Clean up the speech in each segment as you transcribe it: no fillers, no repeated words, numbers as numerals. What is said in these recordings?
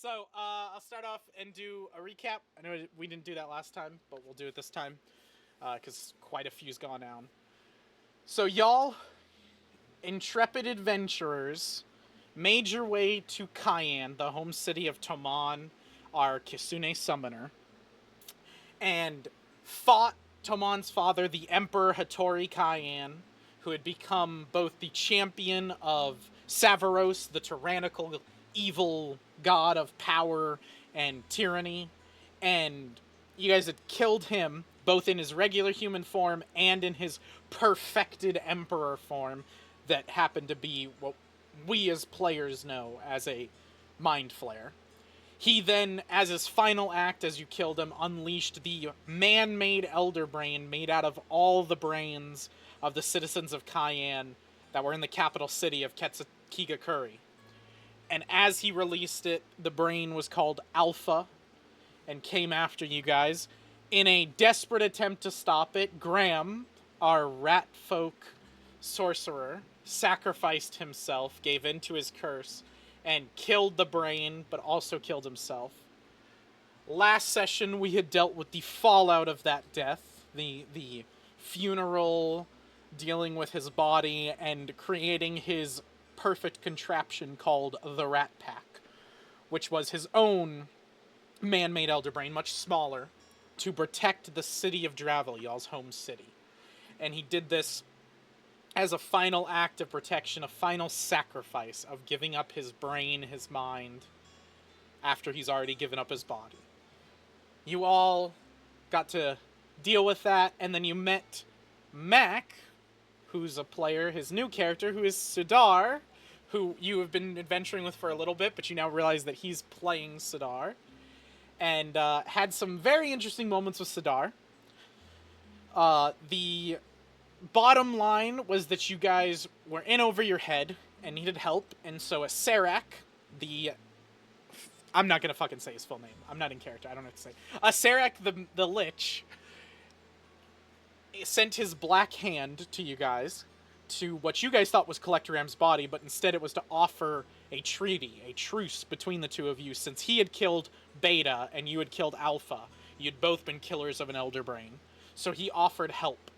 So, I'll start off and do a recap. I know we didn't do that last time, but we'll do it this time because quite a few's gone down. So, y'all, intrepid adventurers, made your way to Cayenne, the home city of Toman, our Kisune summoner, and fought Toman's father, the Emperor Hattori Cayenne, who had become both the champion of Savaros, the tyrannical, evil god of power and tyranny, and you guys had killed him both in his regular human form and in his perfected emperor form that happened to be what we as players know as a mind flare. He then, as his final act as you killed him, unleashed the man-made elder brain made out of all the brains of the citizens of Cayenne that were in the capital city of Kigakuri. And as he released it, the brain was called Alpha and came after you guys. In a desperate attempt to stop it, Graham, our rat folk sorcerer, sacrificed himself, gave in to his curse, and killed the brain, but also killed himself. Last session, we had dealt with the fallout of that death, the funeral, dealing with his body, and creating his perfect contraption called the Rat Pack, which was his own man-made elder brain, much smaller, to protect the city of Dravel, y'all's home city. And he did this as a final act of protection, a final sacrifice of giving up his brain, his mind, after he's already given up his body. You all got to deal with that, and then you met Mac, who's a player, his new character, who is Sudar, who you have been adventuring with for a little bit, but you now realize that he's playing Sudar, and had some very interesting moments with Sudar. The bottom line was that you guys were in over your head and needed help, and so a Serac, the... I'm not gonna fucking say his full name. I'm not in character. I don't know what to say. A Serac, the Lich, sent his black hand to you guys to what you guys thought was Collector Ram's body, but instead it was to offer a treaty, a truce between the two of you, since he had killed Beta and you had killed Alpha. You'd both been killers of an Elder Brain. So he offered help.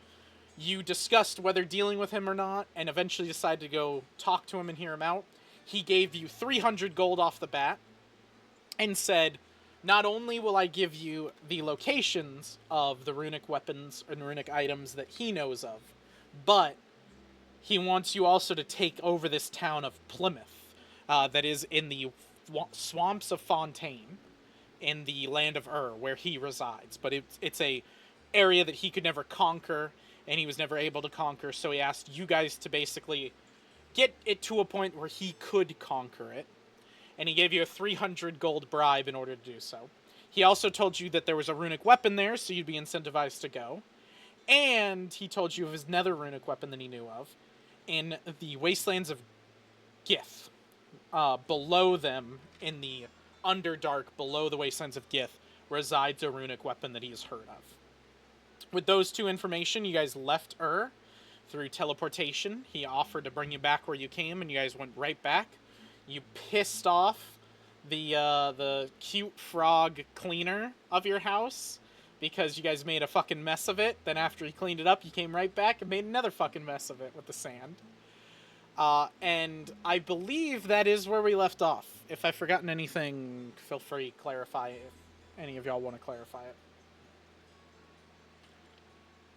You discussed whether dealing with him or not, and eventually decided to go talk to him and hear him out. He gave you 300 gold off the bat, and said, not only will I give you the locations of the runic weapons and runic items that he knows of, but he wants you also to take over this town of Plymouth, that is in the swamps of Fontaine, in the land of where he resides. But it's a area that he could never conquer, and he was never able to conquer, so he asked you guys to basically get it to a point where he could conquer it, and he gave you a 300 gold bribe in order to do so. He also told you that there was a runic weapon there, so you'd be incentivized to go. And he told you of his nether runic weapon that he knew of in the wastelands of Gith. Below them, in the Underdark, below the wastelands of Gith, resides a runic weapon that he has heard of. With those two information, you guys left through teleportation. He offered to bring you back where you came, and you guys went right back. You pissed off the cute frog cleaner of your house because you guys made a fucking mess of it. Then after he cleaned it up, you came right back and made another fucking mess of it with the sand. And I believe that is where we left off. If I've forgotten anything, feel free to clarify if any of y'all want to clarify it.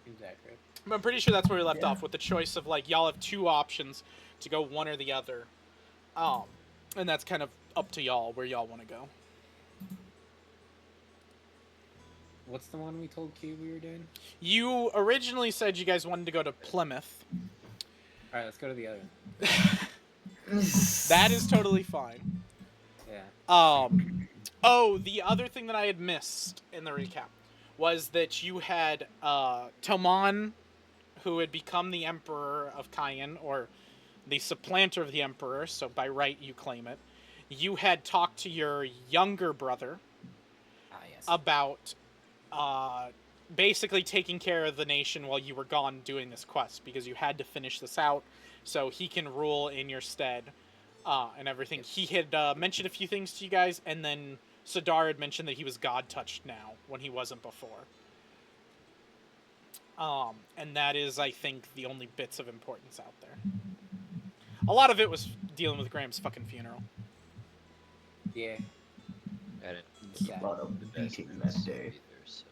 Exactly. I'm pretty sure that's where we left off, with the choice of, like, y'all have two options to go one or the other. And that's kind of up to y'all where y'all want to go. What's the one we told Q we were doing? You originally said you guys wanted to go to Plymouth. Alright, let's go to the other one. That is totally fine. Yeah. Oh, the other thing that I had missed in the recap was that you had Toman, who had become the Emperor of Cayenne, or the supplanter of the Emperor, so by right you claim it. You had talked to your younger brother Yes. about basically taking care of the nation while you were gone doing this quest, because you had to finish this out so he can rule in your stead. and everything. He had mentioned a few things to you guys, and then Sidar had mentioned that he was God-touched now, when he wasn't before. And that is, I think, the only bits of importance out there. A lot of it was dealing with Graham's fucking funeral. Yeah. I didn't It's keep sad. A lot of the best beating notes that day. either, so.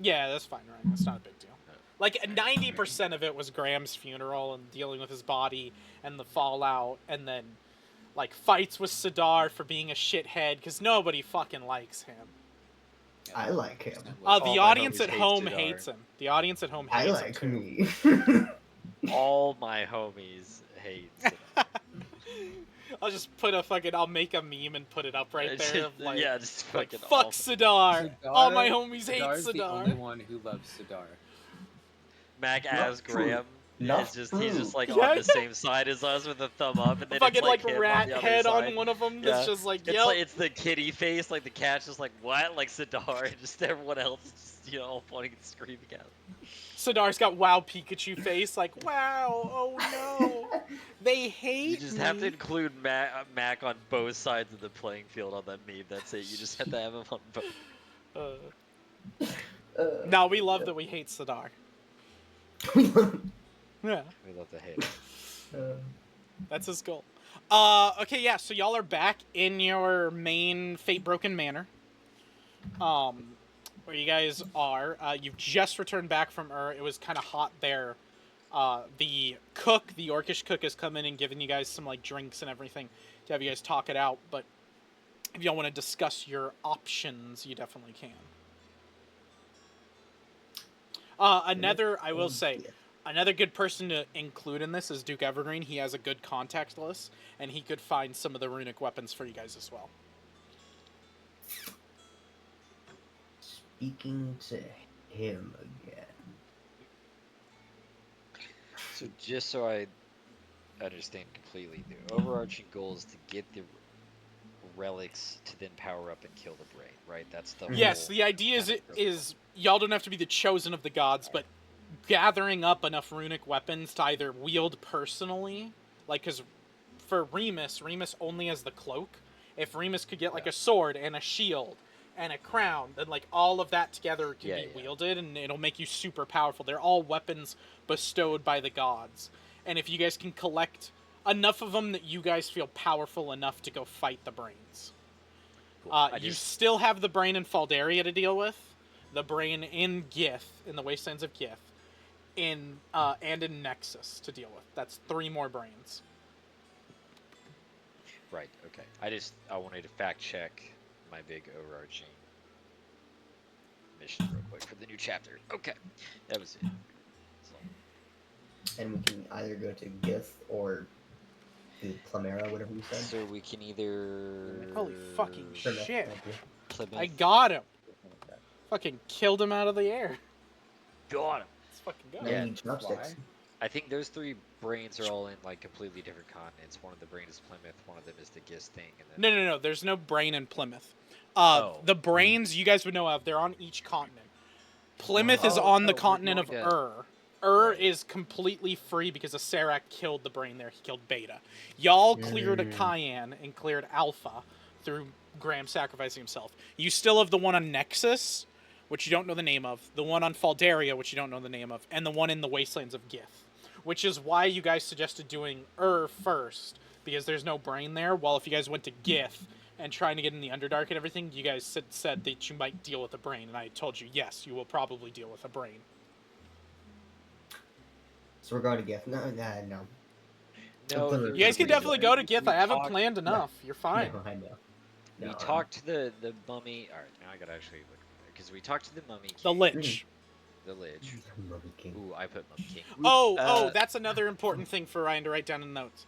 Yeah, that's fine, right? That's not a big deal. No. Like, 90% of it was Graham's funeral and dealing with his body and the fallout, and then, like, fights with Sidar for being a shithead, because nobody fucking likes him. I like him. All The my audience homies at hate home Sidar. hates him. The audience at home I hates like him, me. All my homies hate Sidar. I'll just put I'll make a meme and put it up right there. Of like, yeah, just like, fucking fuck awful. Sidar. All my Sidar- homies hate Sidar's the only Sidar. one who loves Sidar. Mac Not as true. Graham Not is just he's just true. like Yeah, on the same side as us with a thumb up, and then Fucking it's like like him rat on the other head side. on one of them. That's Yeah. just like, It's yep. like it's the kitty face, like the cat's just like what, like Sidar, and just everyone else is just all pointing and screaming at him. Sidar's got wow Pikachu face, like, wow, oh no, they hate You just me. have to include Mac on both sides of the playing field on that meme. That's it. You just have to have him on both. No, we love that we hate Sidar. Yeah, We love to hate him. that's his goal. Okay, yeah, so y'all are back in your main Fatebroken manor. Where you guys are. You've just returned back from It was kind of hot there. The cook, the orcish cook, has come in and given you guys some like drinks and everything to have you guys talk it out. But if y'all want to discuss your options, you definitely can. I will say, another good person to include in this is Duke Evergreen. He has a good contact list, and he could find some of the runic weapons for you guys as well. Speaking to him again. So just so I understand completely, the overarching goal is to get the relics to then power up and kill the brain, right? That's the Yes, whole the idea kind of is y'all don't have to be the chosen of the gods, but gathering up enough runic weapons to either wield personally, like, because for Remus only has the cloak. If Remus could get like a sword and a shield and a crown, then like all of that together can be wielded, and it'll make you super powerful. They're all weapons bestowed by the gods, and if you guys can collect enough of them that you guys feel powerful enough to go fight the brains. Cool. You still have the brain in Faldaria to deal with, the brain in Gith, in the Wastelands of Gith, and in Nexus to deal with. That's 3 more brains. Right, okay. I wanted to fact check my big overarching mission real quick for the new chapter. Okay, that was it. So, And we can either go to Gith or to Clamera, whatever you said. so we can either Holy fucking Plymouth, shit. thank you. Plymouth. I got him. Fucking killed him out of the air. got him. Let's fucking go. Now Yeah, we need chopsticks. I think those 3 brains are all in like completely different continents. One of the brains is Plymouth, one of them is the Gist thing, and then No. There's no brain in Plymouth. Oh. The brains you guys would know of, they're on each continent. Plymouth is on the continent of yeah. Ur Right. is completely free because Acerak killed the brain there. He killed Beta. Y'all cleared a Cayenne and cleared Alpha through Graham sacrificing himself. You still have the one on Nexus, which you don't know the name of, the one on Faldaria, which you don't know the name of, and the one in the Wastelands of Gith, which is why you guys suggested doing first, because there's no brain there, while if you guys went to Gith and trying to get in the Underdark and everything, you guys said that you might deal with a brain, and I told you, yes, you will probably deal with a brain. So we're going to Gith. No. no, You there's You guys a can reason. definitely go to Gith. We I haven't talked- planned enough. You're fine. No, I know. We No, talked to the mummy. All right, now I gotta actually look because we talked to the mummy. The king, Lich. The lich. Mummy King. Ooh, I put mummy king. Oh, that's another important thing for Ryan to write down in the notes.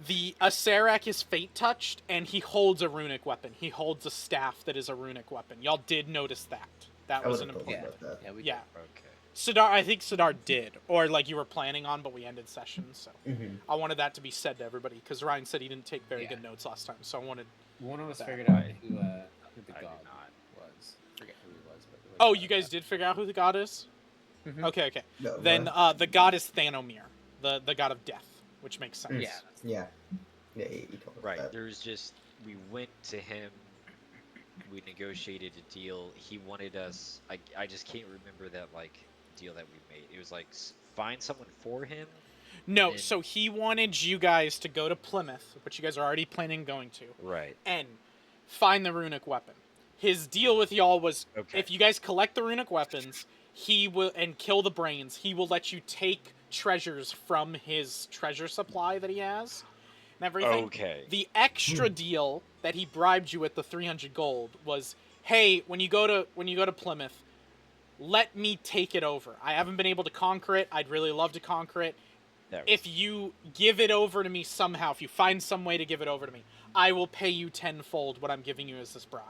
The Acerak is fate touched, and he holds a runic weapon. He holds a staff that is a runic weapon. Y'all did notice that. That I was an wasn't told important. about that. Yeah, we Yeah. Okay. Sidar, I think Sidar did, or like you were planning on, but we ended sessions, so Mm-hmm. I wanted that to be said to everybody because Ryan said he didn't take very Yeah. good notes last time, so I wanted. One of us That figured out I- who the I did god not. was. Forget who he was, but Oh, you guys did figure out who the god is? Mhm. Okay. No, Then the god is Thanomir, the god of death, which makes sense. Yeah. Yeah. Yeah, you told us Right. that. There's just we went to him. We negotiated a deal. He wanted us. I just can't remember that like deal that we made. It was like find someone for him. No, Then so he wanted you guys to go to Plymouth, which you guys are already planning going to, right. and find the runic weapon. His deal with y'all was Okay. if you guys collect the runic weapons, he will and kill the brains. He will let you take treasures from his treasure supply that he has and everything. Okay. The extra deal that he bribed you with the 300 gold was, hey, when you go to Plymouth, let me take it over. I haven't been able to conquer it. I'd really love to conquer it. If you give it over to me somehow, if you find some way to give it over to me, I will pay you tenfold what I'm giving you as this bribe.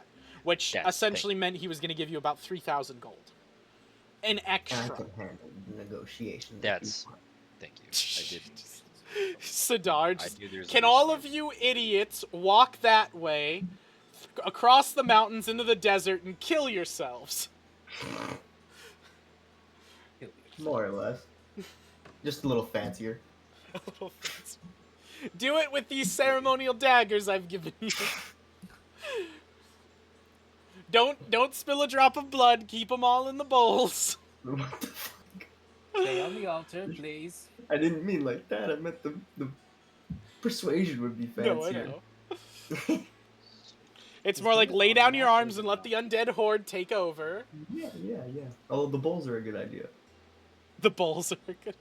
Which essentially meant he was going to give you about 3,000 gold. An I extra. can handle the negotiations. That's. Thank you. I didn't. Sidar, I knew there's a can reason all why of you idiots walk that way, across the mountains into the desert, and kill yourselves? More or less. Just a little fancier. Do it with these ceremonial daggers I've given you. Don't spill a drop of blood. Keep them all in the bowls. What the fuck? Stay on the altar, please. I didn't mean like that. I meant the persuasion would be fancier. No, I know. It's more like lay down your arms and let the undead horde take over. Yeah. Oh, the bowls are a good idea. The bowls are good.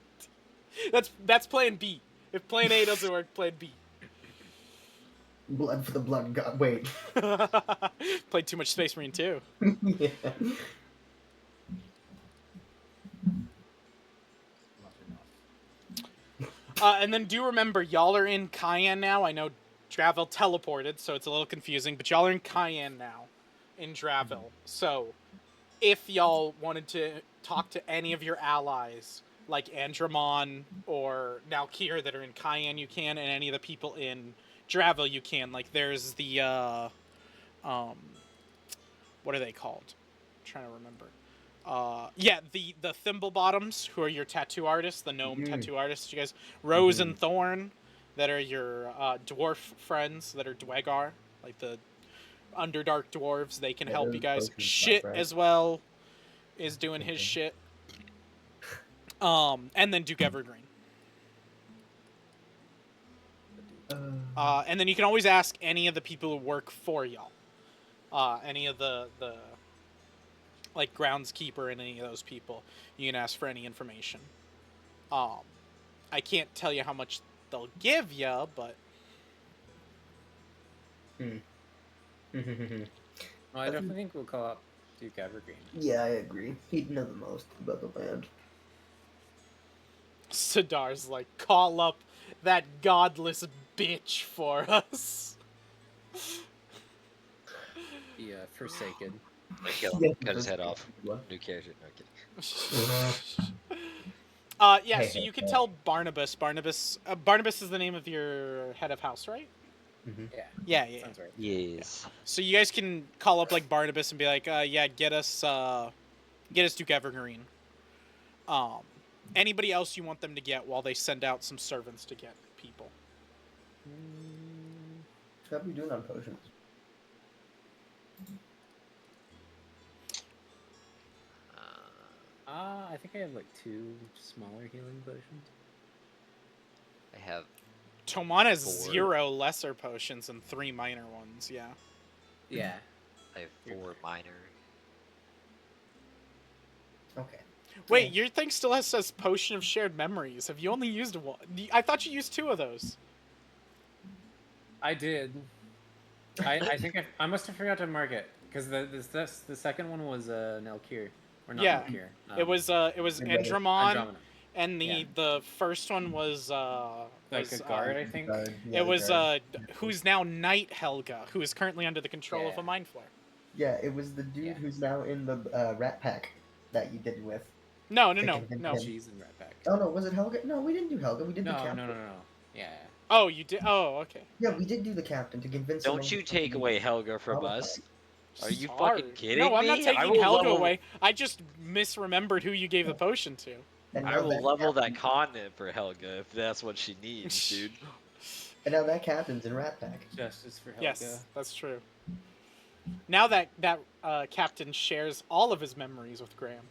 That's plan B. If plan A doesn't work, plan B. Blood for the blood god. Wait. Played too much Space Marine 2. Yeah. And then do remember, y'all are in Cayenne now. I know Dravil teleported, so it's a little confusing, but y'all are in Cayenne now, in Dravil. So, if y'all wanted to talk to any of your allies, like Andromon or Nalkir that are in Cayenne, you can, and any of the people in Dravil, you can. Like, there's the, what are they called? I'm trying to remember. Yeah, the Thimble Bottoms, who are your tattoo artists, the gnome tattoo artists, you guys. Rose and Thorn, that are your dwarf friends, that are Dwegar, like the Underdark dwarves. They can help you guys. Shit right? as well is doing his shit. And then Duke Evergreen. And then you can always ask any of the people who work for y'all. Any of the like groundskeeper and any of those people. You can ask for any information. I can't tell you how much they'll give you, but Well, I definitely think we'll call up Duke Evergreen. Yeah, I agree. He'd know the most about the land. Sidar's like, call up that godless bitch for us. The Forsaken. Kill him. Yeah, Cut his head off. What? New character. No kidding. Yeah, Hey, so you can hey. tell Barnabas. Barnabas is the name of your head of house, right? Yeah, Yeah. sounds right. Yes. So you guys can call up like Barnabas and be like, yeah, get us Duke Evergreen. Anybody else you want them to get while they send out some servants to get people? How are we doing on potions? I think I have like 2 smaller healing potions. I have. Toman has 4. 0 lesser potions and 3 minor ones, yeah. Yeah. I have 4 minor. Okay. Wait, your thing still says Potion of Shared Memories. Have you only used 1? I thought you used 2 of those. I did. I think I must have forgot to mark it because the second one was Nalkir, or not Yeah. Nalkir. It was Andromon, Andromeda. and the first one was Like a guard, I think. Yeah, it was guard. who's now Knight Helga, who is currently under the control of a Yeah. Mind Flare. Yeah, it was the dude Yeah. who's now in the Rat Pack that you did with. No. Cheese and Rat Pack. Oh no, was it Helga? No, we didn't do Helga. We did the No, captain. no. Yeah. Oh, you did. Oh, okay. Yeah, we did do the captain to convince him. Don't you take away Helga from us? Are you Sorry. fucking kidding No, I'm not me? I taking will Helga level- away. I just misremembered who you gave the potion to. And I now will that level captain- that continent for Helga if that's what she needs, dude. And now that captain's in Rat Pack. Justice for Helga. Yes, that's true. Now that captain shares all of his memories with Graham.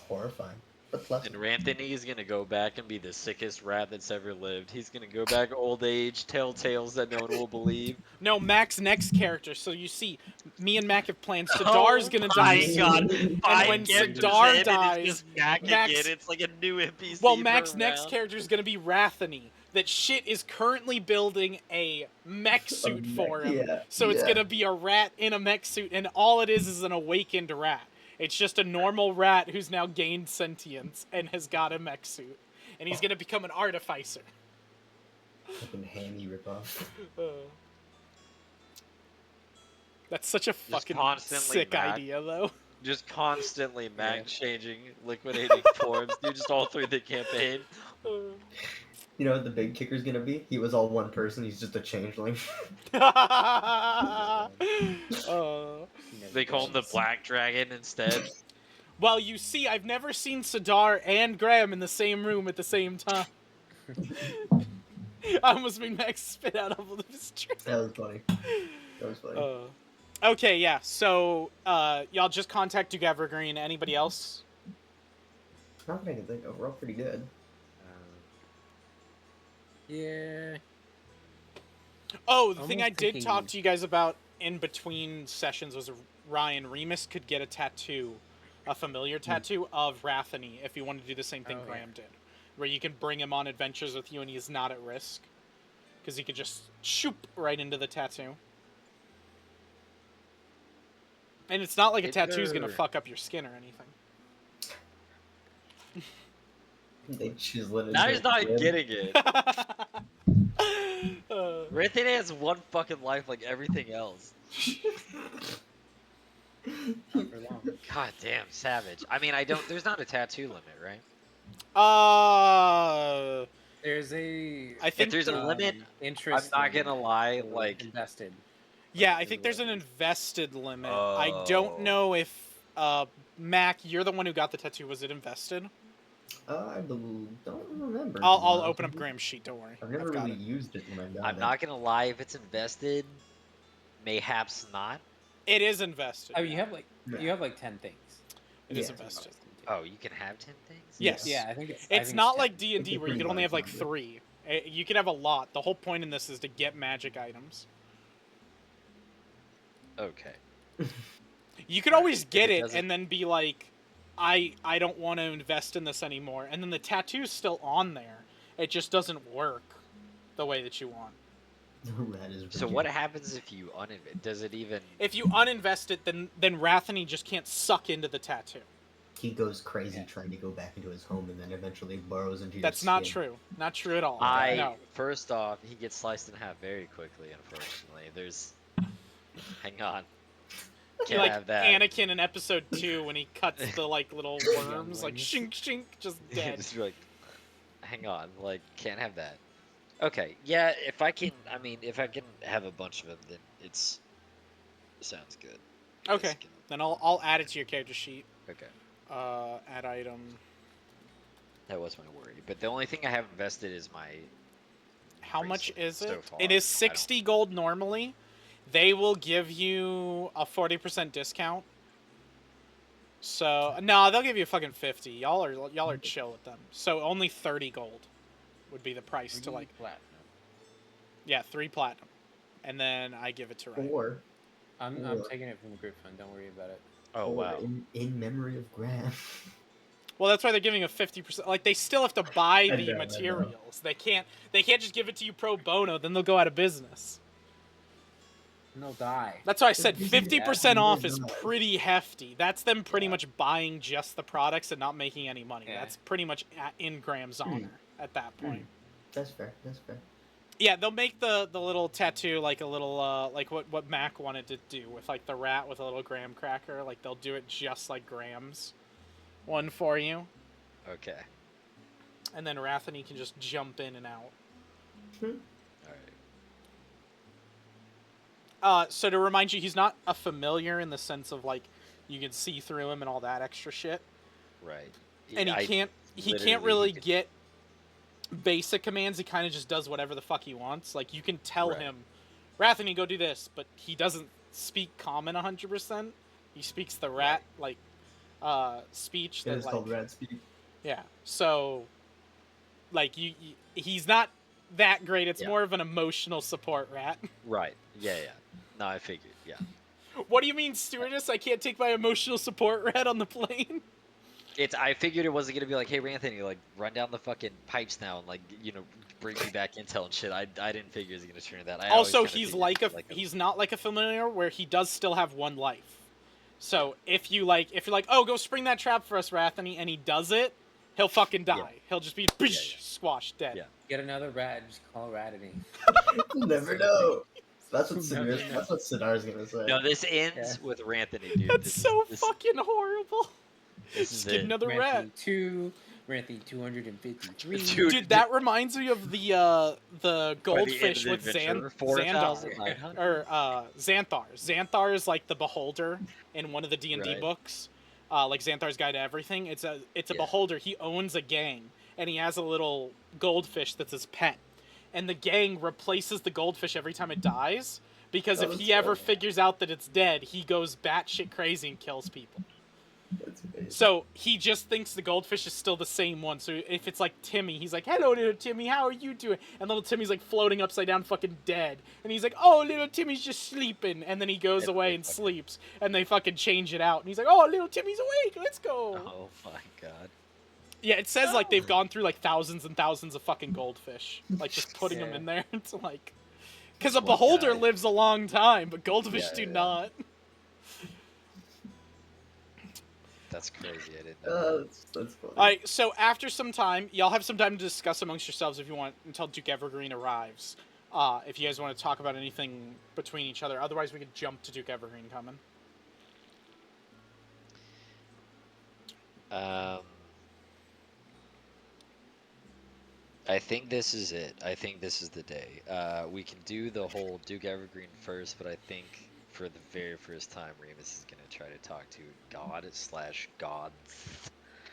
Horrifying. But pleasant. And Ranthony is gonna go back and be the sickest rat that's ever lived. He's gonna go back old age, tell tales that no one will believe. No, Mac's next character. So you see, me and Mac have planned. Sidar's gonna die. And when Sidar dies, Max- it's like a new NPC. Well, Mac's next character is gonna be Rathany. That shit is currently building a mech suit for him. Yeah, So it's yeah. gonna be a rat in a mech suit, and all it is an awakened rat. It's just a normal rat who's now gained sentience and has got a mech suit. And he's gonna become an artificer. Fucking hammy ripoff. That's such a fucking constantly sick Mac. idea, though. Just constantly Mac changing, liquidating forms, dude, just all through the campaign. You know what the big kicker's gonna be? He was all one person, he's just a changeling. They call him the Black Dragon instead. Well, you see, I've never seen Sidar and Graham in the same room at the same time. I almost made Max spit out all of his tricks. That was funny. That was funny. Okay, yeah, so, y'all just contact Duke Evergreen. Anybody else? Not that I can think of. We're all pretty good. Yeah. Oh, the thing Almost I did thinking- talk to you guys about in between sessions was Ryan Remus could get a tattoo, a familiar tattoo of Rathany if you wanted to do the same thing Oh, yeah. Graham did, where you can bring him on adventures with you and he's not at risk, because he could just shoop right into the tattoo. And it's not like a tattoo's gonna fuck up your skin or anything. They chisel it Now into he's a not rib. getting it. Ranthony has one fucking life like everything else. Not for long. God damn, savage. I mean, there's not a tattoo limit, right? There's a I think If there's a limit, interest. I'm not gonna lie, or like, invested. yeah, I think there's an invested limit. I don't know if Mac, you're the one who got the tattoo. Was it invested? I don't remember. I'll open up Graham's sheet. Don't worry. I've never I've got really it. used it when I got I'm it. not gonna lie, if it's invested, mayhaps not. It is invested. I mean, you have like 10 things. It is Yeah. invested. Oh, you can have 10 things? Yes. Yeah, I think It's not like 10. D&D where you pretty can only have like large number. 3. You can have a lot. The whole point in this is to get magic items. Okay. You could always But get it it doesn't- and then be like, I don't want to invest in this anymore. And then the tattoo's still on there. It just doesn't work the way that you want. The rat is So what happens if you uninvest? Does it even... If you uninvest it, then Rathany just can't suck into the tattoo. He goes crazy Yeah. trying to go back into his home and then eventually burrows into your That's not skin. true. Not true at all. I No. First off, he gets sliced in half very quickly, unfortunately. There's... Hang on. Can't Like have that. Anakin in episode 2 when he cuts the like little worms, like shink shink, just dead. Just like, hang on, like, can't have that. Okay, yeah, if I can have a bunch of them, then it sounds good. Okay, Yes, can- then I'll add it to your character sheet. Okay, Add item. that was my worry. But the only thing I have invested is my... How much bracelet is so it? far. It is I don't- 60 gold normally. They will give you a 40% discount. So no, they'll give you a fucking 50. Y'all are chill with them. So only 30 gold would be the price to like platinum. yeah 3 platinum, and then I give it to Ryan. Or I'm Or- taking it from the group fund. Don't worry about it. Oh, or wow. in memory of Graham. Well, that's why they're giving a 50%. Like they still have to buy I the know, I know. materials. They can't just give it to you pro bono. Then they'll go out of business. And they'll die. That's why I said Yeah, 50% off is no. pretty hefty. That's them pretty Yeah. much buying just the products and not making any money. Yeah. That's pretty much in Graham's honor at that point. That's fair. That's fair. Yeah, they'll make the little tattoo like a little like what Mac wanted to do with like the rat with a little graham cracker. Like they'll do it just like Graham's one for you, Okay. and then Rathany can just jump in and out. Alright. So to remind you, he's not a familiar in the sense of like you can see through him and all that extra shit. Right. And I he can't literally really could- get basic commands, he kind of just does whatever the fuck he wants. Like, you can tell Right. him, Rathany, go do this, but he doesn't speak common 100%. He speaks the rat, like, speech It that, is like... called rat speak. Yeah, so, like, he's not that great. It's Yeah. more of an emotional support rat. Right. Yeah. No, I figured. Yeah. What do you mean, stewardess? I can't take my emotional support rat on the plane? I figured it wasn't gonna be like, hey, Anthony, like run down the fucking pipes now and like bring me back intel and shit. I didn't figure it was gonna turn into that. I always Also, kinda he's figured like he's not like a familiar where he does still have one life. So if you're like, oh, go spring that trap for us, Rathany, and he does it, he'll fucking die. Yeah. He'll just be yeah. squashed dead. Yeah. Get another rat. Just call Ratity. You never know. That's what Never Sidar's, know. that's what Sidar's gonna say. No, this ends with Ranthony, dude. That's so this, fucking horrible. This Just is get it. another rat. Ranthony 2, Ranthony 253. Dude, that reminds me of the goldfish with Xanthar. Xanthar. Xanthar is like the beholder in one of the D&D Right. books. Like Xanthar's Guide to Everything. It's a beholder. He owns a gang, and he has a little goldfish that's his pet. And the gang replaces the goldfish every time it dies, because if that's he ever funny. figures out that it's dead, he goes batshit crazy and kills people. That's amazing. So he just thinks the goldfish is still the same one. So if it's like Timmy, he's like, hello, little Timmy, how are you doing? And little Timmy's like floating upside down fucking dead. And he's like, oh, little Timmy's just sleeping. And then he goes away and sleeps. And they fucking change it out. And he's like, oh, little Timmy's awake, let's go. Oh my god. Yeah, it says like they've gone through like thousands and thousands of fucking goldfish. Like just putting them Yeah. in there. It's like... Because a One beholder guy. lives a long time, but goldfish Yeah, do yeah. not. That's crazy. I didn't know. That's funny. Alright, so after some time, y'all have some time to discuss amongst yourselves if you want until Duke Evergreen arrives. If you guys want to talk about anything between each other. Otherwise, we could jump to Duke Evergreen coming. I think this is it. I think this is the day. We can do the whole Duke Evergreen first, but I think for the very first time, Remus is gonna try to talk to God/gods.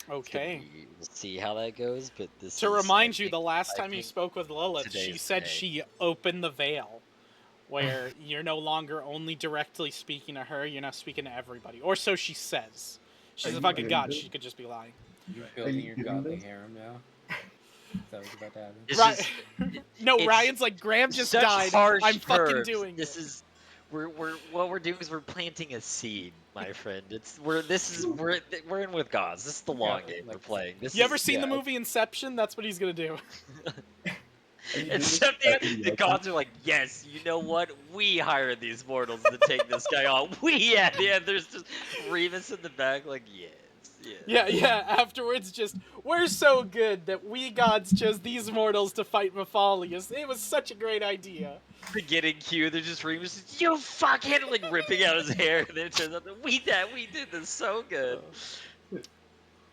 Okay. We'll see how that goes, but this. To is, remind I you, think- the last I time you think spoke with Lilith, today she is said the day. she opened the veil. Where you're no longer only directly speaking to her, you're now speaking to everybody. Or so she says. She's Are a you fucking doing god, this? she could just be lying. You're building you your doing godly this? harem now. Is that what's about to happen? It's Right. just- No, it's Ryan's like, Graham just such died. harsh I'm fucking verbs. doing This it. is we're what we're doing is we're planting a seed, my friend. We're in with gods. This is the long Yeah, game we're like- playing. This You ever is- seen the yeah. movie Inception? That's what he's gonna do. Are you doing this Except after the open? gods are like, yes, you know what? We hired these mortals to take this guy on. Yeah. There's just Remus in the back, like, yes. Yeah. Afterwards, just, we're so good that we gods chose these mortals to fight Mefalious. It was such a great idea. Beginning cue, they're just Remus, you fucking like ripping out his hair, and then it turns out that we did this so good.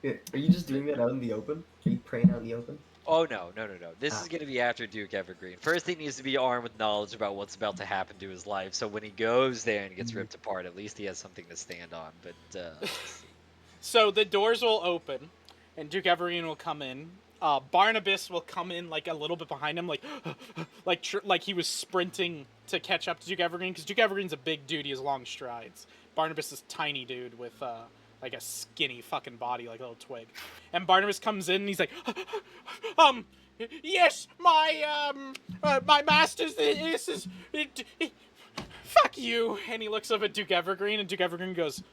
Yeah, are you just doing that out in the open? Are you praying out in the open? Oh no. This is gonna be after Duke Evergreen. First, he needs to be armed with knowledge about what's about to happen to his life. So when he goes there and gets ripped apart, at least he has something to stand on. But let's see. So the doors will open, and Duke Evergreen will come in. Barnabas will come in like a little bit behind him, like he was sprinting to catch up to Duke Evergreen, because Duke Evergreen's a big dude. He has long strides. Barnabas is a tiny dude with like a skinny fucking body, like a little twig. And Barnabas comes in and he's like, yes, my masters, this is, fuck you. And he looks up at Duke Evergreen, and Duke Evergreen goes,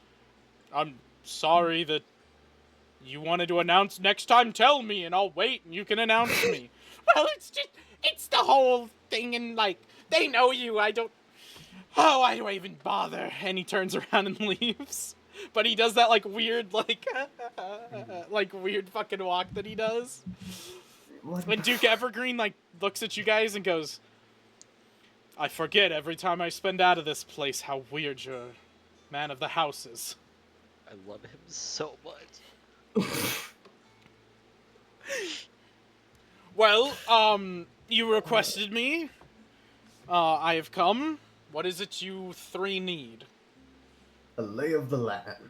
I'm sorry that you wanted to announce next time, tell me, and I'll wait, and you can announce me. Well, it's the whole thing, and, like, they know you, why do I even bother? And he turns around and leaves. But he does that, like, weird, like weird fucking walk that he does. What? And Duke Evergreen, like, looks at you guys and goes, I forget every time I spend out of this place how weird your man of the house is. I love him so much. Well, you requested me. I have come. What is it you three need? A lay of the land.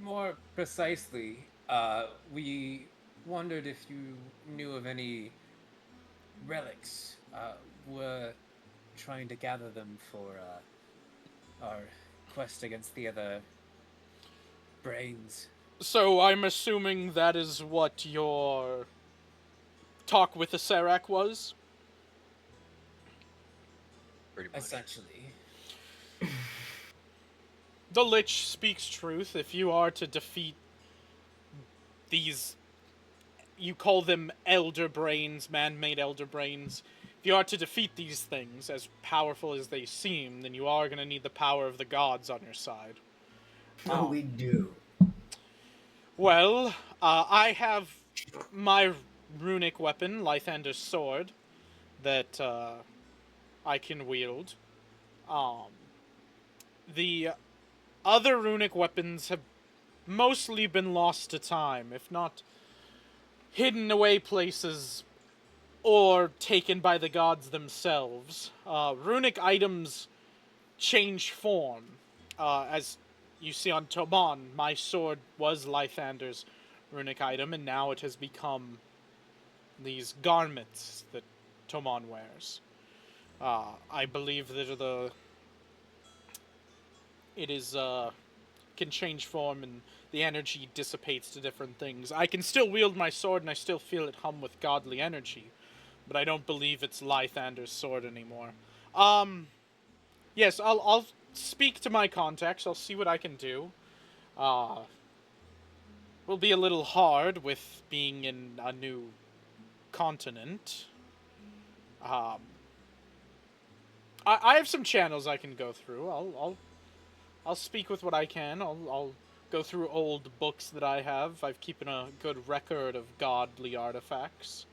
More precisely, we wondered if you knew of any relics. We're trying to gather them for our quest against the other brains. So I'm assuming that is what your talk with the Serac was? Pretty much. Essentially. The Lich speaks truth. If you are to defeat these, you call them elder brains, man-made elder brains. If you are to defeat these things, as powerful as they seem, then you are going to need the power of the gods on your side. Oh, we do. Well, I have my runic weapon, Lythander's sword, that I can wield. The other runic weapons have mostly been lost to time, if not hidden away places or taken by the gods themselves. Runic items change form. As you see on Toban, my sword was Lythander's runic item, and now it has become these garments that Toman wears. I believe that it is can change form and the energy dissipates to different things. I can still wield my sword and I still feel it hum with godly energy, but I don't believe it's Lythander's sword anymore. Yes, I'll speak to my contacts. I'll see what I can do. Will be a little hard with being in a new continent. I have some channels I can go through. I'll speak with what I can. I'll go through old books that I have. I've keeping a good record of godly artifacts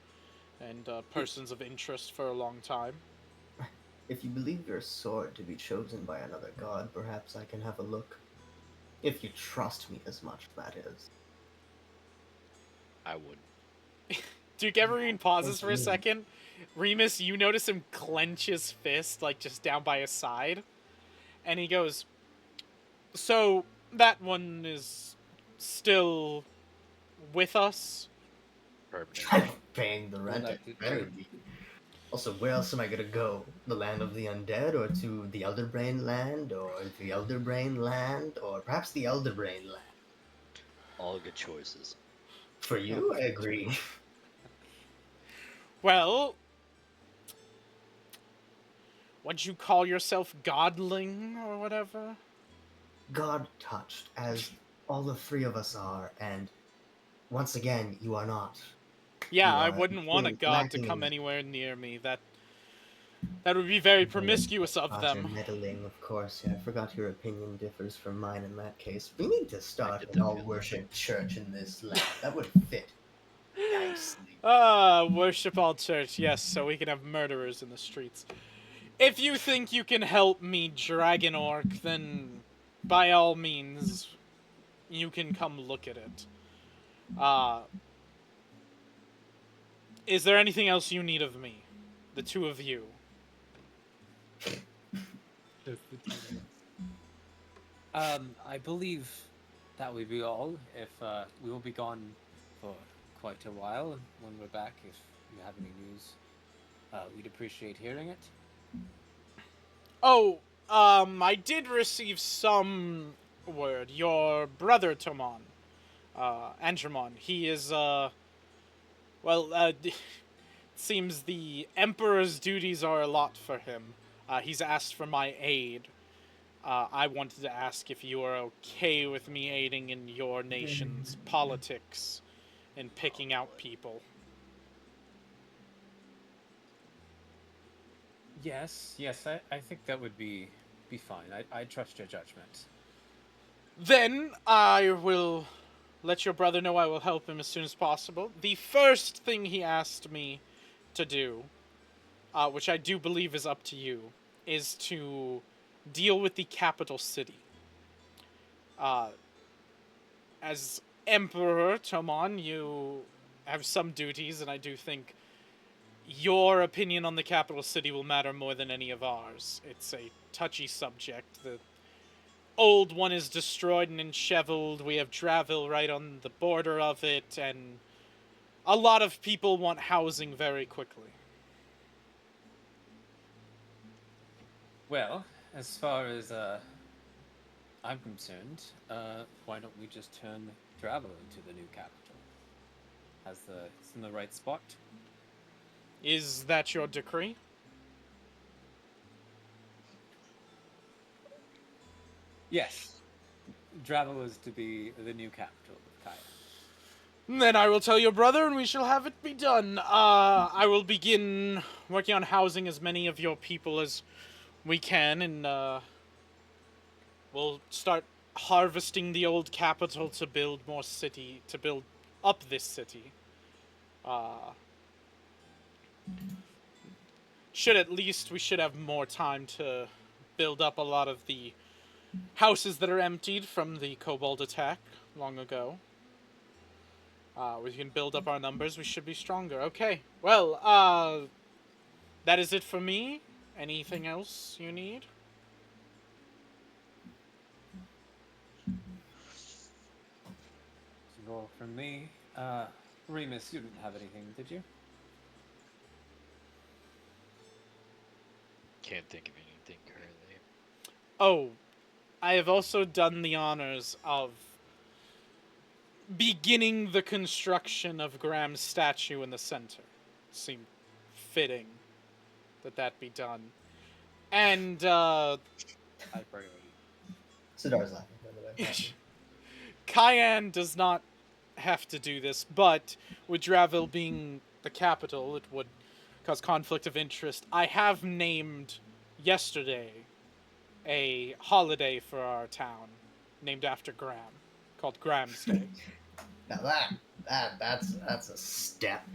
and persons of interest for a long time. If you believe your sword to be chosen by another god, perhaps I can have a look. If you trust me as much, that is. I would. Duke Evergreen pauses Thank for a you. second. Remus, you notice him clench his fist, like, just down by his side. And he goes, "So, that one is still with us?" Permanently. Paying the rent, Well, it that- better be. Also, where else am I gonna go? The land of the undead, or to the Elder Brain land, or the Elder Brain land, or perhaps the Elder Brain land? All good choices. For you, I agree. Well, would you call yourself godling or whatever? God touched, as all the three of us are, and once again, you are not. Yeah, You I are wouldn't want a god to lacking come in anywhere near me. That would be very promiscuous of Roger them. meddling, of course. Yeah, I forgot your opinion differs from mine in that case. We need to I start get an that all feeling. worship church in this land. That would fit nicely. Worship all church, yes, so we can have murderers in the streets. If you think you can help me, Dragon Orc, then by all means, you can come look at it. Is there anything else you need of me? The two of you. Just the two of us. I believe that would be all. If we will be gone for quite a while, when we're back, if you have any news, we'd appreciate hearing it. Oh, I did receive some word. Your brother, Tomon, Andromon, he is, it seems the Emperor's duties are a lot for him. He's asked for my aid. I wanted to ask if you are okay with me aiding in your nation's politics and picking out people. Yes, I think that would be fine. I trust your judgment. Then I will let your brother know I will help him as soon as possible. The first thing he asked me to do, which I do believe is up to you, is to deal with the capital city. As Emperor Tomon, you have some duties, and I do think your opinion on the capital city will matter more than any of ours. It's a touchy subject. The old one is destroyed and disheveled. We have Dravil right on the border of it, and a lot of people want housing very quickly. Well, as far as I'm concerned, why don't we just turn Travel into the new capital? It's in the right spot. Is that your decree? Yes, Travel is to be the new capital of Kaya. Then I will tell your brother, and we shall have it be done. I will begin working on housing as many of your people as we can, and we'll start harvesting the old capital to build to build up this city. We should have more time to build up a lot of the houses that are emptied from the kobold attack long ago. We can build up our numbers, we should be stronger. Okay, well, that is it for me. Anything else you need? So from me, Remus, you didn't have anything, did you? Can't think of anything currently. Oh, I have also done the honors of beginning the construction of Graham's statue in the center. Seemed fitting that be done. And, High priority. Sidar's laughing, by the way. Cayenne does not have to do this, but with Dravil being the capital, it would cause conflict of interest. I have named yesterday a holiday for our town, named after Graham, called Graham's Day. Now that's a step.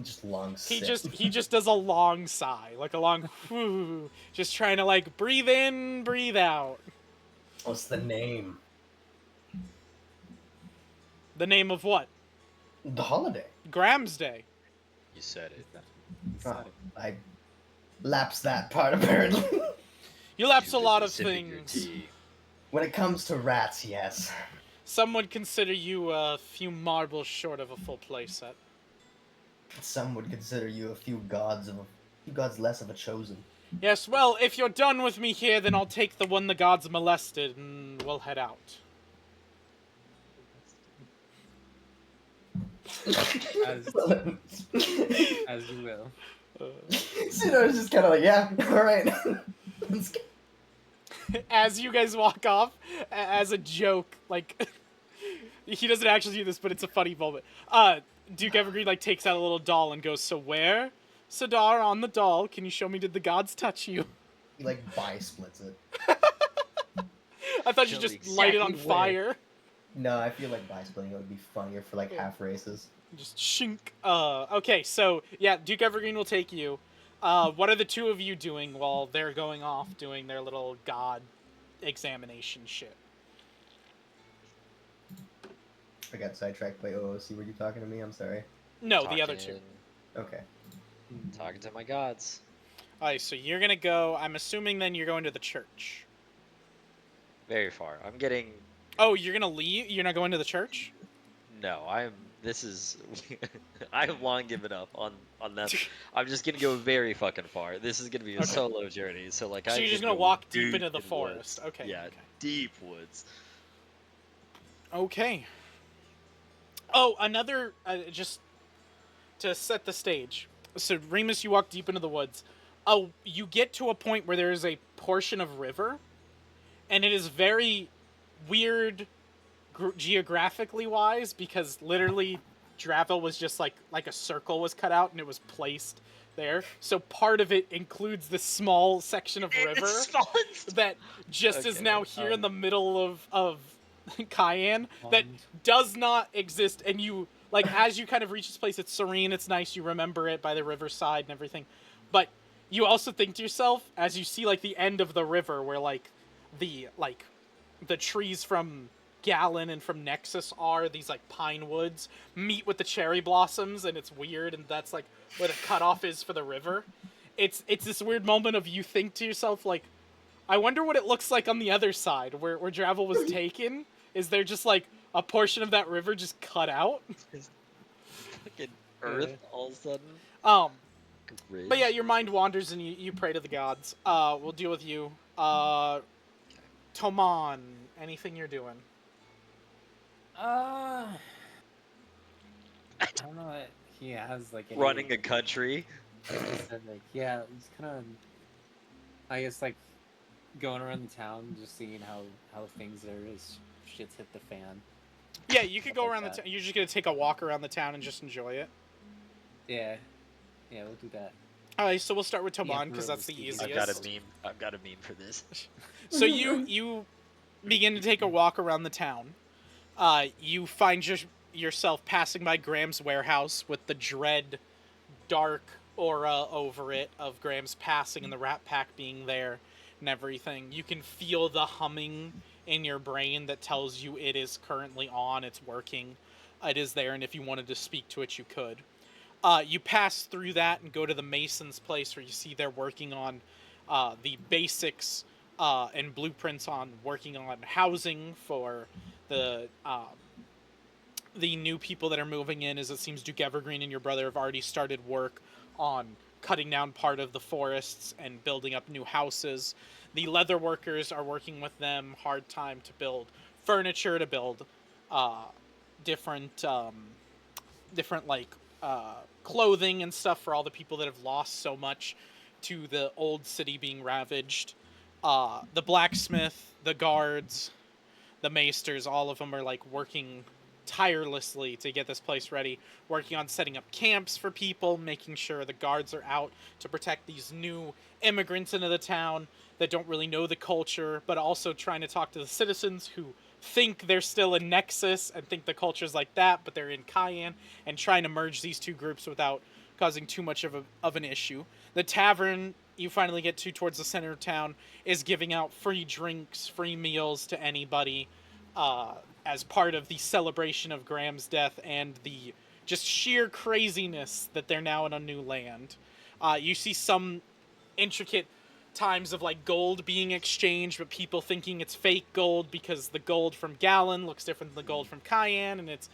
Just long He sip. just does a long sigh, like a long whoo, just trying to like breathe in, breathe out. What's the name? The name of what? The holiday. Graham's Day. You said it. Oh, I lapsed that part apparently. You lapse a Too lot busy of sipping your things. tea. When it comes to rats, yes. Some would consider you a few marbles short of a full playset. Some would consider you a few gods less of a chosen. Yes, well, if you're done with me here, then I'll take the one the gods molested, and we'll head out. As you will. Sidar's just kind of like, yeah, all right. Let's go. As you guys walk off, as a joke, like, he doesn't actually do this, but it's a funny moment. Duke Evergreen, like, takes out a little doll and goes, "So where, Sidar, on the doll, can you show me, did the gods touch you?" He like bi-splits it. I thought you Show just me light it on exactly where. fire. No, I feel like bi-splitting it would be funnier for like half races. Just shink. Okay, so, yeah, Duke Evergreen will take you. What are the two of you doing while they're going off doing their little god examination shit? I got sidetracked by OOC. Were you talking to me? I'm sorry. No, the other two. Okay. Talking to my gods. Alright, so you're gonna go, I'm assuming then you're going to the church. Very far. I'm getting. Oh, you're gonna leave? You're not going to the church? No, This is. I have long given up on that. I'm just gonna go very fucking far. This is gonna be a Okay. solo journey. So like. So I you're just could gonna go walk deep into in the woods. forest. Okay, Yeah, okay. deep woods. Okay. Oh, another, just to set the stage. So, Remus, you walk deep into the woods. Oh, you get to a point where there is a portion of river, and it is very weird geographically wise, because literally Dravel was just like a circle was cut out and it was placed there. So part of it includes this small section of river that just is Okay, now here in the middle of Cayenne that does not exist, and you like as you kind of reach this place, it's serene, it's nice, you remember it by the riverside and everything, but you also think to yourself as you see like the end of the river where the trees from Gallon and from Nexus are these like pine woods meet with the cherry blossoms, and it's weird, and that's like where the cutoff is for the river. It's this weird moment of you think to yourself like, I wonder what it looks like on the other side where Dravel was taken. Is there just like a portion of that river just cut out. Just fucking earth all of a sudden. Um, Ridge. but yeah, your mind wanders and you pray to the gods. We'll deal with you. Toman, anything you're doing? I don't know if he has like any Running a country. specific. Yeah, it's kind of. I guess like going around the town, just seeing how things are as shit's hit the fan. Yeah, you could Stuff go like around the that. town. You're just gonna take a walk around the town and just enjoy it. Yeah, we'll do that. Alright, so we'll start with Yeah, Toman because that's the I've easiest. I've got a meme. I've got a meme for this. So you begin to take a walk around the town. You find yourself passing by Graham's warehouse with the dread, dark aura over it of Graham's passing and the Rat Pack being there and everything. You can feel the humming in your brain that tells you it is currently on, it's working, it is there, and if you wanted to speak to it, you could. You pass through that and go to the Mason's place where you see they're working on the basics and blueprints on working on housing for the new people that are moving in. As it seems Duke Evergreen and your brother have already started work on cutting down part of the forests and building up new houses. The leather workers are working with them hard time to build furniture, to build different like clothing and stuff for all the people that have lost so much to the old city being ravaged. The blacksmith, the guards, the maesters, all of them are like working tirelessly to get this place ready, working on setting up camps for people, making sure the guards are out to protect these new immigrants into the town that don't really know the culture, but also trying to talk to the citizens who think they're still in Nexus and think the culture's like that, but they're in Cayenne, and trying to merge these two groups without causing too much of an issue. The tavern you finally get to towards the center of town is giving out free drinks, free meals to anybody as part of the celebration of Graham's death and the just sheer craziness that they're now in a new land. You see some intricate times of like gold being exchanged, but people thinking it's fake gold because the gold from Gallon looks different than the gold from Cayenne, and it's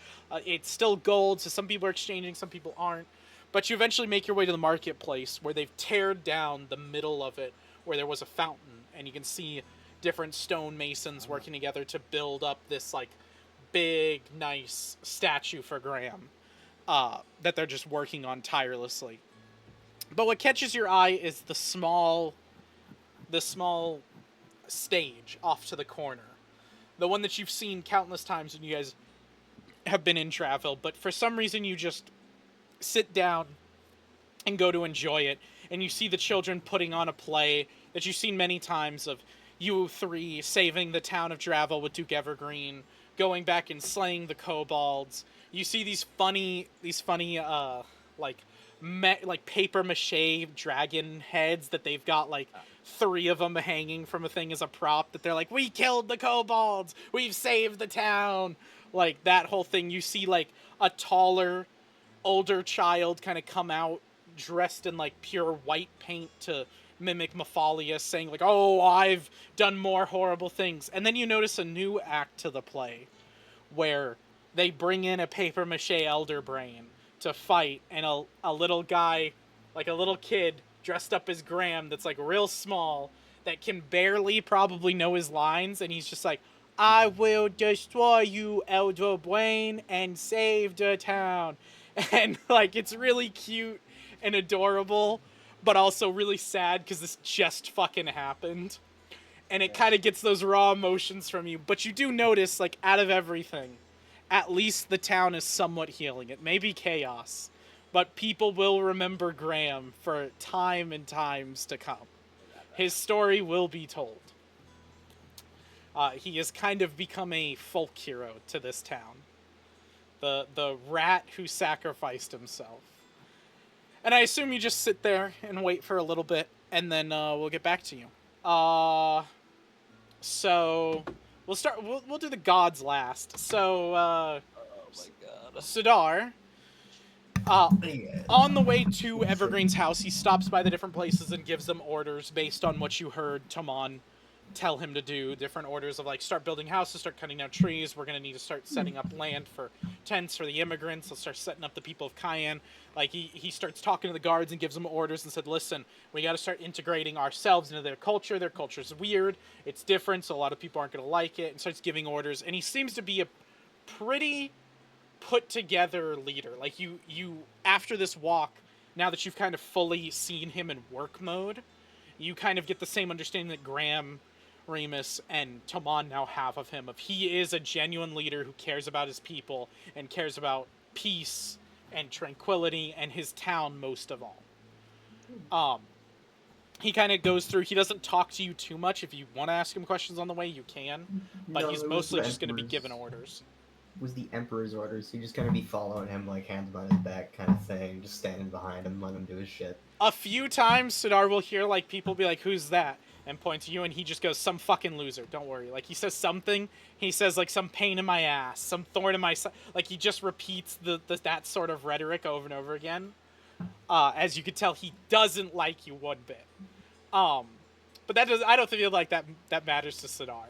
still gold. So some people are exchanging, some people aren't. But you eventually make your way to the marketplace where they've teared down the middle of it, where there was a fountain, and you can see different stone masons working together to build up this like big, nice statue for Graham that they're just working on tirelessly. But what catches your eye is the small stage off to the corner. The one that you've seen countless times when you guys have been in travel, but for some reason you just sit down and go to enjoy it, and you see the children putting on a play that you've seen many times of you three saving the town of Dravel with Duke Evergreen, going back and slaying the kobolds. You see these funny like paper mache dragon heads that they've got like 3 of them hanging from a thing as a prop that they're like, we killed the kobolds, we've saved the town, like that whole thing. You see like a taller older child kind of come out dressed in like pure white paint to mimic Mefalious, saying like, oh, I've done more horrible things. And then you notice a new act to the play where they bring in a paper mache elder brain to fight, and a little guy, like a little kid dressed up as Graham that's like real small, that can barely probably know his lines, and he's just like, I will destroy you, Elder Brain, and save the town. And like it's really cute and adorable, but also really sad because this just fucking happened, and it kind of gets those raw emotions from you. But you do notice, like, out of everything, at least the town is somewhat healing. It may be chaos, but people will remember Graham for time and times to come. His story will be told. He has kind of become a folk hero to this town. The rat who sacrificed himself. And I assume you just sit there and wait for a little bit, and then we'll get back to you. So we'll start. We'll do the gods last. So Oh my god. Sudar, Yeah. on the way to Evergreen's house, he stops by the different places and gives them orders based on what you heard Toman tell him to do different orders of like start building houses, start cutting down trees. We're gonna need to start setting up land for tents for the immigrants. Let's start setting up the people of Cayenne. Like he starts talking to the guards and gives them orders and said, listen, we got to start integrating ourselves into their culture. Their culture's weird, it's different, so a lot of people aren't gonna like it. And starts giving orders. And he seems to be a pretty put together leader. Like you after this walk, now that you've kind of fully seen him in work mode, you kind of get the same understanding that Graham, Remus, and Toman now have of him. Of he is a genuine leader who cares about his people and cares about peace and tranquility and his town most of all. He kind of goes through. He doesn't talk to you too much. If you want to ask him questions on the way, you can. But No, he's it was mostly the just going to be Emperor's- given orders. Was the Emperor's orders. He'd just kind of be following him, like, hands behind his back kind of thing, just standing behind him, letting him do his shit. A few times, Sidar will hear, like, people be like, who's that? And point to you, and he just goes, some fucking loser, don't worry. Like, he says something, he says, like, some pain in my ass, some thorn in my side. Like, he just repeats that sort of rhetoric over and over again. As you could tell, he doesn't like you one bit. But I don't think like that matters to Sidar.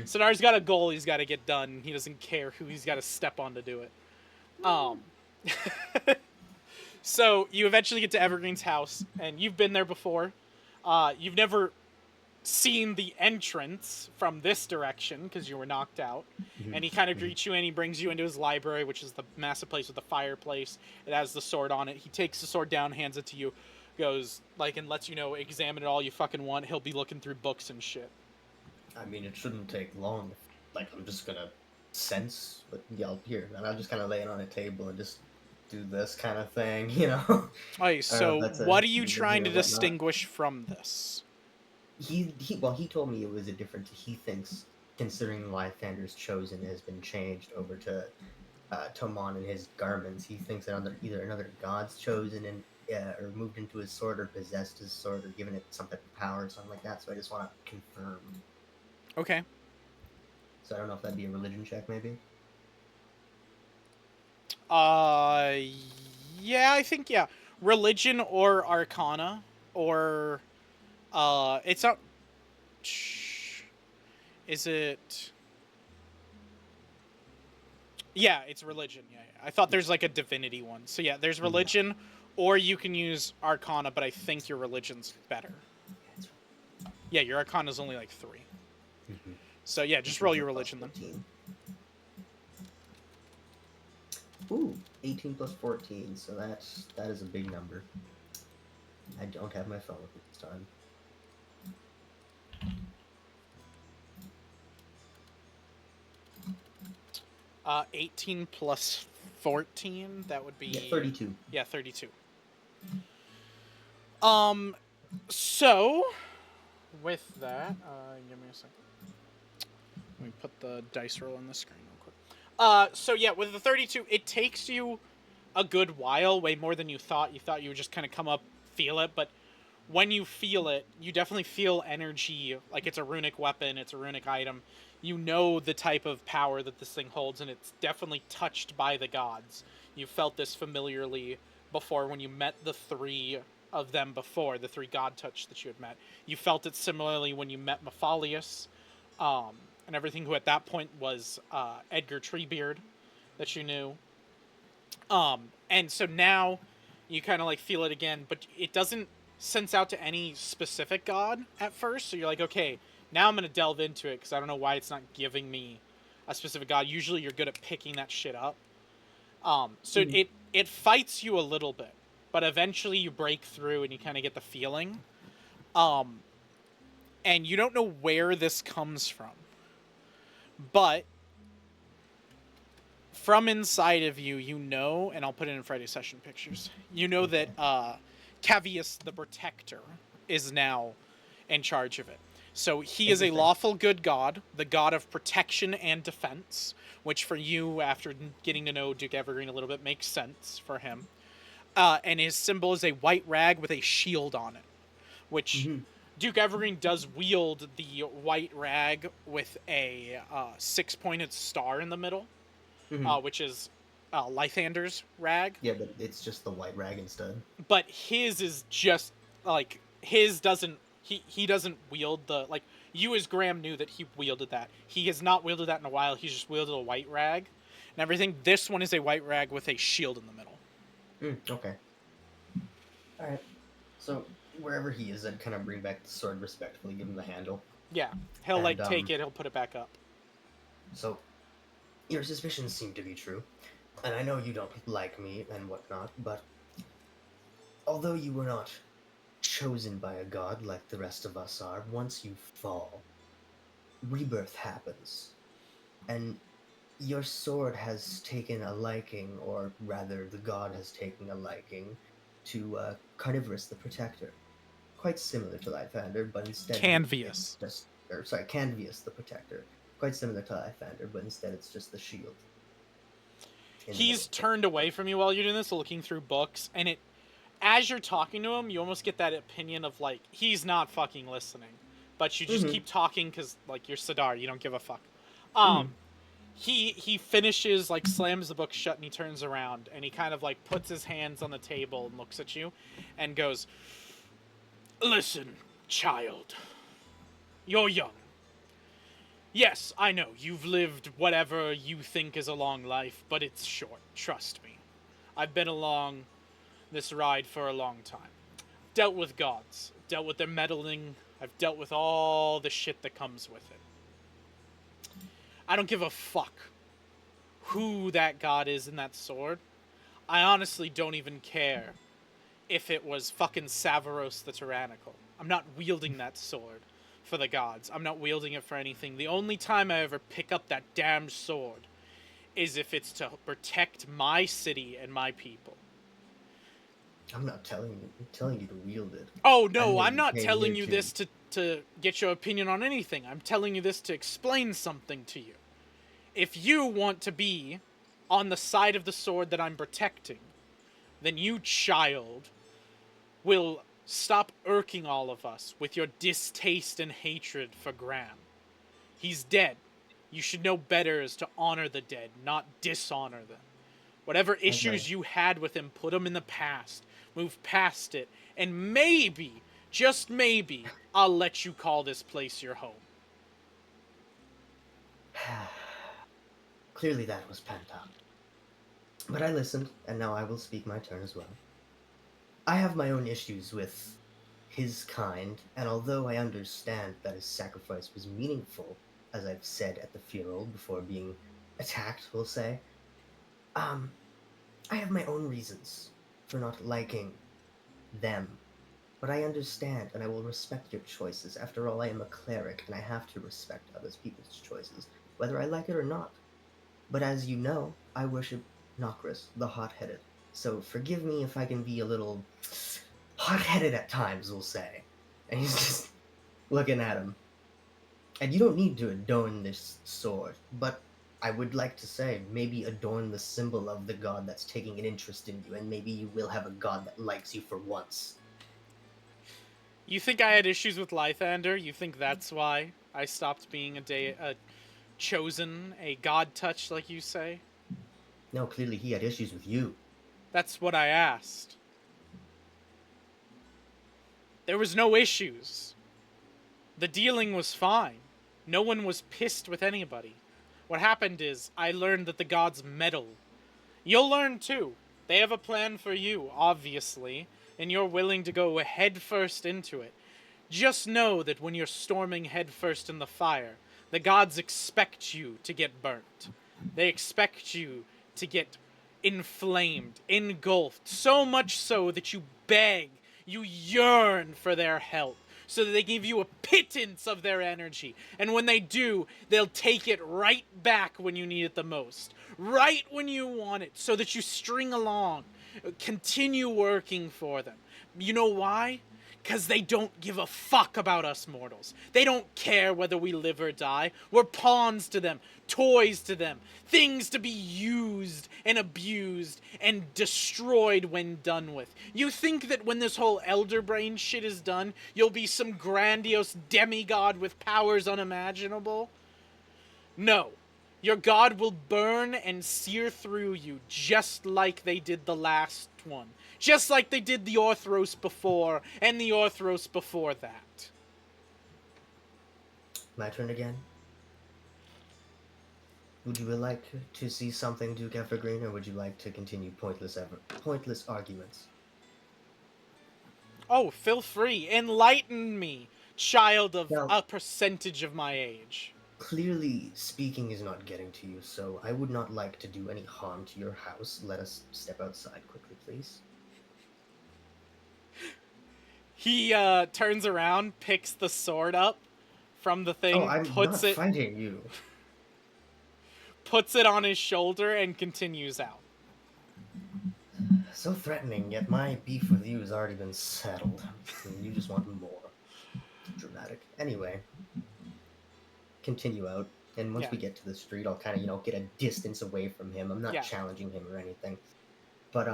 Sidar's got a goal he's got to get done. He doesn't care who he's got to step on to do it. So you eventually get to Evergreen's house, and you've been there before. You've never seen the entrance from this direction because you were knocked out. And he kind of greets you, and he brings you into his library, which is the massive place with the fireplace. It has the sword on it. He takes the sword down, hands it to you, goes, like, and lets you know, examine it all you fucking want. He'll be looking through books and shit. I mean, it shouldn't take long. Like, I'm just gonna sense what y'all hear, and I'll just kind of lay it on a table and just do this kind of thing, you know? Okay, so what are you religion trying or to whatnot. distinguish from this? He told me it was a different. He thinks, considering Lythander's chosen has been changed over to Toman and his garments, he thinks that either another god's chosen and or moved into his sword or possessed his sword or given it some type of power or something like that. So I just want to confirm. Okay. So I don't know if that'd be a religion check, maybe. Yeah, I think, yeah. Religion or Arcana, or, it's not, is it, yeah, it's religion, yeah. I thought there's, like, a divinity one. So, yeah, there's religion, or you can use Arcana, but I think your religion's better. Yeah, your Arcana's only, like, 3. So, yeah, just roll your religion, then. 14. Ooh, 18 plus 14, so that is a big number. I don't have my phone with me this time. 18 plus 14, that would be... Yeah, 32. Yeah, 32. So, with that, give me a second. Let me put the dice roll on the screen real quick. So yeah, with the 32, it takes you a good while, way more than you thought. You thought you would just kind of come up, feel it, but when you feel it, you definitely feel energy, like it's a runic weapon, it's a runic item. You know the type of power that this thing holds, and it's definitely touched by the gods. You felt this familiarly before when you met the 3 of them before, the 3 god touch that you had met. You felt it similarly when you met Mefalious, and everything, who at that point was Edgar Treebeard that you knew. And so now you kind of like feel it again, but it doesn't sense out to any specific god at first. So you're like, okay, now I'm going to delve into it because I don't know why it's not giving me a specific god. Usually you're good at picking that shit up. So it fights you a little bit, but eventually you break through and you kind of get the feeling. And you don't know where this comes from. But from inside of you, you know, and I'll put it in Friday session pictures, you know that Cavius the Protector is now in charge of it. So he is a lawful good god, the god of protection and defense, which for you, after getting to know Duke Evergreen a little bit, makes sense for him. And his symbol is a white rag with a shield on it, which Duke Evergreen does wield the white rag with a 6-pointed star in the middle, which is Lythander's rag. Yeah, but it's just the white rag instead. But his is just, like, his doesn't he doesn't wield the, like, you as Graham knew that he wielded that. He has not wielded that in a while. He's just wielded a white rag and everything. This one is a white rag with a shield in the middle. Okay. All right. So wherever he is, I'd kind of bring back the sword respectfully, give him the handle. Yeah, he'll And, take it. He'll put it back up. So your suspicions seem to be true, and I know you don't like me and whatnot, but although you were not chosen by a god like the rest of us are, once you fall, rebirth happens. And your sword has taken a liking, or rather the god has taken a liking, to Carnivorous the Protector. Quite similar to Lightfander, but instead... Canvius. Canvius the Protector. Quite similar to Pathfinder, but instead it's just the shield. He's turned away from you while you're doing this, looking through books, and as you're talking to him, you almost get that opinion of, like, he's not fucking listening. But you just keep talking because, like, you're Sidar, you don't give a fuck. He finishes, like, slams the book shut, and he turns around, and he kind of, like, puts his hands on the table and looks at you, and goes, "Listen, child. You're young. Yes, I know, you've lived whatever you think is a long life, but it's short, trust me. I've been along this ride for a long time. Dealt with gods, dealt with their meddling, I've dealt with all the shit that comes with it. I don't give a fuck who that god is in that sword. I honestly don't even care if it was fucking Savaros the Tyrannical. I'm not wielding that sword for the gods. I'm not wielding it for anything. The only time I ever pick up that damned sword is if it's to protect my city and my people." I'm not telling you. I'm telling you to wield it. Oh, no, I'm not telling you this to get your opinion on anything. I'm telling you this to explain something to you. If you want to be on the side of the sword that I'm protecting, then you, child, will stop irking all of us with your distaste and hatred for Graham. He's dead. You should know better as to honor the dead, not dishonor them. Whatever issues you had with him, put them in the past. Move past it. And maybe, just maybe, I'll let you call this place your home. Clearly that was pent up. But I listened, and now I will speak my turn as well. I have my own issues with his kind, and although I understand that his sacrifice was meaningful, as I've said at the funeral before being attacked, we'll say, I have my own reasons for not liking them. But I understand, and I will respect your choices. After all, I am a cleric, and I have to respect other people's choices, whether I like it or not. But as you know, I worship Nokris, the hot-headed. So forgive me if I can be a little hot-headed at times, we'll say. And he's just looking at him. And you don't need to adorn this sword, but I would like to say, maybe adorn the symbol of the god that's taking an interest in you, and maybe you will have a god that likes you for once. You think I had issues with Lythander? You think that's why I stopped being a chosen, a god touch, like you say? No, clearly he had issues with you. That's what I asked. There was no issues. The dealing was fine. No one was pissed with anybody. What happened is, I learned that the gods meddle. You'll learn too. They have a plan for you, obviously, and you're willing to go headfirst into it. Just know that when you're storming headfirst in the fire, the gods expect you to get burnt. They expect you to get inflamed, engulfed, so much so that you beg, you yearn for their help, so that they give you a pittance of their energy. And when they do, they'll take it right back when you need it the most. Right when you want it, so that you string along. Continue working for them. You know why? Because they don't give a fuck about us mortals. They don't care whether we live or die. We're pawns to them, toys to them, things to be used and abused and destroyed when done with. You think that when this whole elder brain shit is done, you'll be some grandiose demigod with powers unimaginable? No. Your god will burn and sear through you just like they did the last one. Just like they did the Orthros before, and the Orthros before that. My turn again. Would you like to see something, Duke Evergreen, or would you like to continue pointless arguments? Oh, feel free. Enlighten me, child of Now, a percentage of my age. clearly, speaking is not getting to you, so I would not like to do any harm to your house. Let us step outside quickly, please. He turns around, picks the sword up from the Oh, thing, I'm not fighting you. puts it on his shoulder, and continues out. So threatening, yet my beef with you has already been settled. And you just want more. Dramatic. Anyway, continue out. And once Yeah. we get to the street, I'll kind of, get a distance away from him. I'm not Yeah. challenging him or anything. But,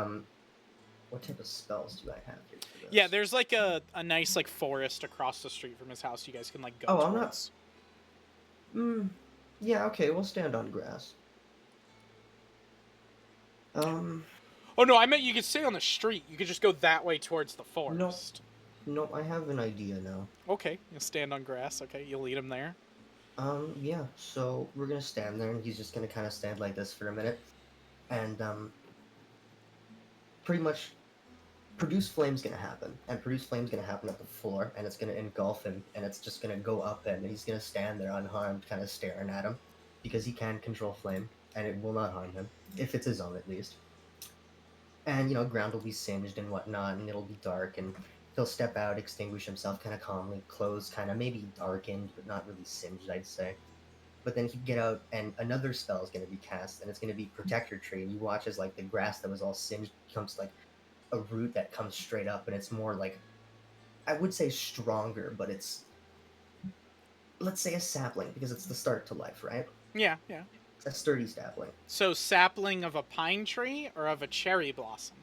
what type of spells do I have here for this? Yeah, there's like a nice like forest across the street from his house you guys can like go Oh, towards. Yeah, okay, we'll stand on grass. Oh no, I meant you could stay on the street. You could just go that way towards the forest. No, I have an idea now. Okay, you'll stand on grass. Okay, you'll lead him there. Yeah, so we're gonna stand there, and he's just gonna kind of stand like this for a minute. And, pretty much produce flame's gonna happen, and produce flame's gonna happen at the floor, and it's gonna engulf him, and it's just gonna go up him, and he's gonna stand there unharmed, kind of staring at him, because he can control flame, and it will not harm him, if it's his own at least. And ground will be singed and whatnot, and it'll be dark, and he'll step out, extinguish himself kind of calmly, clothes kind of maybe darkened, but not really singed, I'd say. But then he'd get out, and another spell is going to be cast, and it's going to be Protector Tree, and you watch as like the grass that was all singed becomes like a root that comes straight up, and it's more like, I would say stronger, but it's, let's say a sapling, because it's the start to life, right? Yeah, yeah. A sturdy sapling. So sapling of a pine tree or of a cherry blossom?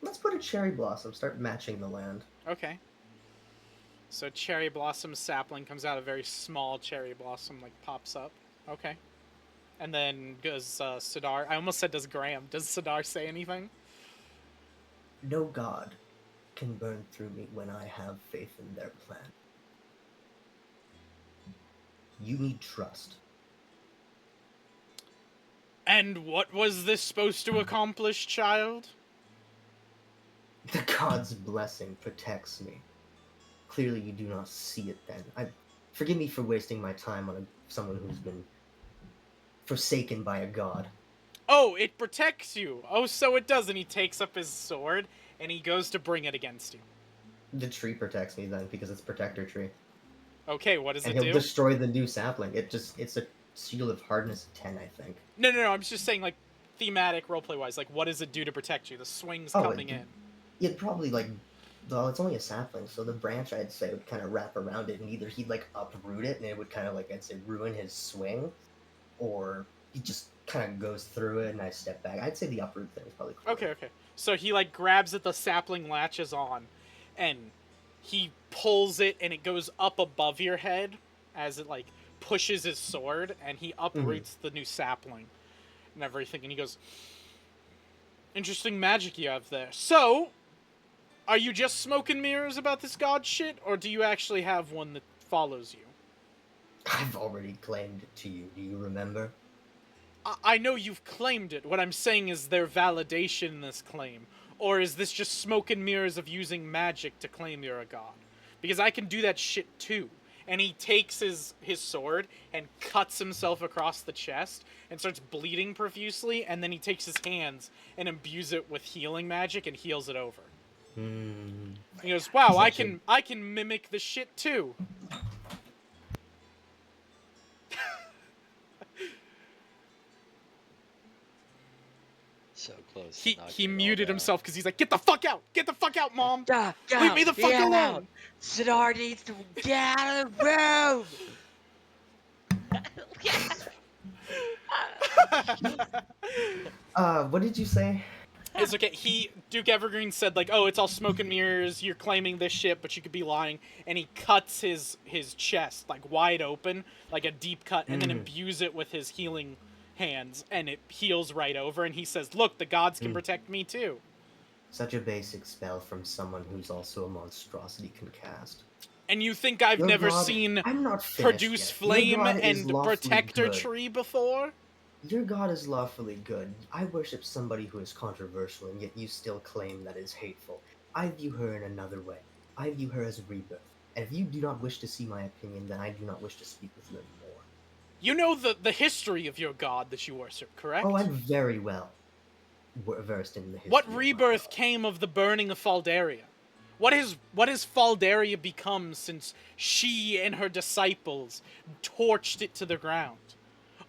Let's put a cherry blossom, start matching the land. Okay. So cherry blossom sapling comes out, a very small cherry blossom like pops up. Okay. And then does Sidar, I almost said does Graham, does Sidar say anything? No god can burn through me when I have faith in their plan. You need trust. And what was this supposed to accomplish, child? The god's blessing protects me. Clearly you do not see it then. Forgive me for wasting my time on someone who's been forsaken by a god. Oh, it protects you. Oh, so it does. And he takes up his sword and he goes to bring it against you. The tree protects me then, because it's Protector Tree. Okay, what does it do? And he'll destroy the new sapling. It's a shield of hardness 10, I think. No, I'm just saying, like, thematic roleplay-wise, like, what does it do to protect you? The swing's coming in. It'd probably, well, it's only a sapling, so the branch, I'd say, would kind of wrap around it, and either he'd, uproot it, and it would kind of, I'd say, ruin his swing, or he just kind of goes through it, and I step back. I'd say the uproot thing is probably cool. Okay. So he, grabs it, the sapling latches on, and he pulls it, and it goes up above your head as it, pushes his sword, and he uproots the new sapling and everything, and he goes, interesting magic you have there. So, are you just smoke and mirrors about this god shit, or do you actually have one that follows you? I've already claimed it to you. Do you remember? I know you've claimed it. What I'm saying is there validation in this claim. Or is this just smoke and mirrors of using magic to claim you're a god? Because I can do that shit too. And he takes his sword and cuts himself across the chest and starts bleeding profusely, and then he takes his hands and imbues it with healing magic and heals it over. He goes, wow, I can mimic the shit too. So close. He muted himself because he's like, get the fuck out, mom. Leave me the fuck alone. Sidar needs to get out of the room. What did you say? It's okay. Duke Evergreen said, oh, it's all smoke and mirrors, you're claiming this shit, but you could be lying. And he cuts his chest, wide open, like a deep cut, and then imbues it with his healing hands, and it heals right over, and he says, look, the gods can protect me too. Such a basic spell from someone who's also a monstrosity can cast. And you think I've Your never god, seen I'm not finished Produce yet. Flame Your god is and lawfully Protector good. Tree before? Your god is lawfully good. I worship somebody who is controversial, and yet you still claim that is hateful. I view her in another way. I view her as a rebirth. And if you do not wish to see my opinion, then I do not wish to speak with you anymore. You know the history of your god that you worship, correct? Oh, I'm very well versed in the history. What of my rebirth god. came of the burning of Faldaria? What has Faldaria become since she and her disciples torched it to the ground?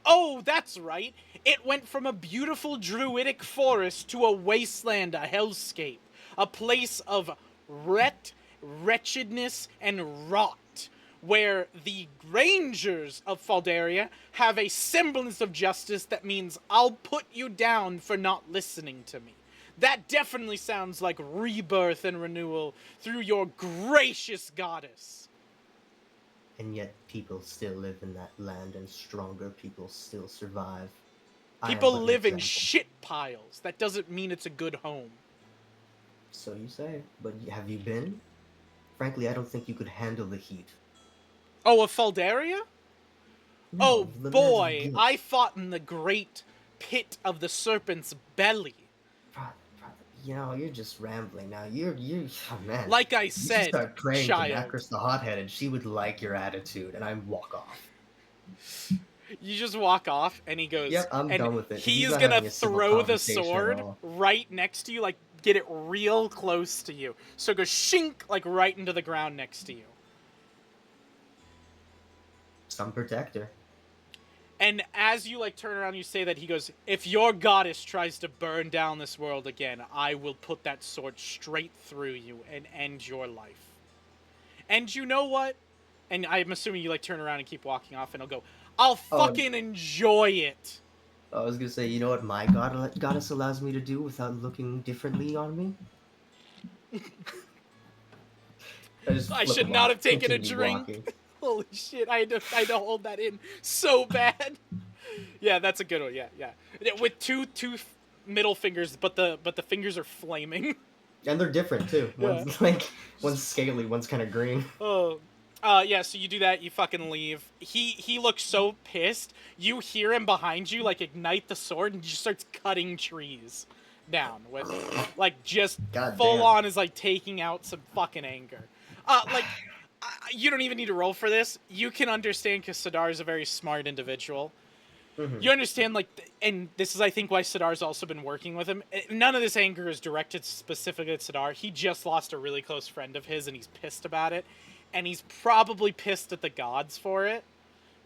Oh, that's right. It went from a beautiful druidic forest to a wasteland, a hellscape, a place of wretchedness and rot, where the rangers of Faldaria have a semblance of justice that means I'll put you down for not listening to me. That definitely sounds like rebirth and renewal through your gracious goddess. And yet people still live in that land, and stronger people still survive. People I am but an live in example. shit piles. That doesn't mean it's a good home. So you say, but have you been? Frankly, I don't think you could handle the heat. Oh, of Faldaria? No, Oh the lands of boy, guilt. I fought in the great pit of the serpent's belly. Brother, you know, you're just rambling now. Oh man. Like I You should said, start praying to child. Macris the Hothead, and she would like your attitude, and I walk off. You just walk off, and he goes, Yep, I'm and done with it. he He's is not gonna having a civil throw the conversation at sword all. right next to you, like get it real close to you. So it goes shink, like right into the ground next to you. Some protector. And as you like turn around, you say that, he goes, if your goddess tries to burn down this world again, I will put that sword straight through you and end your life. And you know what? And I'm assuming you like turn around and keep walking off, and he'll go, I'll fucking enjoy it. I was gonna say, you know what my goddess allows me to do without looking differently on me? I should not have taken a continue drink. walking. Holy shit, I had to hold that in so bad. Yeah, that's a good one. Yeah. With two middle fingers, but the fingers are flaming. And they're different too. Yeah. One's scaly, one's kind of green. Oh. Yeah, so you do that, you fucking leave. He looks so pissed. You hear him behind you, like, ignite the sword, and he just starts cutting trees down with, like, just God full damn. on is, like, taking out some fucking anger. You don't even need to roll for this. You can understand, because Sidar is a very smart individual. Mhm. You understand, like, and this is, I think, why Sidar's also been working with him. None of this anger is directed specifically at Sidar. He just lost a really close friend of his, and he's pissed about it. And he's probably pissed at the gods for it.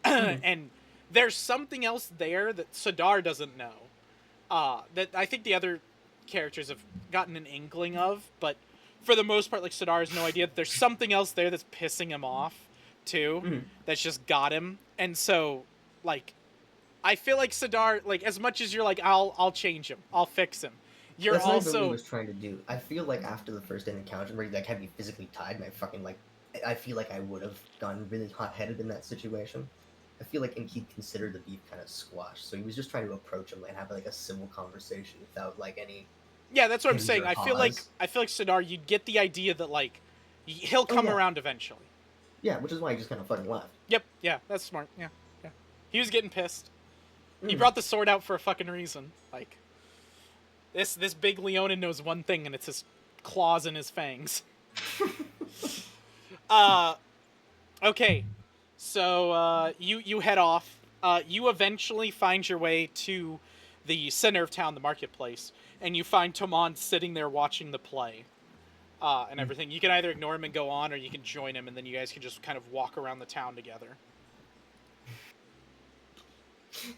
And there's something else there that Sidar doesn't know. That I think the other characters have gotten an inkling of, but for the most part, like, Sidar has no idea that there's something else there that's pissing him off, too. That's just got him. And so, like, I feel like Sidar, like, as much as you're like, I'll change him, I'll fix him, you're That's not even what also... he was trying to do. I feel like after the first encounter where he like had me physically tied, and I feel like I would have gotten really hot-headed in that situation. I feel like he'd consider the beef kind of squashed, so he was just trying to approach him and have like a civil conversation without like any. Yeah, that's what I'm saying. Or I feel like pause. Sidar, you'd get the idea that, like, he'll come yeah. around eventually. Yeah, which is why he just kind of fucking left. Yep, yeah, that's smart. Yeah. He was getting pissed. He brought the sword out for a fucking reason. Like, this big Leonin knows one thing, and it's his claws and his fangs. Okay, so you head off. You eventually find your way to the center of town, the marketplace, and you find Tomon sitting there watching the play and everything. You can either ignore him and go on, or you can join him, and then you guys can just kind of walk around the town together.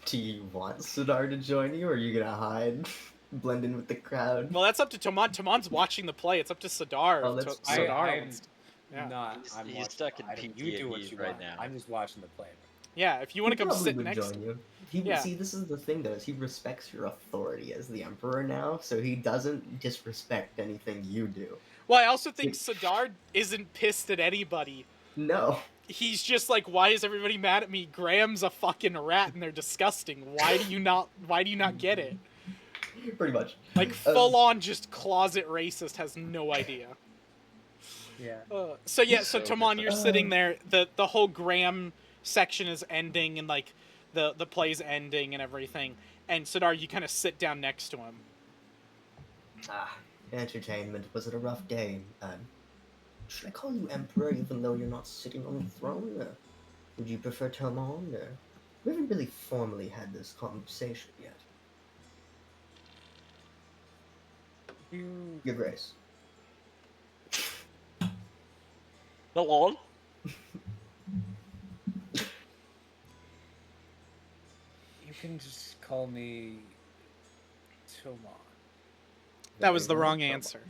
Do you want Sudar to join you, or are you gonna hide, blend in with the crowd? Well, that's up to Tomon. Tomon's watching the play. It's up to Sidar. Oh, that's Sidar I'm wants to- yeah. not. He's- I'm he's watching stuck the in play. You do what PTSD you right want. now. I'm just watching the play. Yeah, if you want to He come probably sit would next. join you. He Yeah. see, this is the thing though, is he respects your authority as the emperor now, so he doesn't disrespect anything you do. Well, I also think Sidar isn't pissed at anybody. No. He's just like, why is everybody mad at me? Graham's a fucking rat, and they're disgusting. Why do you not get it? Pretty much. Like, full on just closet racist, has no idea. Yeah. So So Tomon, you're different. sitting there. The whole Graham section is ending, and like the play's ending and everything. And Sidar, you kind of sit down next to him. Entertainment. Was it a rough day? Should I call you Emperor even though you're not sitting on the throne? Would you prefer Tomon? We haven't really formally had this conversation yet. You Your Grace. Hello. can just call me Tomon. That was the Very well, wrong Tomon. answer.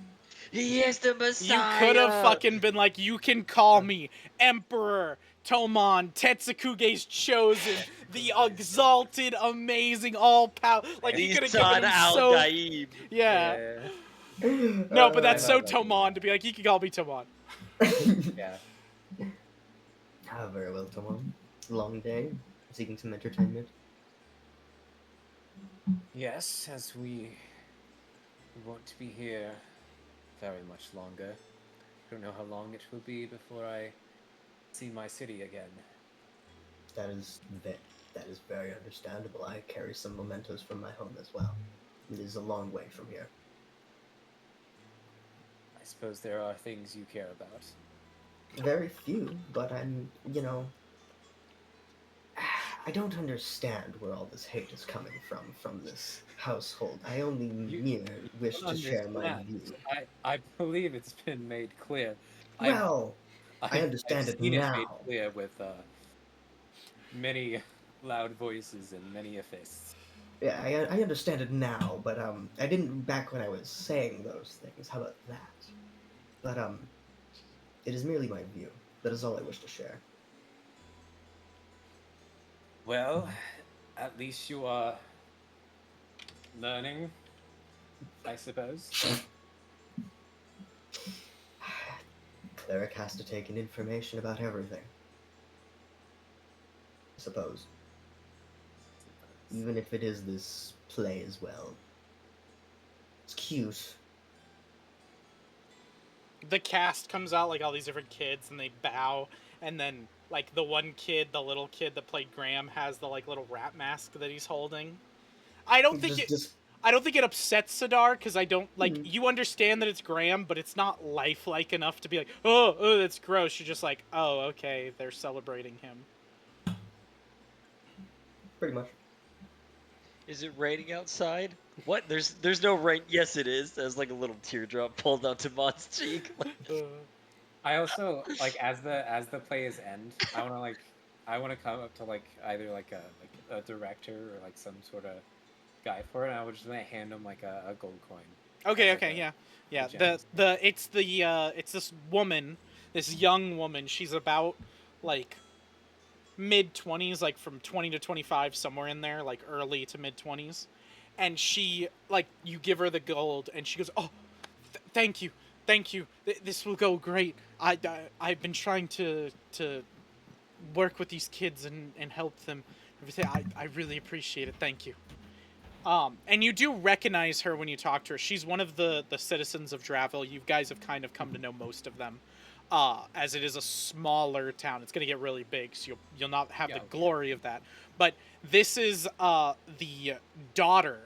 He is the You Messiah. could have fucking been like, you can call me Emperor Tomon, Tetsukuge's chosen, the exalted, amazing, all-power. Like, you could have given him so... Al-Gaib. Yeah. No, but that's I so love that Tomon to be like, you can call me Tomon. Yeah. Very well, Tomon. Long day. Seeking some entertainment. Yes, as we want to be here very much longer. Don't know how long it will be before I see my city again. That is very understandable. I carry some mementos from my home as well. It is a long way from here. I suppose there are things you care about. Very few, but I don't understand where all this hate is coming from this household. I only wish to share my view. I believe it's been made clear. Well, I understand I've it seen now. it made clear with many loud voices and many fists. Yeah, I understand it now, but I didn't back when I was saying those things. How about that? But it is merely my view. That is all I wish to share. Well, at least you are learning, I suppose. Cleric has to take in information about everything. I suppose. Even if it is this play as well. It's cute. The cast comes out, like all these different kids, and they bow, and then like the one kid, the little kid that played Graham, has the like little rat mask that he's holding. I don't think it upsets Sidar, because I don't like you understand that it's Graham, but it's not lifelike enough to be like, oh, that's gross. You're just like, oh, okay, they're celebrating him. Pretty much. Is it raining outside? What? There's no rain. Yes, it is. There's like a little teardrop pulled out to Mon's cheek. I also like as the plays end, I want to come up to like either like a director or like some sort of guy for it, and I would just hand him like a gold coin. Okay, Like yeah. gems. It's this woman, this young woman. She's about like mid-20s, like from 20 to 25, somewhere in there, like early to mid-20s. And she, like, you give her the gold, and she goes, oh, thank you. This will go great. I've been trying to work with these kids and help them. Everything. I really appreciate it. Thank you. And you do recognize her when you talk to her. She's one of the citizens of Draville. You guys have kind of come to know most of them. As it is a smaller town. It's going to get really big, so you'll not have the glory of that. But this is the daughter,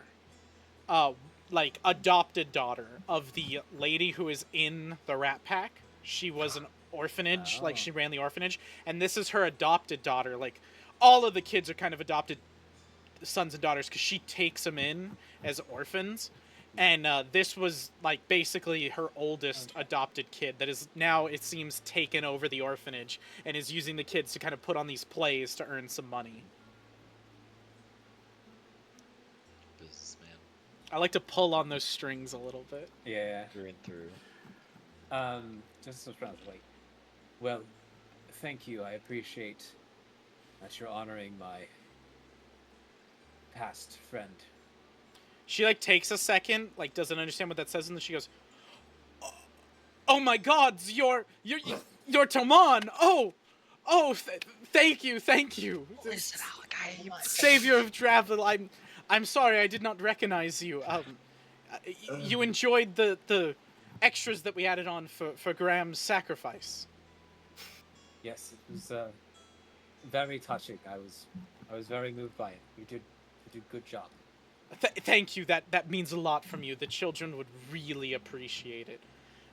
like adopted daughter of the lady who is in the Rat Pack. She was an orphanage, like she ran the orphanage, and this is her adopted daughter. Like all of the kids are kind of adopted sons and daughters because she takes them in as orphans. And this was, like, basically her oldest adopted kid that is now, it seems, taken over the orphanage and is using the kids to kind of put on these plays to earn some money. Businessman. I like to pull on those strings a little bit. Yeah. Through and through. Just to translate. Well, thank you. I appreciate that you're honoring my past friend. She, like, takes a second, like, doesn't understand what that says, and then she goes, oh my gods, you're Tomon! Thank you. Listen, Al-Gaib. Savior of Draville, I'm sorry, I did not recognize you. You enjoyed the extras that we added on for Graham's sacrifice. Yes, it was very touching. I was very moved by it. You did a good job. Thank you. That means a lot from you. The children would really appreciate it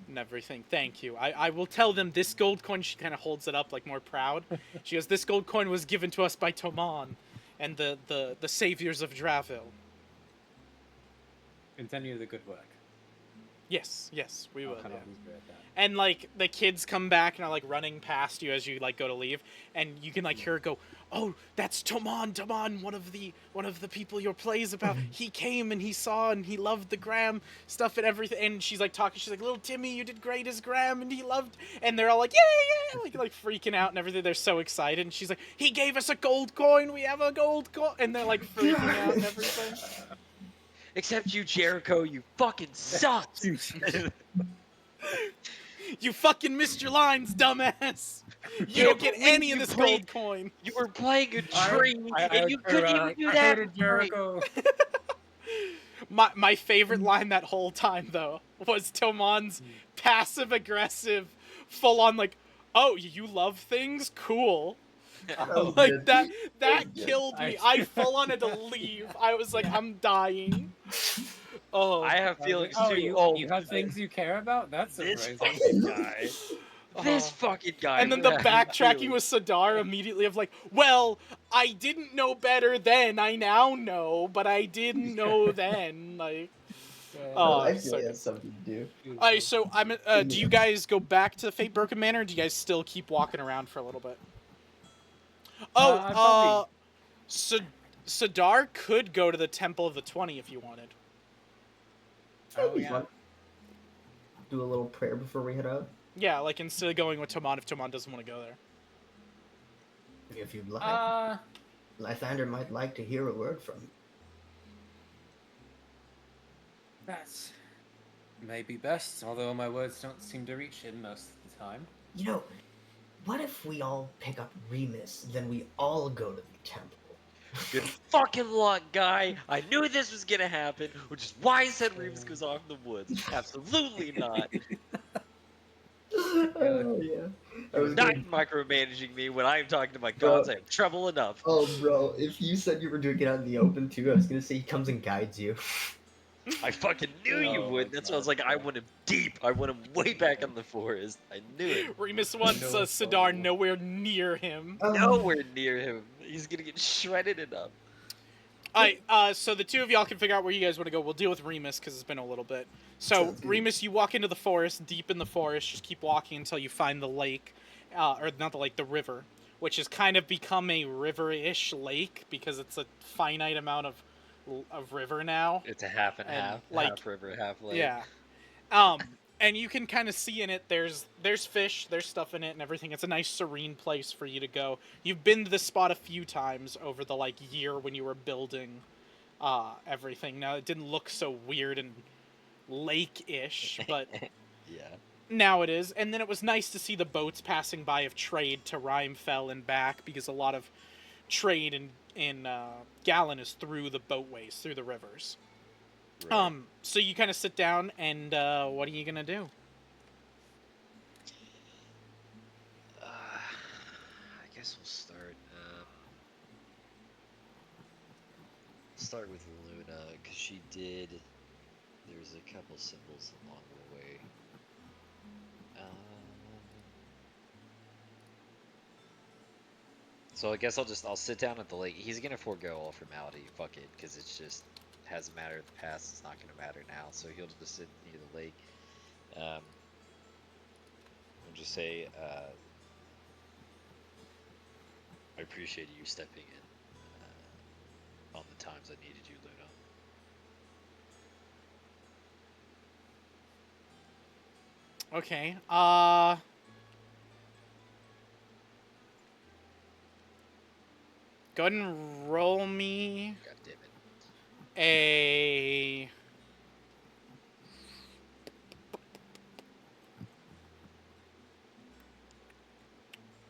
and everything. Thank you. I will tell them this gold coin. She kind of holds it up like more proud. She goes, "This gold coin was given to us by Toman and the saviors of Draville." Continue the good work. Yes, we will. I'll kind Yeah. of whisper at that. And like the kids come back and are like running past you as you like go to leave, and you can like hear her go, "Oh, that's Toman, one of the people your play's about. He came and he saw and he loved the Graham stuff and everything." And she's like talking, she's like, "Little Timmy, you did great as Graham, and he loved." And they're all like, "Yeah, yeah," like freaking out and everything. They're so excited, and she's like, "He gave us a gold coin. We have a gold coin," and they're like freaking out and everything. Except you, Jericho, you fucking suck. You fucking missed your lines, dumbass. You don't get any of this gold coin. You were playing a tree, and you couldn't even do I that. hated Jericho. My favorite line that whole time though was Tomon's passive aggressive, full on like, "Oh, you love things? Cool." Oh, Like good. that good. killed me. I full on had to leave. I was like, I'm dying. Oh, I have feelings Oh, too. you have things you care about? That's This surprising. fucking guy. This fucking guy. and then the who has backtracking feelings. with Sadar immediately of like, well, I didn't know better then. I now know, but I didn't know then. Like, oh, I so feel it good. has something to do. Alright, so I'm. Do you guys go back to the Fatebroken Manor? Or do you guys still keep walking around for a little bit? I probably- Sadar could go to the Temple of the 20 if you wanted. That'd Oh, be yeah. fun. Do a little prayer before we head out, Yeah, like instead of going with Toman if Toman doesn't want to go there. if you'd like. Lysander might like to hear a word from you. That's maybe best, although my words don't seem to reach him most of the time. You know, what if we all pick up Remus, then we all go to the temple? Good fucking luck, guy. I knew this was gonna happen, which is why I said Reeves goes off in the woods. Absolutely not. Oh yeah. I You're was not gonna... micromanaging me when I'm talking to my Bro. gods. I have trouble enough. Oh bro, if you said you were doing it out in the open too, I was gonna say he comes and guides you. I fucking knew you Oh would. my That's why I was God, like, I bro. want him deep. I want him way back in the forest. I knew it. Remus wants No, Sadar no. nowhere near him. Nowhere near him. He's gonna get shredded enough. Alright, so the two of y'all can figure out where you guys want to go. We'll deal with Remus because it's been a little bit. So, Sounds good. Remus, you walk into the forest, deep in the forest. Just keep walking until you find the lake. Or not the lake, the river. Which has kind of become a river-ish lake because it's a finite amount of river now. It's a half and And, half. like, Half river, half lake. Yeah. And you can kind of see in it, there's fish, there's stuff in it and everything. It's a nice serene place for you to go. You've been to this spot a few times over the like year when you were building everything. Now it didn't look so weird and lake-ish, but Yeah. now it is. And then it was nice to see the boats passing by of trade to Rhymefell and back because a lot of trade in Gallon is through the boatways, through the rivers. Right. So you kind of sit down, and what are you gonna do? I guess we'll start. Start with Luna, because she did. There's a couple symbols along the way. So I guess I'll sit down at the lake. He's gonna forego all formality. Fuck it, because it's just hasn't mattered in the past. It's not gonna matter now. So he'll just sit near the lake. I'll just say, I appreciate you stepping in on the times I needed you, Luna. Okay. Go ahead and roll me God damn it. a.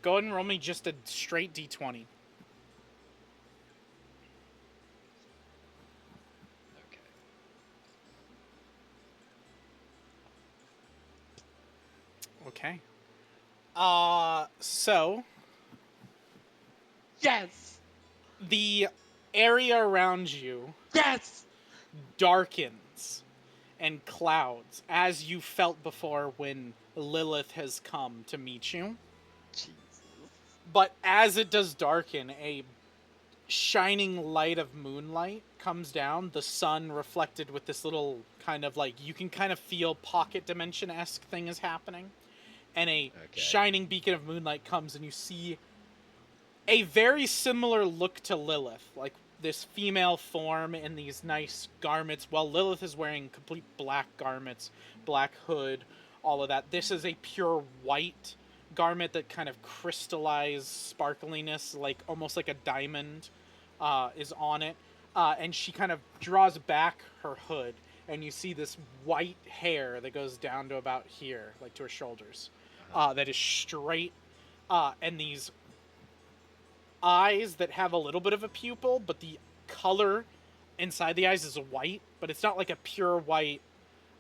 Go ahead and roll me just a straight d20. Okay. So Yes! the area around you Yes! darkens and clouds, as you felt before when Lilith has come to meet you. Jesus. But as it does darken, a shining light of moonlight comes down, the sun reflected with this little kind of like, you can kind of feel pocket dimension-esque thing is happening. And a Okay. shining beacon of moonlight comes, and you see a very similar look to Lilith, like this female form in these nice garments. While Lilith is wearing complete black garments, black hood, all of that. This is a pure white garment that kind of crystallized sparkliness, like almost like a diamond, is on it. And she kind of draws back her hood, and you see this white hair that goes down to about here, like to her shoulders, that is straight, and these eyes that have a little bit of a pupil, but the color inside the eyes is white, but it's not like a pure white.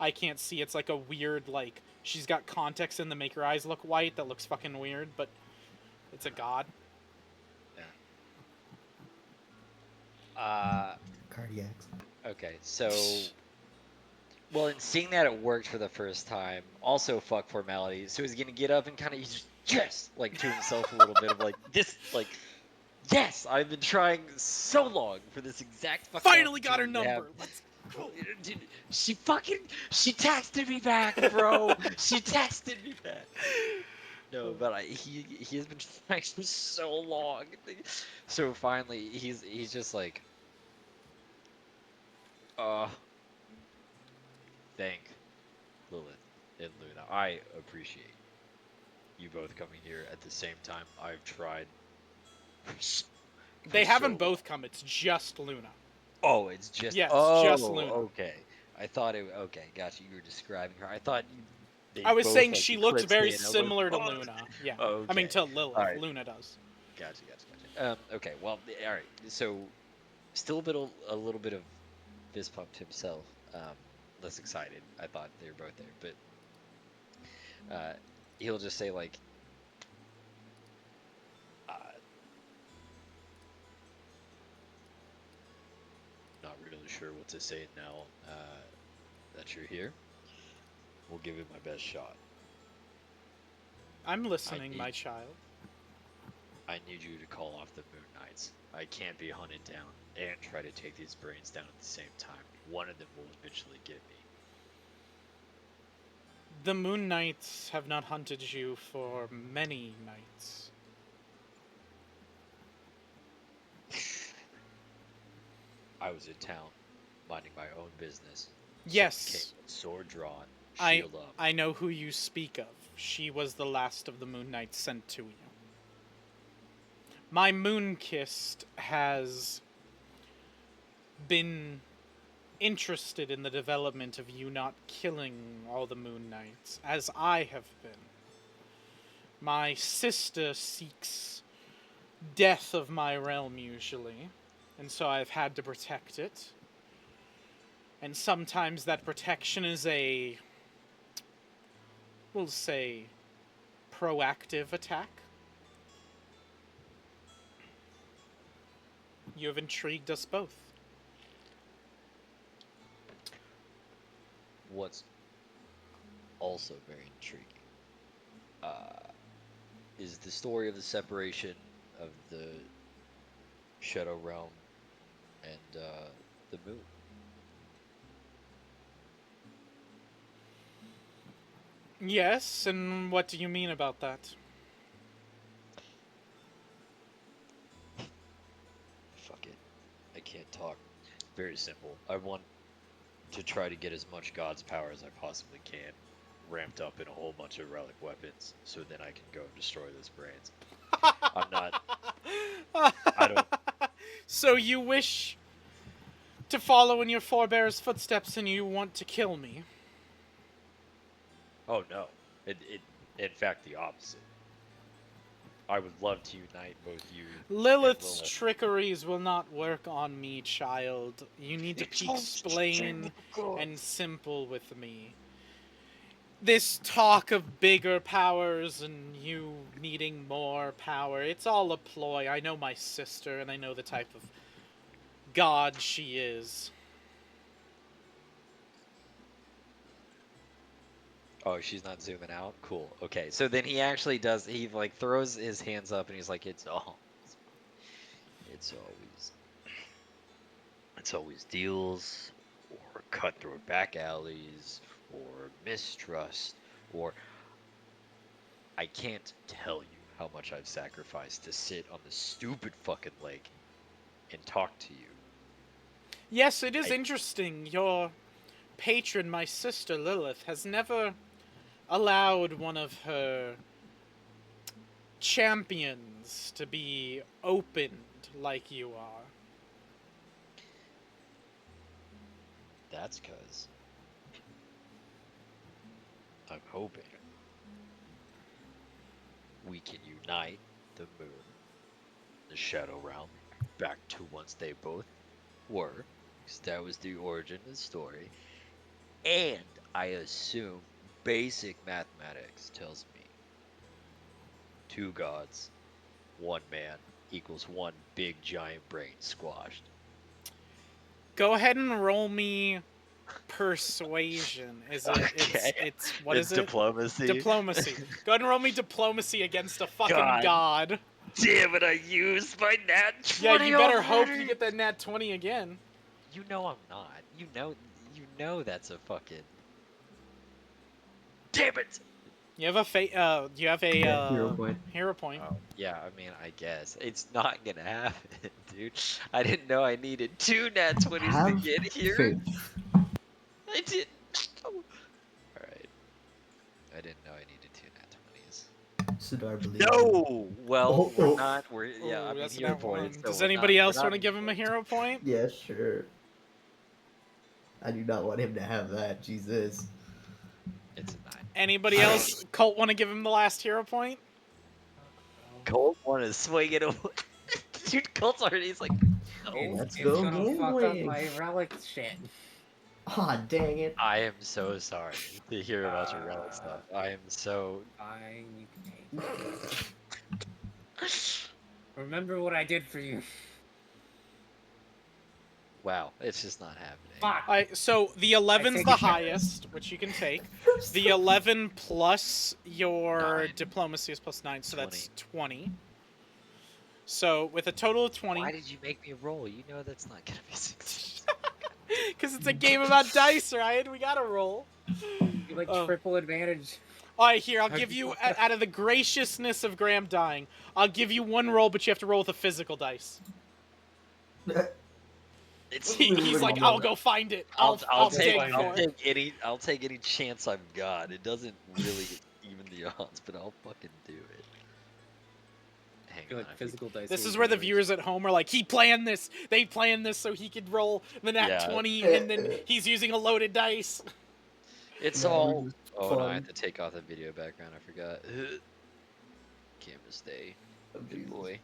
I can't see. It's like a weird, like, she's got context in to make her eyes look white that looks fucking weird, but it's a god. Yeah. Cardiacs. Okay, so... Well, in seeing that it worked for the first time, also fuck formality, so he's gonna get up and kind of just, yes! Like, to himself a little bit of, like, this, like, yes! I've been trying so long for this exact fucking Finally got her opportunity to have- number. Let's go. Dude, she texted me back, bro! She texted me back! No, but he has been trying for so long. So finally, he's just like, uh... Thank Lilith and Luna. I appreciate you both coming here at the same time. I've tried. They haven't so both come. It's just Luna. Oh, it's just. Yes, oh, just Luna. okay. I thought it. Okay, gotcha. You were describing her. I thought you. They I was both, saying like, she looks eclipsed very me, and I was similar to like, Luna. Yeah. oh, I mean, okay. to Lilith. All right. Luna does. Gotcha. Okay. Well, all right. So, still a little bit of fist pumped himself. Less excited. I thought they were both there, but he'll just say like, not really sure what to say now that you're here. We'll give it my best shot. I'm listening, my child. I need you to call off the Moon Knights. I can't be hunted down and try to take these brains down at the same time. One of them will eventually get me. The Moon Knights have not hunted you for many nights. I was in town, minding my own business. Yes. Sword drawn, I shield up. I know who you speak of. She was the last of the Moon Knights sent to you. My Moonkist has been interested in the development of you not killing all the Moon Knights, as I have been. My sister seeks death of my realm, usually, and so I've had to protect it. And sometimes that protection is a, we'll say, proactive attack. You have intrigued us both. What's also very intriguing is the story of the separation of the Shadow Realm and the Moon. Yes, and what do you mean about that? Fuck it. I can't talk. Very simple. I want to try to get as much God's power as I possibly can, ramped up in a whole bunch of relic weapons, so then I can go and destroy those brains. I'm not... I don't... So you wish to follow in your forebears' footsteps and you want to kill me? Oh no. In fact, the opposite. I would love to unite both you Lilith's and Lilith. trickeries will not work on me, child. You need to be plain and simple with me. this talk of bigger powers and you needing more power, it's all a ploy. I know my sister, and I know the type of god she is. Oh, she's not zooming out? Cool. Okay, so then he actually does, he like throws his hands up and he's like, it's always, it's always deals, or cutthroat back alleys, or mistrust, or I can't tell you how much I've sacrificed to sit on the stupid fucking lake and talk to you. Yes, it is I- interesting. Your patron, my sister Lilith, has never allowed one of her champions to be opened like you are. That's because I'm hoping we can unite the moon, the shadow realm, back to once they both were, because that was the origin of the story. And I assume basic mathematics tells me two gods, one man equals one big giant brain squashed. Go ahead and roll me persuasion. Is it? Okay. It's what It's is it? diplomacy. Diplomacy. Go ahead and roll me diplomacy against a fucking God. god. Damn it! I used my nat 20 Yeah, you better hope already. you get that nat 20 again. You know I'm not. You know that's a fucking. Damn it! You have a you have a Yeah, hero point. hero point. Oh, yeah, I mean, I guess. It's not gonna happen, dude. I didn't know I needed two nat 20s to Have get here. faith. I didn't. Alright. I didn't know I needed two nat 20s. Sidar believes. No! Well, Oh. we're not. Yeah, I Ooh, mean, that's a hero nat one. points. So Does we're anybody not, else we're want to not give him a hero point? Yeah, sure. I do not want him to have that. Jesus. It's a 9. Anybody else? Colt want to give him the last hero point? Colt want to swing it away. Dude, Colt's already. He's like, no. Let's It's go gonna fuck up gambling. my relic shit. Aw, dang it. I am so sorry to hear about your relic stuff. I am so. Fine, you can take it. Remember what I did for you. Wow, it's just not happening. Fuck. Alright, so the 11's take the it. highest, which you can take. The 11 plus your 9. diplomacy is plus 9, so that's 20. So with a total of 20, Why did you make me roll? You know that's not gonna be successful. because it's a game about dice, Ryan. We gotta roll. You like Oh. triple advantage. Alright, here, I'll give you, out of the graciousness of Graham dying, I'll give you one roll, but you have to roll with a physical dice. It's. He's like, I'll go find it. I'll take dig for it. I'll take any chance I've got. It doesn't really even the odds, but I'll fucking do it. Hang I feel on. like physical dice. This are is where the worse. viewers at home are like, he planned this. They planned this so he could roll the nat Yeah. 20, and then he's using a loaded dice. It's Yeah, all. just Oh no, I fun. have to take off the video background. I forgot. Camera stay. Good boy.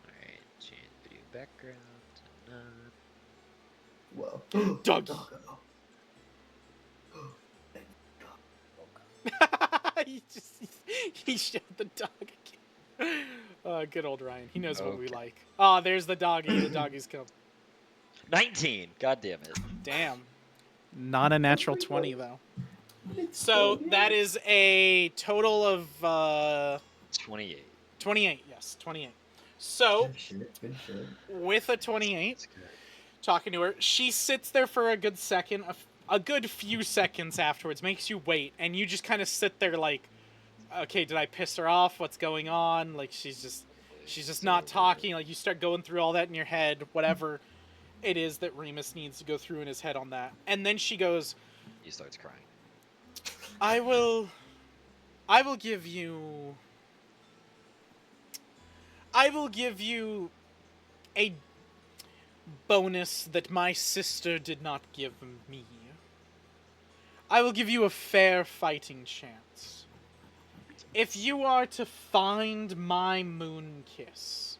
Alright, change video background to none. Whoa. Doggy. he showed the dog again. Good old Ryan. He knows what we Okay. like. Oh, there's the doggy. The doggy's come. 19! God damn it. Damn. Not a natural 20 though. So that is a total of 28. 28. Yes, 28. So Good shit. Good shit. with a 28, That's good. talking to her, she sits there for a good second, a good few seconds afterwards, makes you wait, and you just kind of sit there like, okay, did I piss her off? What's going on? Like she's just not talking. Like you start going through all that in your head, whatever it is that Remus needs to go through in his head on that, and then she goes, He starts crying. I will give you a bonus that my sister did not give me. I will give you a fair fighting chance. If you are to find my moon kiss,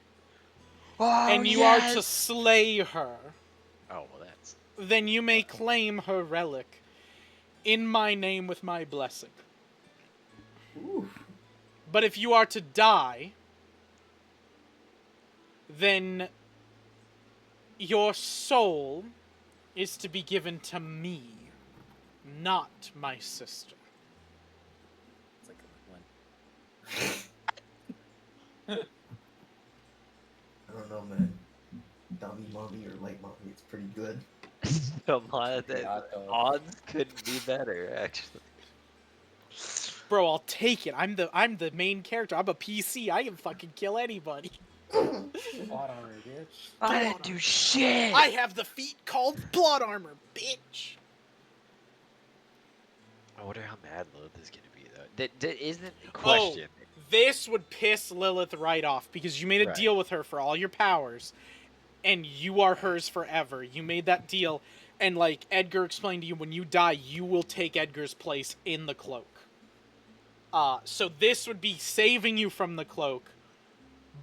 and you are to slay her, Oh, well, that's. then you may claim her relic. in my name with my blessing. Ooh. But if you are to die, then your soul is to be given to me, not my sister. It's like a one. I don't know, man. Dummy mommy or light mommy, it's pretty good. Come on, Yeah, odds couldn't be better, actually. Bro, I'll take it. I'm the main character. I'm a PC. I can fucking kill anybody. Plot armor, bitch. I didn't do shit. I have the feat called plot armor, bitch. I wonder how mad Lilith is gonna be though. That isn't a question. This would piss Lilith right off because you made a Right. deal with her for all your powers, and you are hers forever. You made that deal, and like Edgar explained to you, when you die, you will take Edgar's place in the cloak. So this would be saving you from the cloak,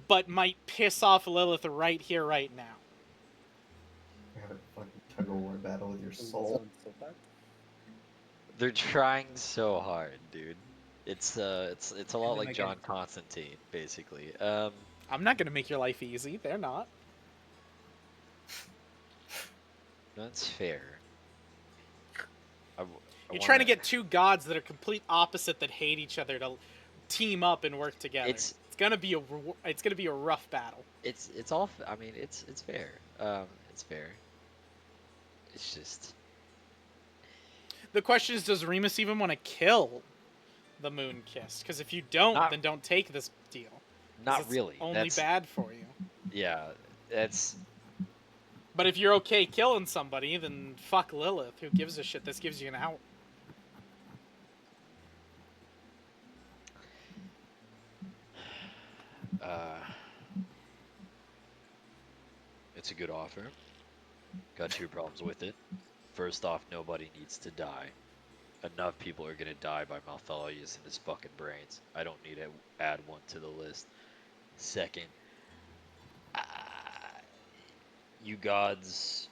but might piss off Lilith right here, right now. You're having a fucking tug of war battle with your soul. They're trying so hard, dude. It's a lot And like again- John Constantine, basically. I'm not gonna make your life easy. They're not. That's fair. You're trying to get two gods that are complete opposite that hate each other to team up and work together. It's gonna be a rough battle. It's all. I mean, it's fair. It's fair. It's just. The question is, does Remus even want to kill the Moon Kiss? Because if you don't, then don't take this deal. 'Cause Not it's really. Only bad for you. Yeah, that's. But if you're okay killing somebody, then fuck Lilith. Who gives a shit? This gives you an out. It's a good offer. Got two problems with it. First off, nobody needs to die. Enough people are gonna die by Mefalious and his fucking brains. I don't need to add one to the list. Second, you gods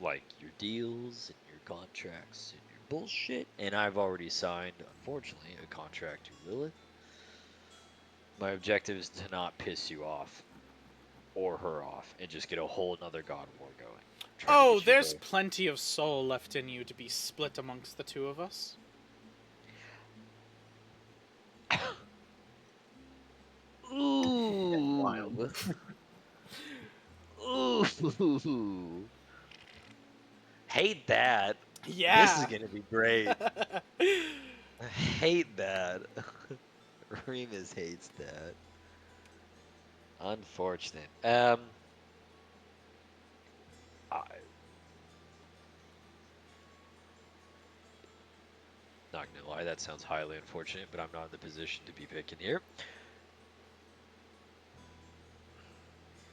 like your deals and your contracts and your bullshit, and I've already signed, unfortunately, a contract to Lilith. My objective is to not piss you off or her off and just get a whole nother god war going. Trying to Oh, get you there's both. plenty of soul left in you to be split amongst the two of us. Ooh. Wild. Ooh. Hate that. Yeah. This is gonna be great. I hate that. Remus hates that. Unfortunate. Not gonna lie, that sounds highly unfortunate, but I'm not in the position to be picking here.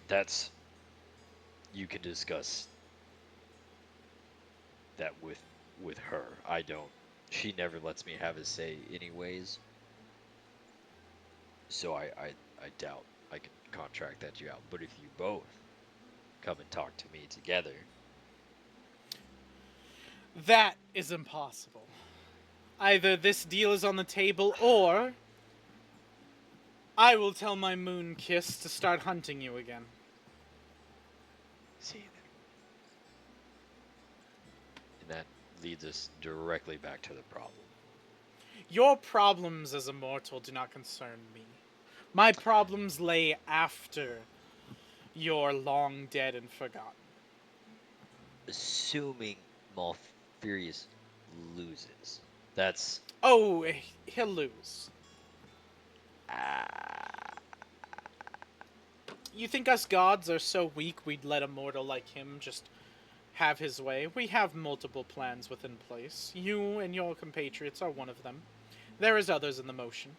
That's, you can discuss that with her. I don't. She never lets me have a say anyways. So I doubt I can contract that you out. But if you both come and talk to me together, That is impossible. Either this deal is on the table, or I will tell my Moon Kiss to start hunting you again. see that. And that leads us directly back to the problem. Your problems as a mortal do not concern me. My problems lay after you're long dead and forgotten. Assuming Mefalious loses, that's Oh, he'll lose. You think us gods are so weak we'd let a mortal like him just have his way? We have multiple plans within place. You and your compatriots are one of them. There is others in the motion.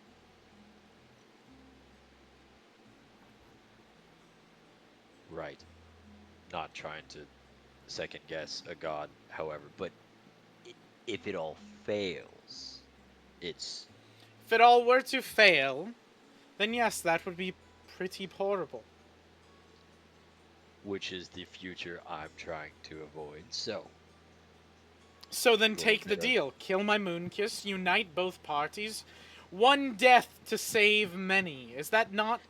right. Not trying to second guess a god, however, but if it all fails, it's If it all were to fail, then yes, that would be pretty horrible. which is the future I'm trying to avoid. So, So then Well, take the then- deal. Kill my Moonkiss, unite both parties. One death to save many. Is that not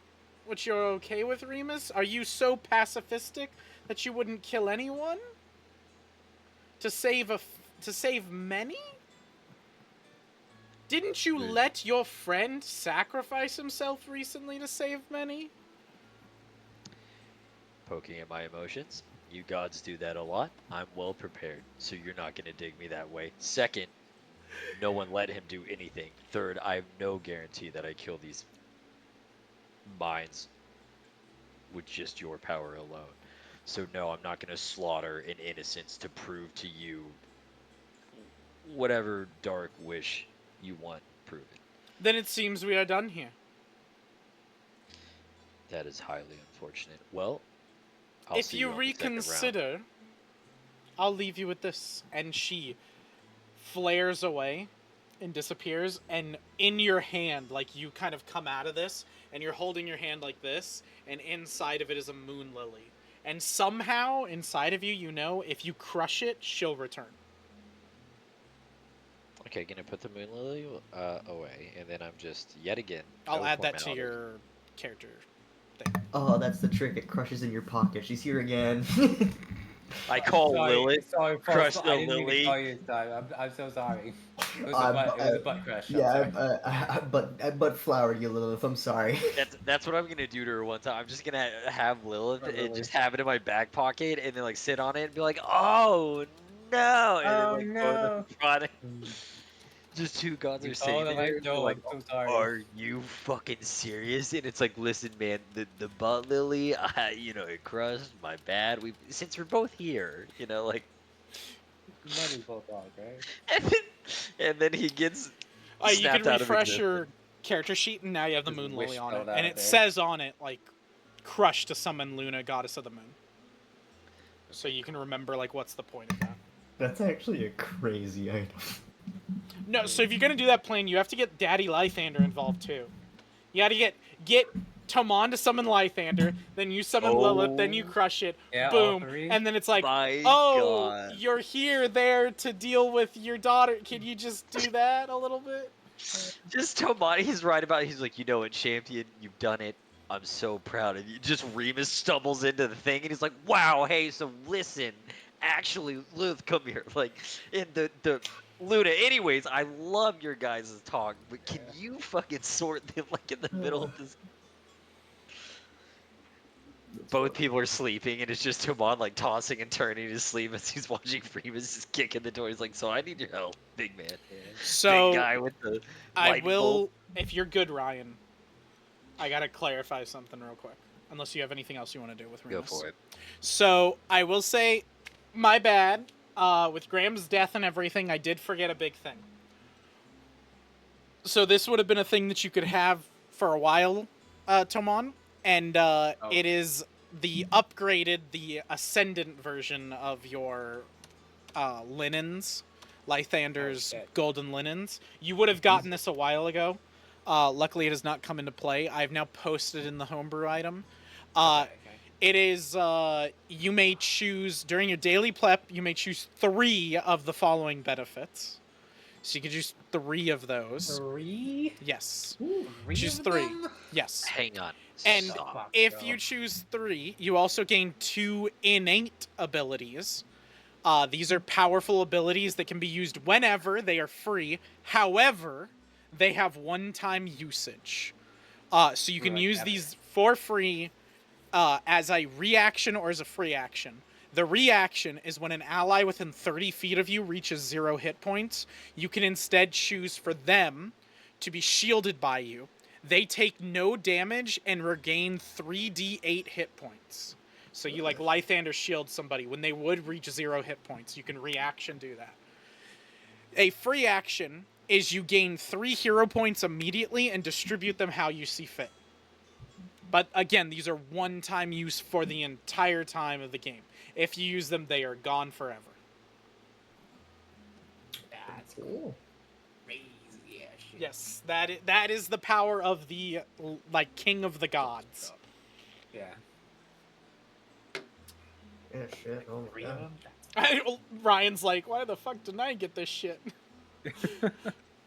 what you're okay with, Remus? Are you so pacifistic that you wouldn't kill anyone? To save many? Didn't you Good. let your friend sacrifice himself recently to save many? Poking at my emotions. You gods do that a lot. I'm well prepared, so you're not gonna dig me that way. Second, no one let him do anything. Third, I have no guarantee that I kill these minds with just your power alone. So no, I'm not gonna slaughter an innocence to prove to you whatever dark wish you want proven. Then it seems we are done here. That is highly unfortunate. Well, I'll If see you you on the second round. reconsider, I'll leave you with this. And she flares away and disappears, and in your hand, like, you kind of come out of this, and you're holding your hand like this, and inside of it is a moon lily. And somehow, inside of you, you know, if you crush it, she'll return. Okay, gonna put the moon lily away, and then I'm just yet again. I'll no add that to formality. your character thing. Oh, that's the trick. It crushes in your pocket. She's here again. I call Lilith. Sorry, crush Foss, the I didn't mean lily. to call you this time. I'm so sorry. It was, it was a butt crush. Yeah, I'm sorry. I butt flowered you, Lilith. I'm sorry. That's what I'm gonna do to her one time. I'm just gonna have Lilith Oh, and really? just have it in my back pocket, and then like sit on it and be like, "Oh no!" And then Oh, like go to no. the front. Just two gods You are called sitting it there. like And they're no, like, I'm so sorry. "Are you fucking serious?" And it's like, "Listen, man, the butt lily, it crushed. My bad. Since we're both here, like." Money both dog, right? And then, and then he gets You can snapped out of refresh existence. your character sheet, and now you have the Just moon wish lily on spelled it. out And it there. says on it, like, crush to summon Luna, goddess of the moon. So you can remember, like, what's the point of that. That's actually a crazy item. No, so if you're gonna do that plan, you have to get Daddy Lythander involved too. You gotta get Tomon to summon Lythander, then you summon Lilith, then you Oh. crush it, Yeah, all boom, three. and then it's like, My oh, God. you're here, there to deal with your daughter. Can you just do that a little bit? Just Tomani, he's right about it. He's like, Champion, you've done it. I'm so proud of you. Just Remus stumbles into the thing and he's like, wow, hey, so listen. Actually, Luth, come here. Like, in the Luna, anyways, I love your guys' talk, but can you fucking sort them like in the middle of this? Both people are sleeping and it's just Tomon like tossing and turning in his sleep as he's watching Remus just kick in the door. He's like, so I need your help, big man. So Big guy with the I lightning will, bolt. if you're good, Ryan. I gotta clarify something real quick. Unless you have anything else you want to do with Remus. Go for it. So I will say, my bad. With Graham's death and everything, I did forget a big thing. So this would have been a thing that you could have for a while, Tomon, and it is the upgraded, the ascendant version of your linens, Lythander's golden linens. You would have gotten this a while ago. Luckily, it has not come into play. I've now posted in the homebrew item. It is, you may choose, during your daily plep, you may choose 3 of the following benefits. So you can choose 3 of those. 3? Yes. Ooh, Choose 3. Yes. Hang on. And Stop. if you choose 3, you also gain 2 innate abilities. These are powerful abilities that can be used whenever. They are free. However, they have one-time usage. So you can use these for free as a reaction or as a free action. The reaction is when an ally within 30 feet of you reaches 0 hit points. You can instead choose for them to be shielded by you. They take no damage and regain 3d8 hit points. So you like Lythander shield somebody when they would reach 0 hit points. You can reaction do that. A free action is you gain 3 hero points immediately and distribute them how you see fit. But again, these are one-time use for the entire time of the game. If you use them, they are gone forever. That's Cool. crazy as shit. Yes, that is the power of the, like, king of the gods. Yeah. Yeah, shit. Oh my 3 of god. them? That's Ryan's like, why the fuck didn't I get this shit?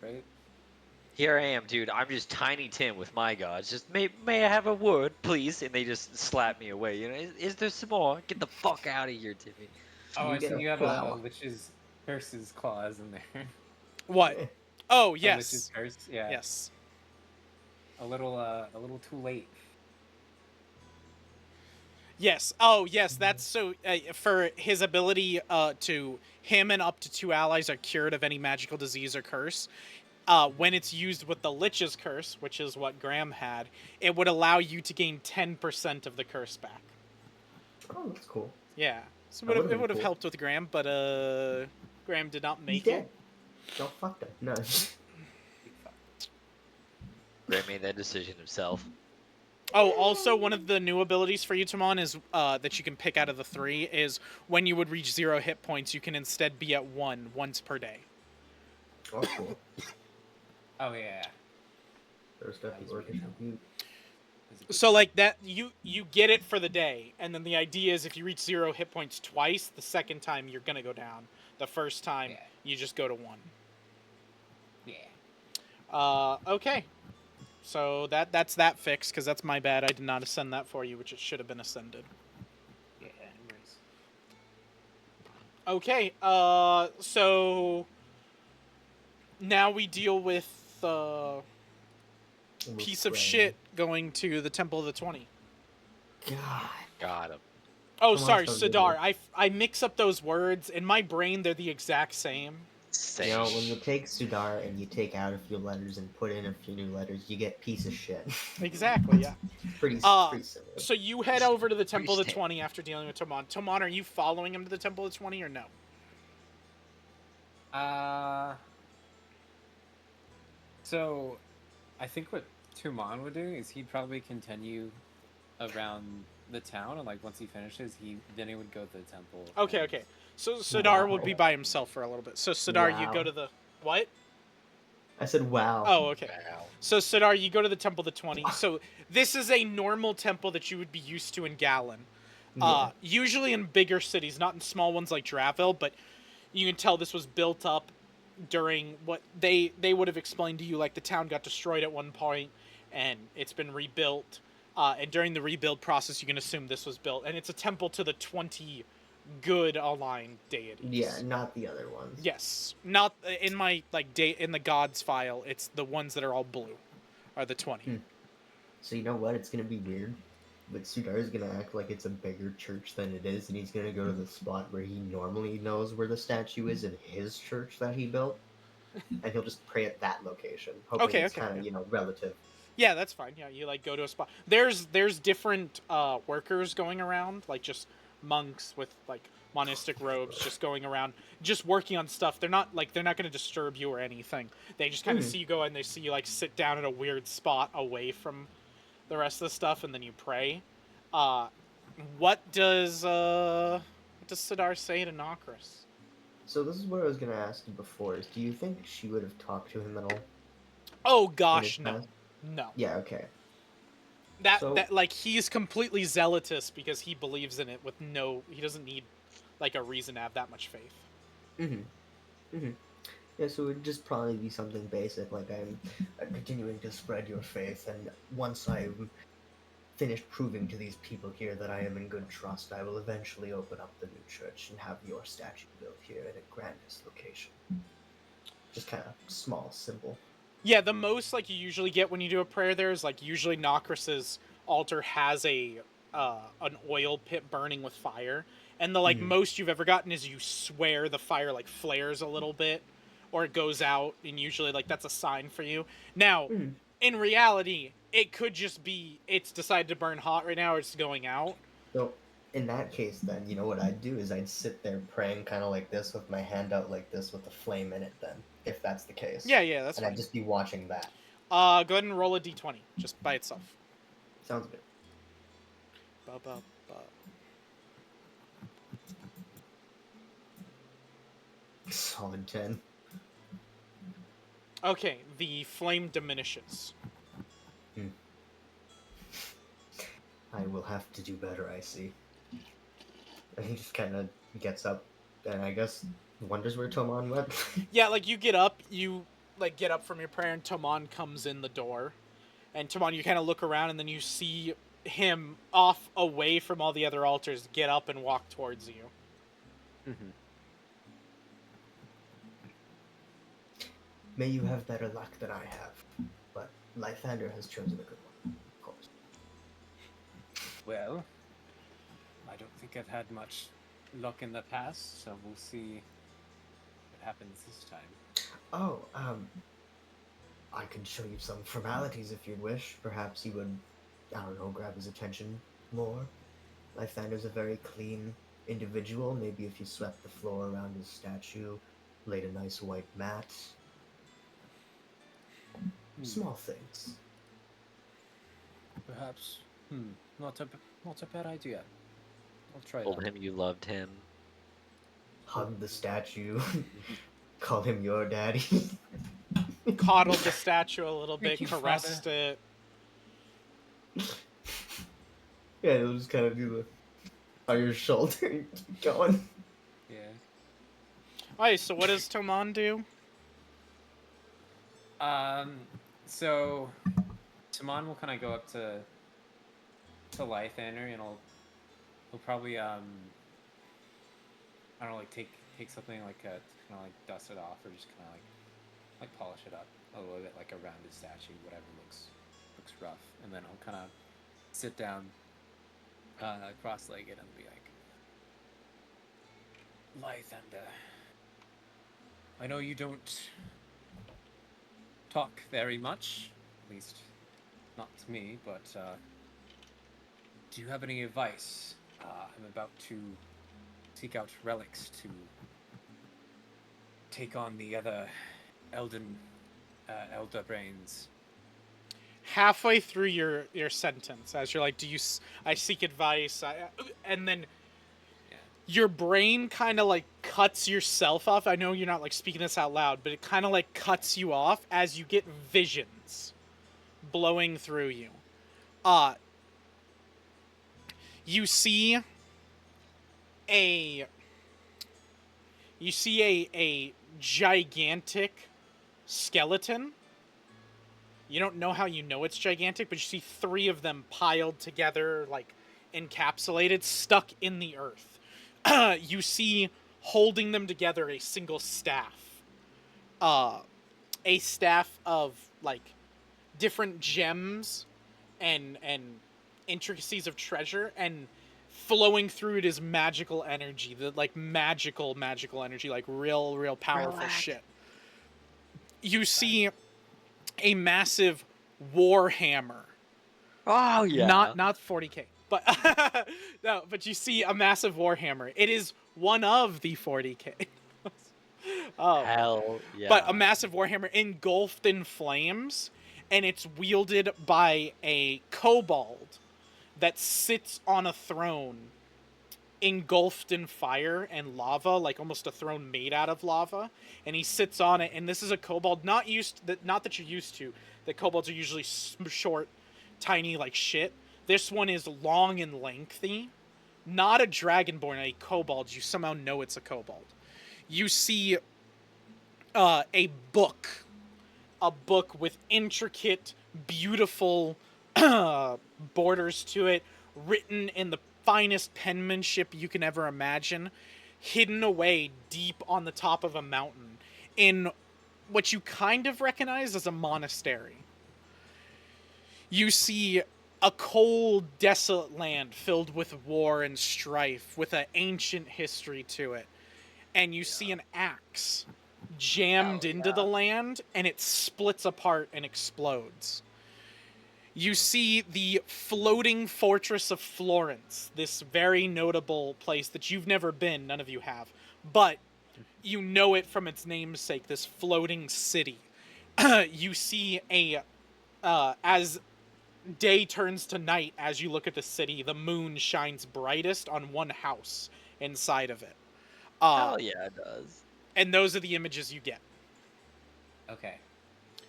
Right? Here I am, dude. I'm just Tiny Tim with my gods. Just may I have a word, please? And they just slap me away. You know, is there some more? Get the fuck out of here, Timmy. Oh, You I get see a you have a flower. lich's curses clause in there. What? Oh, A lich's yes. curse, yeah. Yes. A little too late. Yes. Oh, yes. That's so. For his ability, to him and up to 2 allies are cured of any magical disease or curse. When it's used with the Lich's curse, which is what Graham had, it would allow you to gain 10% of the curse back. Oh, that's cool. Yeah. So That would've it been would have cool. helped with Graham, but Graham did not He's make dead. it. No, fuck that. No. Graham made that decision himself. Oh, also one of the new abilities for you, Timon, is that you can pick out of the 3 is when you would reach 0 hit points, you can instead be at 1 once per day. Oh, cool. Oh yeah. There's That definitely was working really for you. That's a good So like that, you get it for the day, and then the idea is if you reach 0 hit points twice, the second time you're gonna go down. The first time Yeah. you just go to 1. Yeah. Okay. So that's that fixed, because that's my bad. I did not ascend that for you, which it should have been ascended. Yeah, anyways. Okay. So now we deal with It was piece of great. shit going to the Temple of the 20. God. Got him. Oh, Come on, sorry, sounds good, Sidar. man. I mix up those words. In my brain, they're the exact same. Same. You know, when you take Sudar and you take out a few letters and put in a few new letters, you get piece of shit. Exactly, yeah. Pretty Uh, similar. So you head over to the Temple of the Pretty 20 after dealing with Tomon. Tomon, are you following him to the Temple of the 20 or no? So, I think what Tuman would do is he'd probably continue around the town, and like once he finishes, then he would go to the temple. Okay, and- okay. So Sidar Wow. would be by himself for a little bit. So Sidar, you go Wow. to the what? I said, wow. Oh, okay. Wow. So Sidar, you go to the Temple of the 20. So this is a normal temple that you would be used to in Gallon. Yeah. Usually in bigger cities, not in small ones like Draville, but you can tell this was built up during what they would have explained to you, like the town got destroyed at one point and it's been rebuilt. And during the rebuild process, you can assume this was built, and it's a temple to the 20 good aligned deities. Yeah, not the other ones. Yes, not in my in the gods file. It's the ones that are all blue, are the 20. So you know what? It's gonna be weird. But Sudar is gonna act like it's a bigger church than it is, and he's gonna go to the spot where he normally knows where the statue is in his church that he built, and he'll just pray at that location, hoping Okay, it's okay, kind of okay. relative. Yeah, that's fine. Yeah, you go to a spot. There's different workers going around, like just monks with like monistic robes, just going around, just working on stuff. They're not going to disturb you or anything. They just kind of see you go and they see you like sit down at a weird spot away from the rest of the stuff, and then you pray. What does Sidar say to Nokris? So this is what I was gonna ask you before: is do you think she would have talked to him at all? Oh in gosh, his no, past? no. Yeah. Okay. That like he's completely zealotous because he believes in it with he doesn't need like a reason to have that much faith. Yeah, so it would just probably be something basic, like I'm continuing to spread your faith, and once I'm finished proving to these people here that I am in good trust, I will eventually open up the new church and have your statue built here in a grandest location. Just kind of small, simple. Yeah, the most like you usually get when you do a prayer there is like usually Nokris's altar has an oil pit burning with fire, and the most you've ever gotten is you swear the fire like flares a little bit or it goes out, and usually like that's a sign for you. Now, in reality, it could just be it's decided to burn hot right now or it's going out. So, in that case, then, you know what I'd do is I'd sit there praying kind of like this with my hand out like this with a flame in it, then, if that's the case. Yeah, that's and fine. I'd just be watching that. Go ahead and roll a d20 just by itself. Sounds good. Ba. Solid 10. Okay, the flame diminishes. I will have to do better, I see. And he just kind of gets up, And I guess wonders where Toman went. Yeah, like you get up from your prayer, and Tomon comes in the door. And Tomon, you kind of look around, and then you see him off away from all the other altars get up and walk towards you. Mm-hmm. May you have better luck than I have. But Lythander has chosen a good one, of course. Well, I don't think I've had much luck in the past, so we'll see what happens this time. Oh, I could show you some formalities if you'd wish. Perhaps you would, I don't know, grab his attention more. Lythander's a very clean individual. Maybe if you swept the floor around his statue, laid a nice white mat. Small things. Perhaps. Not a bad idea. I'll try Told that. him you loved him. Hug the statue. Call him your daddy. Coddled the statue a little bit, Thank you, caressed Father. it. Yeah, he'll just kind of do the on your shoulder and keep going. Yeah. Alright, so what does Tomon do? So Timon will kind of go up to Lythander, and he'll probably I don't know, like take something like kind of like dust it off, or just kind of like polish it up a little bit, like around his statue, whatever looks rough, and then he'll kind of sit down cross-legged and be like, Lythander, I know you don't talk very much, at least not to me, but do you have any advice? I'm about to seek out relics to take on the other elder brains. Halfway through your sentence, as you're like, I seek advice, and then your brain kind of like cuts yourself off. I know you're not like speaking this out loud, but it kind of like cuts you off as you get visions blowing through you. You see a gigantic skeleton. You don't know how you know it's gigantic, but you see 3 of them piled together, like encapsulated, stuck in the earth. You see holding them together a single staff. A staff of like different gems and intricacies of treasure, and flowing through it is magical energy. The like magical energy, like real powerful shit. You see a massive war hammer. Oh yeah. Not 40k. But no, but you see a massive warhammer. It is one of the 40k. Hell yeah. But a massive warhammer engulfed in flames, and it's wielded by a kobold that sits on a throne engulfed in fire and lava, like almost a throne made out of lava, and he sits on it. And this is a kobold not that you're used to. The kobolds are usually short, tiny like shit. This one is long and lengthy. Not a dragonborn, a kobold. You somehow know it's a kobold. You see a book with intricate, beautiful borders to it, written in the finest penmanship you can ever imagine, hidden away deep on the top of a mountain in what you kind of recognize as a monastery. You see a cold, desolate land filled with war and strife, with an ancient history to it. And you see an axe jammed into the land, and it splits apart and explodes. You see the floating fortress of Florence, this very notable place that you've never been, none of you have, but you know it from its namesake, this floating city. You see as day turns to night, as you look at the city, the moon shines brightest on one house inside of it. Hell yeah, it does. And those are the images you get. Okay.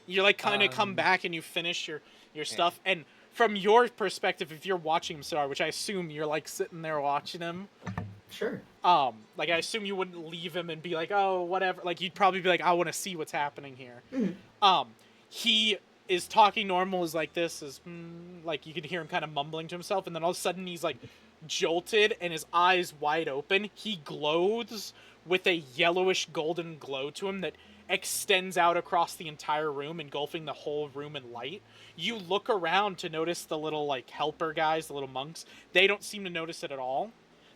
You like kind of come back and you finish your stuff, and from your perspective, if you're watching him, Sar, which I assume you're like sitting there watching him, Sure. Like I assume you wouldn't leave him and be like, oh, whatever. Like you'd probably be like, I want to see what's happening here. Mhm. He is talking normal, is like this, is like you can hear him kind of mumbling to himself, and then all of a sudden he's like jolted and his eyes wide open. He glows with a yellowish golden glow to him that extends out across the entire room, engulfing the whole room in light. You look around to notice the little like helper guys, the little monks. They don't seem to notice it at all.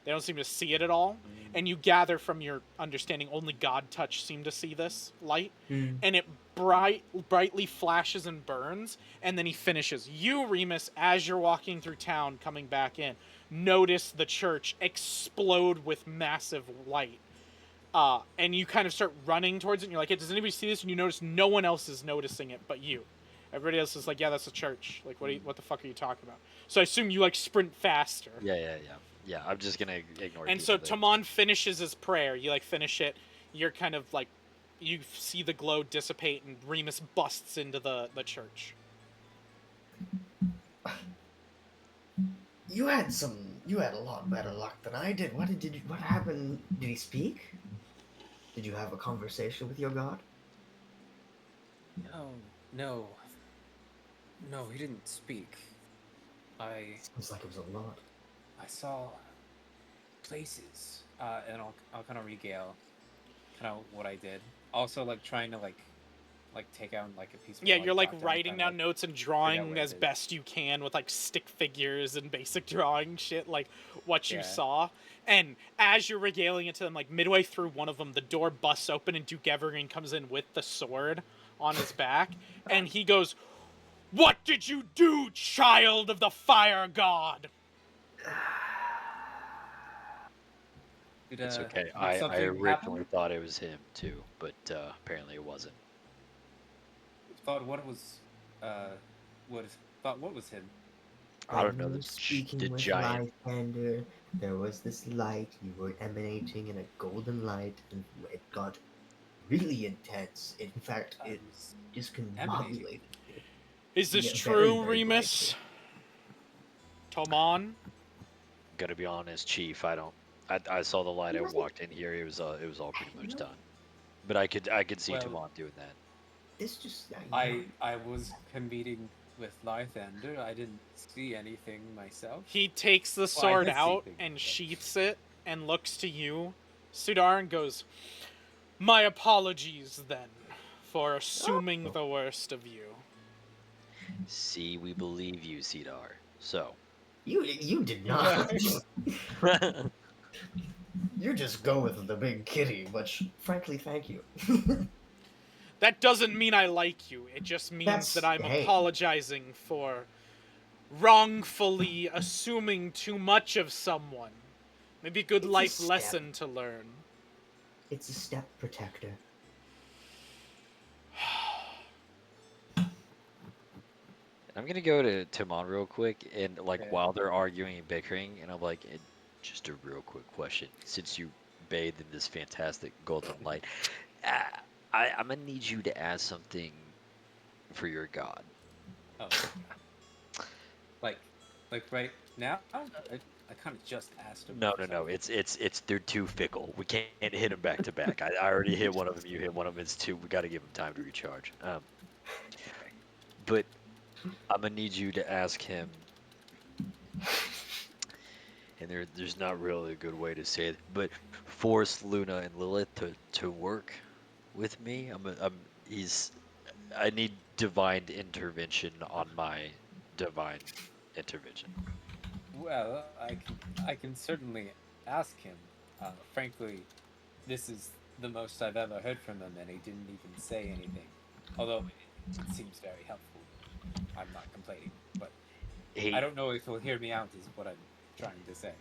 They don't seem to see it at all. And you gather from your understanding only God touch seem to see this light. Mm. And it brightly flashes and burns, and then he finishes. You, Remus, as you're walking through town coming back in, notice the church explode with massive light. And you kind of start running towards it, and you're like, hey, does anybody see this? And you notice no one else is noticing it but you. Everybody else is like, yeah, that's a church. Like, what the fuck are you talking about? So I assume you, like, sprint faster. Yeah, I'm just gonna ignore. And so people Tamon finishes his prayer. You, like, finish it. You're kind of, like, you see the glow dissipate, and Remus busts into the church. You had a lot better luck than I did. What happened? Did he speak? Did you have a conversation with your god? No, he didn't speak. Seems like it was a lot. I saw places, and I'll kind of regale kind of what I did. Also, like trying to like take out like a piece of. Yeah, you're like document, writing kinda, down like, notes and figure out drawing what it as is. best you can with like stick figures and basic drawing shit, like what you Yeah. saw. And as you're regaling it to them, like midway through one of them, the door busts open and Duke Evergreen comes in with the sword on his back, and he goes, "What did you do, child of the fire god?" It's okay. Did I something originally happen? thought it was him too, but apparently it wasn't. Thought what was him? I don't When know you were the speaking with giant. Lysander, there was this light. You were emanating in a golden light, and it got really intense. In fact, I it was discombobulated you. Is this Yeah, very, true, very Remus? Tomon? Gotta be honest, Chief. I saw the light. I walked in here. It was all pretty much done. But I could see Well, Tamon doing that. This just I was competing with Lythander. I didn't see anything myself. He takes the Well, I sword did see out things, and but- sheaths it and looks to you, Sudar, and goes, "My apologies, then, for assuming the worst of you." See, we believe you, Cedar. So. you did not. You just go with the big kitty, which frankly, thank you. That doesn't mean I like you. It just means that I'm hey. apologizing for wrongfully assuming too much of someone. Maybe a good It's a life step. lesson to learn. It's a step protector. I'm gonna go to Timon real quick, and like Okay. while they're arguing and bickering, and I'm like, just a real quick question. Since you bathed in this fantastic golden light, I'm gonna need you to ask something for your god. Oh. like right now? I kind of just asked him. No, for it's they're too fickle. We can't hit them back to back. I already hit one of them. You hit one of them. It's two. We got to give them time to recharge. But I'm gonna need you to ask him. And there's not really a good way to say it, but force Luna and Lilith to work with me. I need divine intervention on my divine intervention. Well, I can certainly ask him. Frankly, this is the most I've ever heard from him, and he didn't even say anything. Although it seems very helpful. I'm not complaining, but Hey, I don't know if he'll hear me out. Is what I'm trying to say.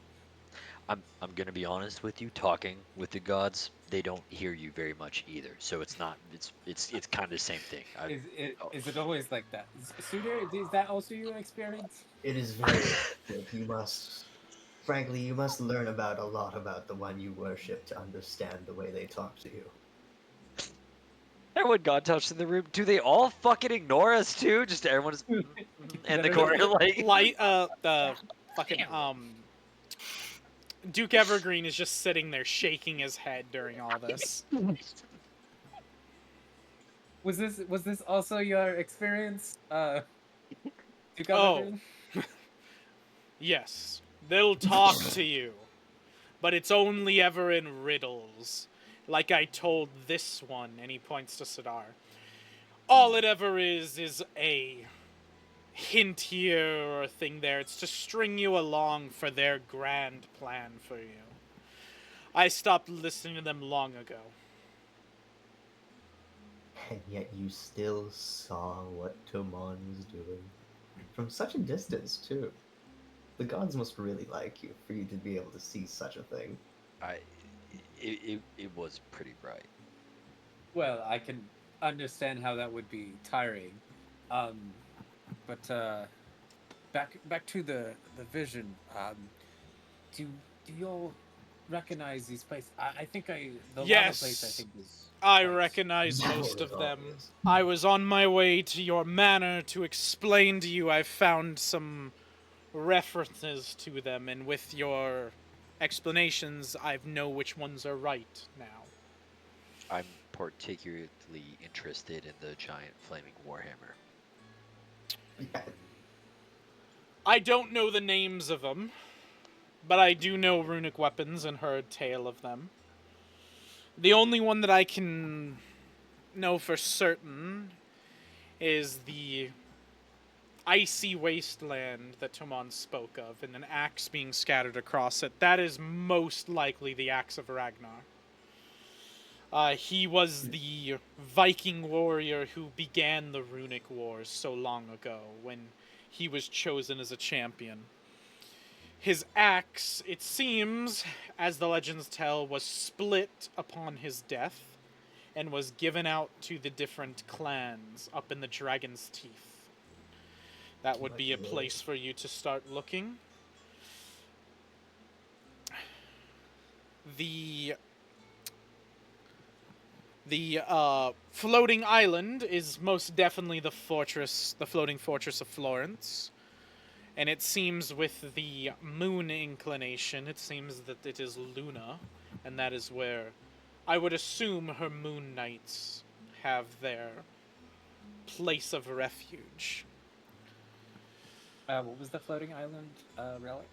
I'm gonna be honest with you. Talking with the gods, they don't hear you very much either. So it's not. It's kind of the same thing. Is it always like that? Sudar, is that also your experience? It is very good. Frankly, you must learn about a lot about the one you worship to understand the way they talk to you. And when God touched in the room, do they all fucking ignore us too? Just everyone's in the corner like. The fucking Duke Evergreen is just sitting there shaking his head during all this. Was this also your experience, Duke Oh, Evergreen? yes. They'll talk to you, but it's only ever in riddles. Like I told this one, and he points to Sidar. All it ever is a hint here or a thing there. It's to string you along for their grand plan for you. I stopped listening to them long ago. And yet you still saw what Tomon was doing. From such a distance, too. The gods must really like you for you to be able to see such a thing. It was pretty bright. Well, I can understand how that would be tiring. But back to the vision. Do y'all recognize these places? I think the lava place I Yes, think is I quite- recognize That most was of them. obvious. I was on my way to your manor to explain to you I found some references to them, and with your explanations, I know which ones are right now. I'm particularly interested in the giant flaming warhammer. Yeah, I don't know the names of them, but I do know runic weapons and heard tale of them. The only one that I can know for certain is the icy wasteland that Tomon spoke of, and an axe being scattered across it. That is most likely the axe of Ragnar. He was the Viking warrior who began the runic wars so long ago when he was chosen as a champion. His axe, it seems, as the legends tell, was split upon his death and was given out to the different clans up in the Dragon's Teeth. That would be a place for you to start looking. The floating island is most definitely the floating fortress of Florence. And it seems with the moon inclination, it seems that it is Luna, and that is where I would assume her moon knights have their place of refuge. what was the floating island relic?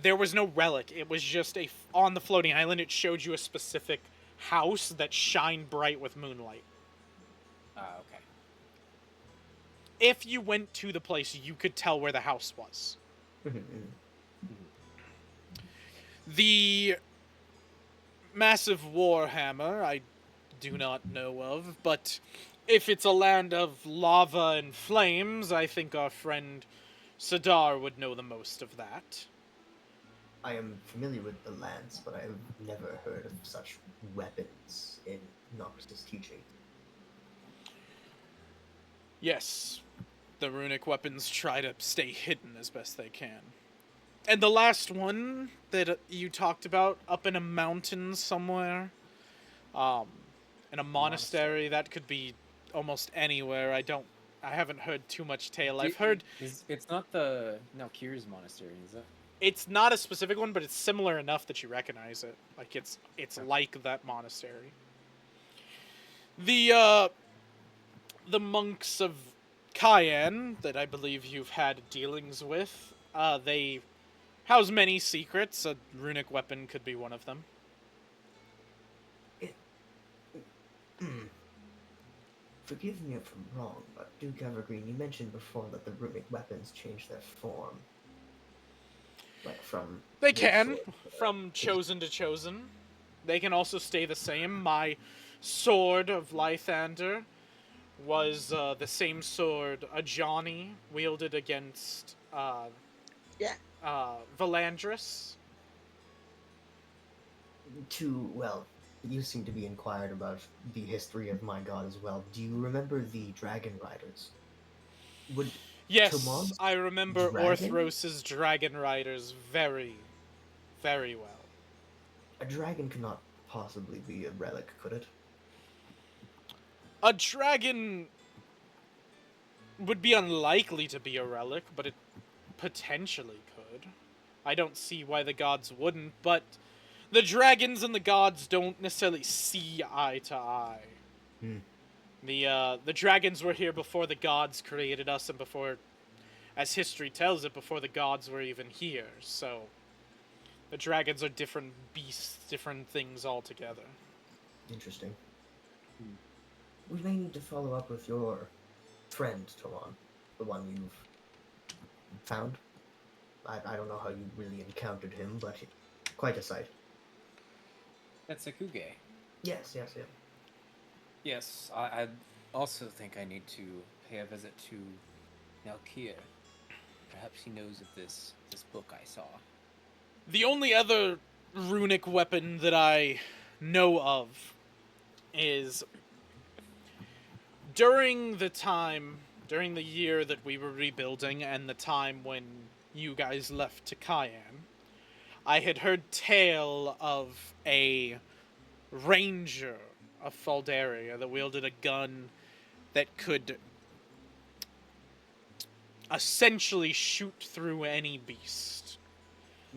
There was no relic. It was just on the floating island. It showed you a specific house that shined bright with moonlight. Okay. If you went to the place, you could tell where the house was. The massive warhammer, I do not know of, but if it's a land of lava and flames, I think our friend Sidar would know the most of that. I am familiar with the lance, but I have never heard of such weapons in Noxus teaching. Yes, the runic weapons try to stay hidden as best they can. And the last one that you talked about, up in a mountain somewhere, in a monastery, that could be almost anywhere. I haven't heard too much tale. I've heard It's not the Nalkir's monastery, is it? it's not a specific one, but it's similar enough that you recognize it. Like it's like that monastery. The monks of Cayenne that I believe you've had dealings with, they house many secrets. A runic weapon could be one of them. Forgive me if I'm wrong, but Duke Evergreen, you mentioned before that the runic weapons change their form. Like from... They can, from chosen to chosen. They can also stay the same. My sword of Lythander was the same sword Ajani wielded against Valandris. Well, you seem to be inquired about the history of my god as well. Do you remember the Dragon Riders? Yes, Tomon's I remember dragon? Orthros's dragon riders very, very well. A dragon could not possibly be a relic, could it? A dragon would be unlikely to be a relic, but it potentially could. I don't see why the gods wouldn't, but the dragons and the gods don't necessarily see eye to eye. Hmm. The dragons were here before the gods created us, and before, as history tells it, before the gods were even here. So the dragons are different beasts, different things altogether. Interesting. We may need to follow up with your friend, Tolan, the one you've found. I don't know how you really encountered him, but quite a sight. That's a Kuge. Yes. Yes, I also think I need to pay a visit to Nalkir. Perhaps he knows of this book I saw. The only other runic weapon that I know of is during the year that we were rebuilding and the time when you guys left to Cayenne, I had heard tale of a ranger of Faldaria that wielded a gun that could essentially shoot through any beast.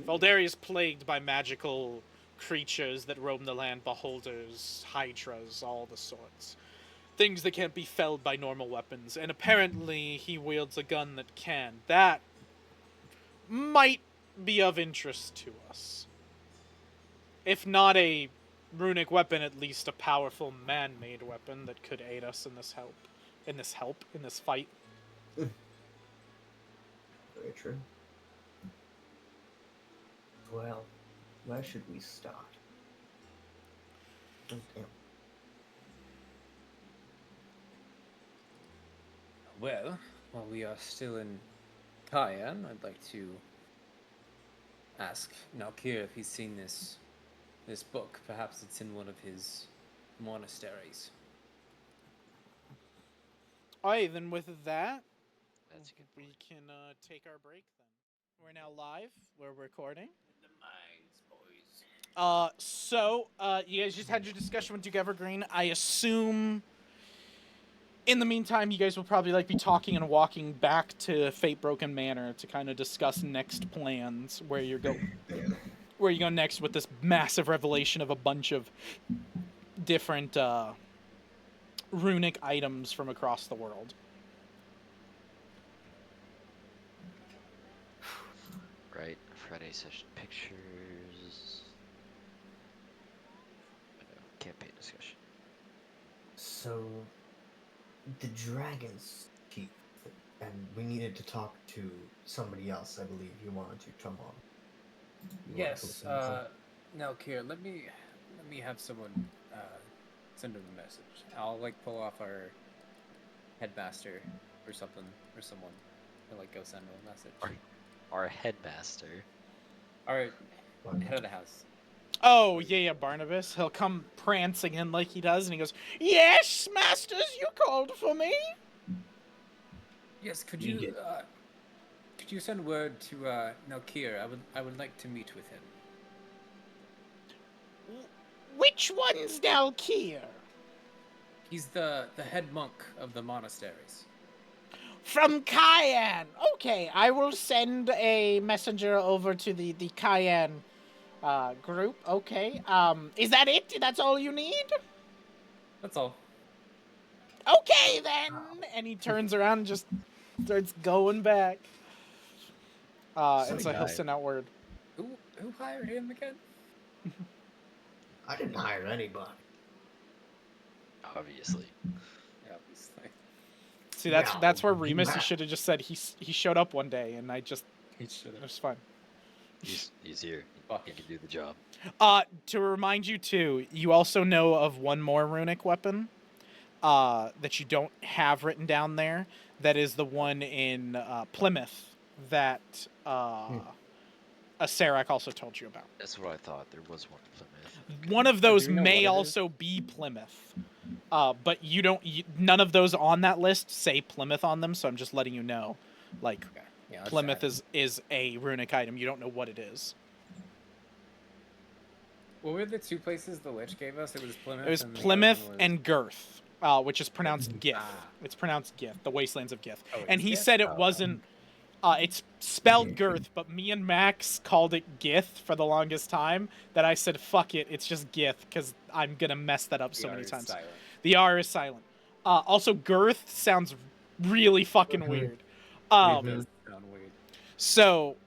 Faldaria is plagued by magical creatures that roam the land, beholders, hydras, all the sorts. Things that can't be felled by normal weapons, and apparently he wields a gun that can. That might be of interest to us. If not a runic weapon, at least a powerful man-made weapon that could aid us in this fight. Very true. Well, where should we start? Oh, damn. Well, while we are still in Cayenne, I'd like to ask Nalkir if he's seen this book. Perhaps it's in one of his monasteries. Alright, then with that, That's a good we point. can take our break then. We're now live. We're recording. The mines, boys. You guys just had your discussion with Duke Evergreen. I assume in the meantime, you guys will probably be talking and walking back to Fatebroken Manor to kind of discuss next plans, where you go next with this massive revelation of a bunch of different runic items from across the world. Right, Friday session pictures. Campaign discussion. So, the dragon's teeth, and we needed to talk to somebody else. I believe you wanted to come on. Yes, Nalkir, let me have someone send him a message. I'll pull off our headmaster or something, or someone to go send him a message. Our headmaster. Alright, head of the house. Oh, yeah, Barnabas. He'll come prancing in like he does, and he goes, "Yes, masters, you called for me?" Yes, could You you send word to Nalkir? I would like to meet with him. Which one's Nalkir? He's the head monk of the monasteries. From Cayenne. Okay, I will send a messenger over to the Cayenne group. Okay. Is that it? That's all you need? That's all. Okay, then. And he turns around and just starts going back. And so he'll send out word. Who hired him again? I didn't hire anybody. Obviously. Yeah, obviously. See, that's where Remus, wow. he should have just said he showed up one day, and it He should have. was fine. He's here. He can do the job. To remind you too, you also know of one more runic weapon that you don't have written down there. That is the one in Plymouth that Serac also told you about. That's what I thought. There was one in Plymouth. One of those Do we know may what it also be Plymouth. But none of those on that list say Plymouth on them, so I'm just letting you know. Okay. Yeah, that's Plymouth sad. is a runic item. You don't know what it is. What were the two places the Lich gave us? It was Plymouth. It was and the other Plymouth one was- and Girth, which is pronounced Gith. Ah. It's pronounced Gith, the Wastelands of Gith. Oh, it And is he Gith? said it Oh, okay. wasn't It's spelled Girth, but me and Max called it Gith for the longest time. That I said, fuck it, it's just Gith, because I'm gonna mess that up so The R many is times. silent. The R is silent. Also, Girth sounds really fucking Mhm. weird. It Um, does sound weird. so,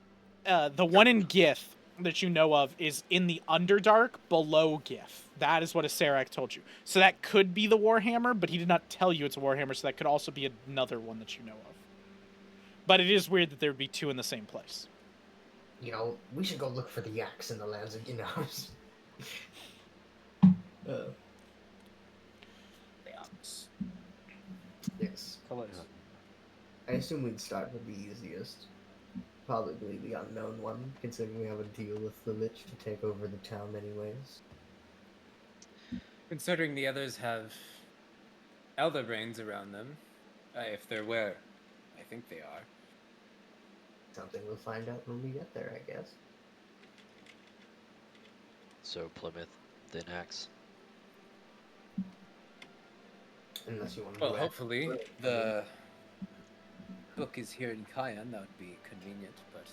the one in Gith that you know of is in the Underdark below Gith. That is what a Serac told you. So that could be the Warhammer, but he did not tell you it's a Warhammer, so that could also be another one that you know of. But it is weird that there would be two in the same place. You know, we should go look for the yaks in the lands of Ginos. Chaos. Yes. Colors. I assume we'd start with the easiest. Probably the unknown one, considering we have a deal with the Lich to take over the town anyways. Considering the others have elder brains around them, if they're where I think they are. Something we'll find out when we get there, I guess. So Plymouth, then Axe. Unless you want to Well, do hopefully the book is here in Cayenne. That would be convenient, but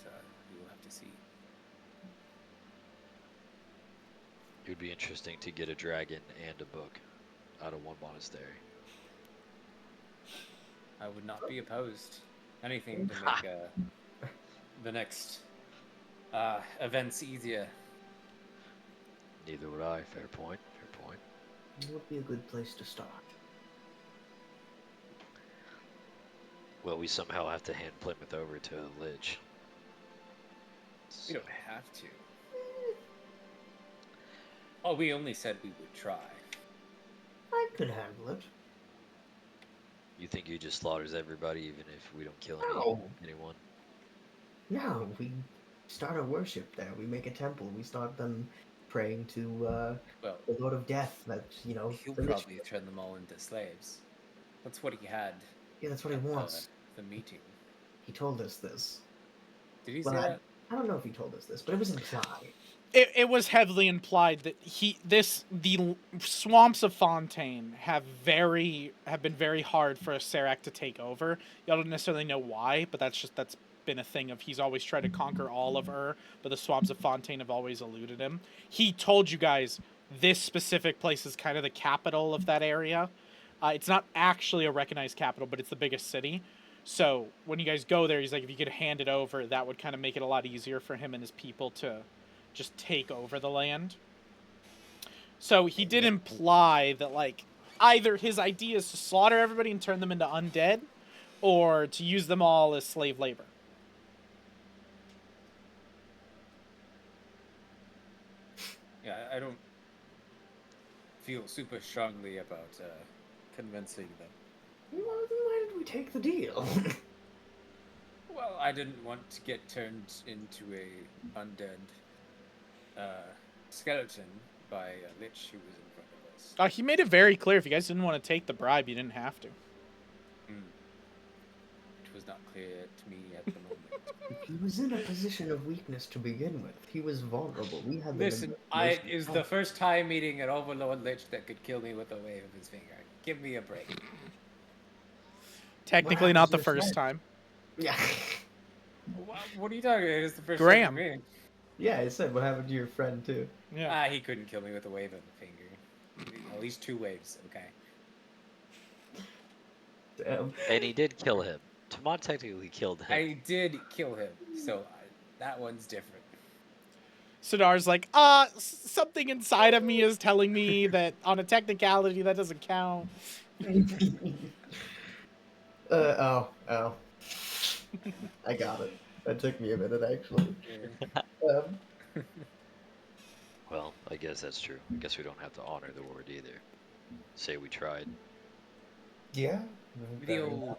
we will have to see. It would be interesting to get a dragon and a book out of one monastery. I would not be opposed. Anything to make the next events easier. Neither would I. Fair point. Fair point. It would be a good place to start. Well, we somehow have to hand Plymouth over to the Lich. We don't have to. Oh, we only said we would try. I could handle it. You think he just slaughters everybody even if we don't kill No. anyone? No, we start a worship there. We make a temple. We start them praying to Well, the Lord of Death. That, you know, he'll the Lich- probably turn them all into slaves. That's what he had Yeah, that's what he at wants. the meeting. He told us this. Did he Well, say that? I don't know if he told us this, but it was implied. It was heavily implied that the swamps of Fontaine have been very hard for a Serac to take over. Y'all don't necessarily know why, but that's been a thing of he's always tried to conquer all of Ur, but the swamps of Fontaine have always eluded him. He told you guys this specific place is kind of the capital of that area. It's not actually a recognized capital, but it's the biggest city. So when you guys go there, he's like, if you could hand it over, that would kind of make it a lot easier for him and his people to just take over the land. So he did imply that, like, either his idea is to slaughter everybody and turn them into undead, or to use them all as slave labor. Yeah, I don't feel super strongly about convincing them. Well, then why did we take the deal? Well, I didn't want to get turned into a undead skeleton by a lich who was in front of us. He made it very clear if you guys didn't want to take the bribe, you didn't have to. It was not clear to me at the moment. He was in a position of weakness to begin with. He was vulnerable. We had Listen, it is the first time meeting an Overlord Lich that could kill me with a wave of his finger. Give me a break. Technically not the first time. Yeah. What are you talking about? It is the first Graham. time for me. Yeah, I said what happened to your friend too. Yeah. He couldn't kill me with a wave of a finger. At least 2 waves, okay. Damn. And he did kill him. Tamon technically killed him. I did kill him, so that one's different. Sidar's like, something inside of me is telling me that on a technicality that doesn't count. Oh. I got it. That took me a minute, actually. Well, I guess that's true. I guess we don't have to honor the word either. Say we tried. Yeah. The old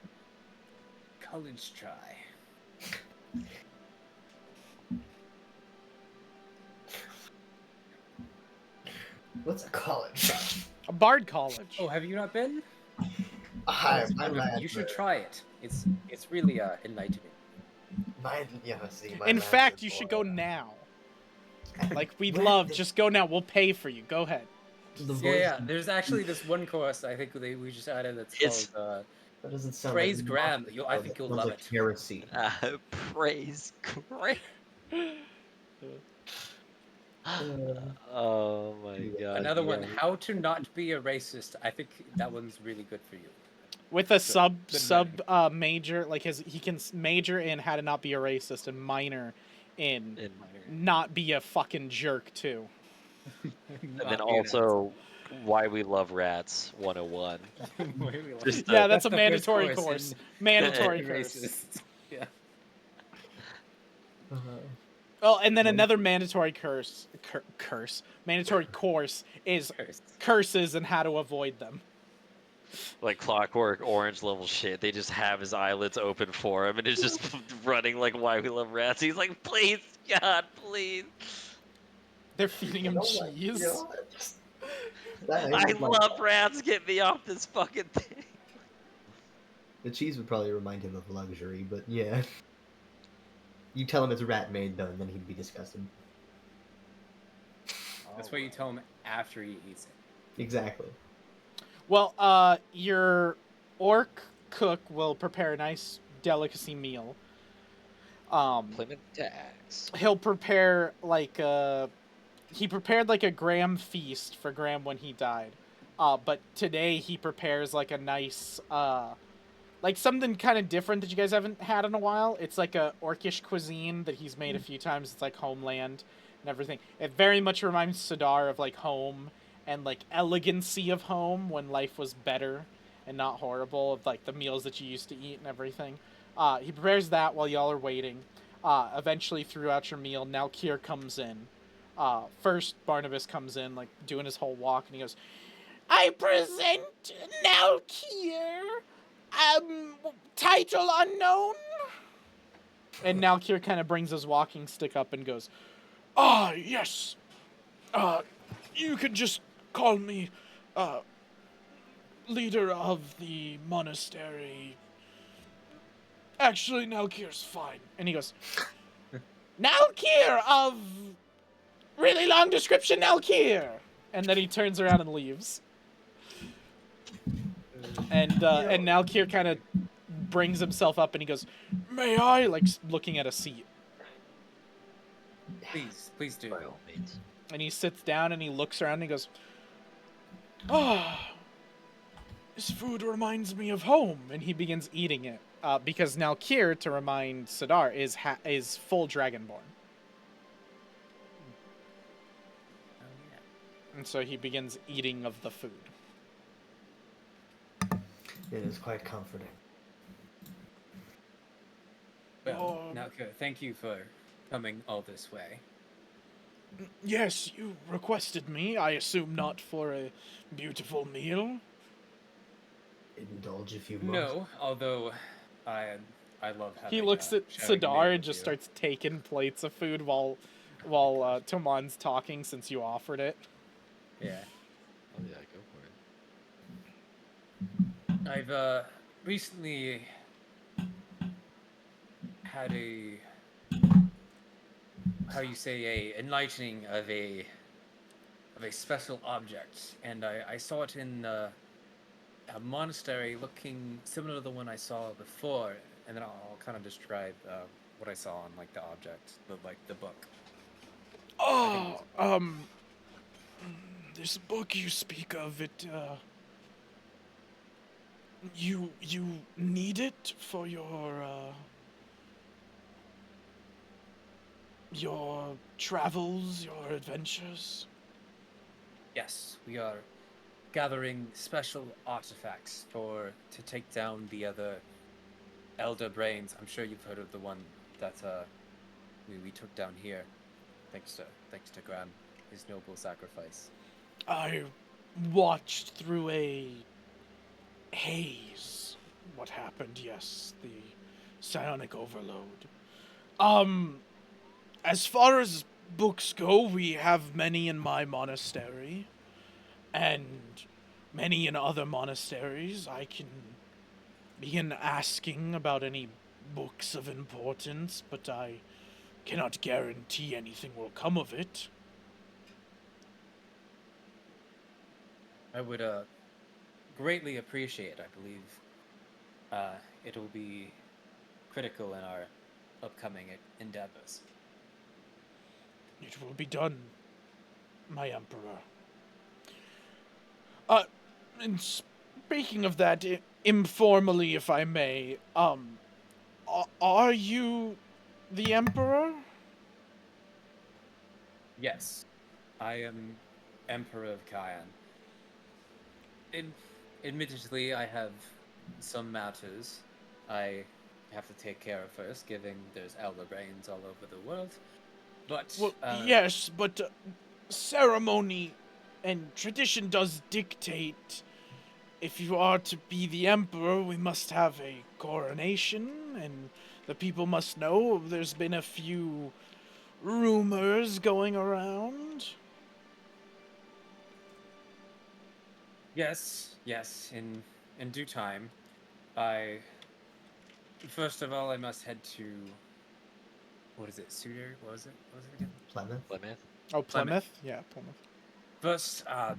college try. What's a college? A bard college. Oh, have you not been? You should try it. It's really enlightening. In fact, you should go now. Like, we'd love, just go now. We'll pay for you. Go ahead. Yeah. There's actually this one course I think we just added that's It's- called That doesn't sound Praise like Graham. knowledge, I though. think That you'll sounds love like it. heresy. Praise Christ. Oh my Anyway, god. Another yeah. one, how to not be a racist. I think that one's really good for you. With a So, major, like he can major in how to not be a racist and minor in And, not be a fucking jerk too. and then Not be an also why we love rats 101. asshole. Just Yeah, that's a the first mandatory course course. in Mandatory being course. racist. Yeah. Oh, and then Yeah. another mandatory mandatory course is Curse. curses and how to avoid them. like Clockwork Orange level shit. They just have his eyelids open for him and it's just running like why we love rats. He's like, please, God, please. They're feeding him Oh my cheese. God. That I angle might- love rats. Get me off this fucking thing. The cheese would probably remind him of luxury, but yeah. You tell him it's rat made though, and then he'd be disgusted. That's what you tell him after he eats it. Exactly. Well, your orc cook will prepare a nice delicacy meal. Plymouth Dax. He'll prepare like he prepared like a Graham feast for Graham when he died. But today he prepares like a nice like something kind of different that you guys haven't had in a while. It's like a orcish cuisine that he's made a few times. It's like homeland and everything. It very much reminds Sidar of like home and like elegancy of home when life was better and not horrible, of like the meals that you used to eat and everything. He prepares that while y'all are waiting. Eventually throughout your meal, now Kier comes in. First Barnabas comes in, like doing his whole walk, and he goes, "I present now Kier, title unknown." And now Kier kind of brings his walking stick up and goes, "Ah, yes. You can just call me, leader of the monastery. Actually, Nalkir's fine." And he goes, "Nalkir of really long description, Nalkir." And then he turns around and leaves. And Nalkir kind of brings himself up and he goes, "May I?" Like looking at a seat. Please do. By all means. And he sits down and he looks around and he goes, "Ah, this food reminds me of home." And he begins eating it. Because now Kier, to remind Sidar, is full Dragonborn. Oh, yeah. And so he begins eating of the food. It is quite comforting. Well, now, thank you for coming all this way. Yes, you requested me. I assume not for a beautiful meal. Indulge if you must. No, although I love having. He looks at sharing a meal Sidar and with just you. starts taking plates of food while Tomon's talking, since you offered it. Yeah, Oh yeah, go for it. I've recently had a enlightening of a special object, and I saw it in a monastery looking similar to the one I saw before, and then I'll kind of describe what I saw on like the object, the book. Oh, this book you speak of, you need it for your travels, your adventures? Yes, we are gathering special artifacts to take down the other elder brains. I'm sure you've heard of the one that we took down here, thanks to Graham, his noble sacrifice. I watched through a haze what happened, yes, the psionic overload. As far as books go, we have many in my monastery, and many in other monasteries. I can begin asking about any books of importance, but I cannot guarantee anything will come of it. I would greatly appreciate, I believe, It'll be critical in our upcoming endeavors. It will be done, my emperor. Uh, and speaking of that, informally, if I may, are you the emperor? Yes, I am Emperor of Cayenne. Admittedly, I have some matters I have to take care of first, given there's elder brains all over the world. But Well, yes, but ceremony and tradition does dictate. If you are to be the emperor, we must have a coronation, and the people must know. There's been a few rumors going around. yes, in due time, I first of all I must head to what is it, Suter? What was it? What was it again? Plymouth. Plymouth. Oh, Plymouth. Plymouth? Yeah, Plymouth. First, I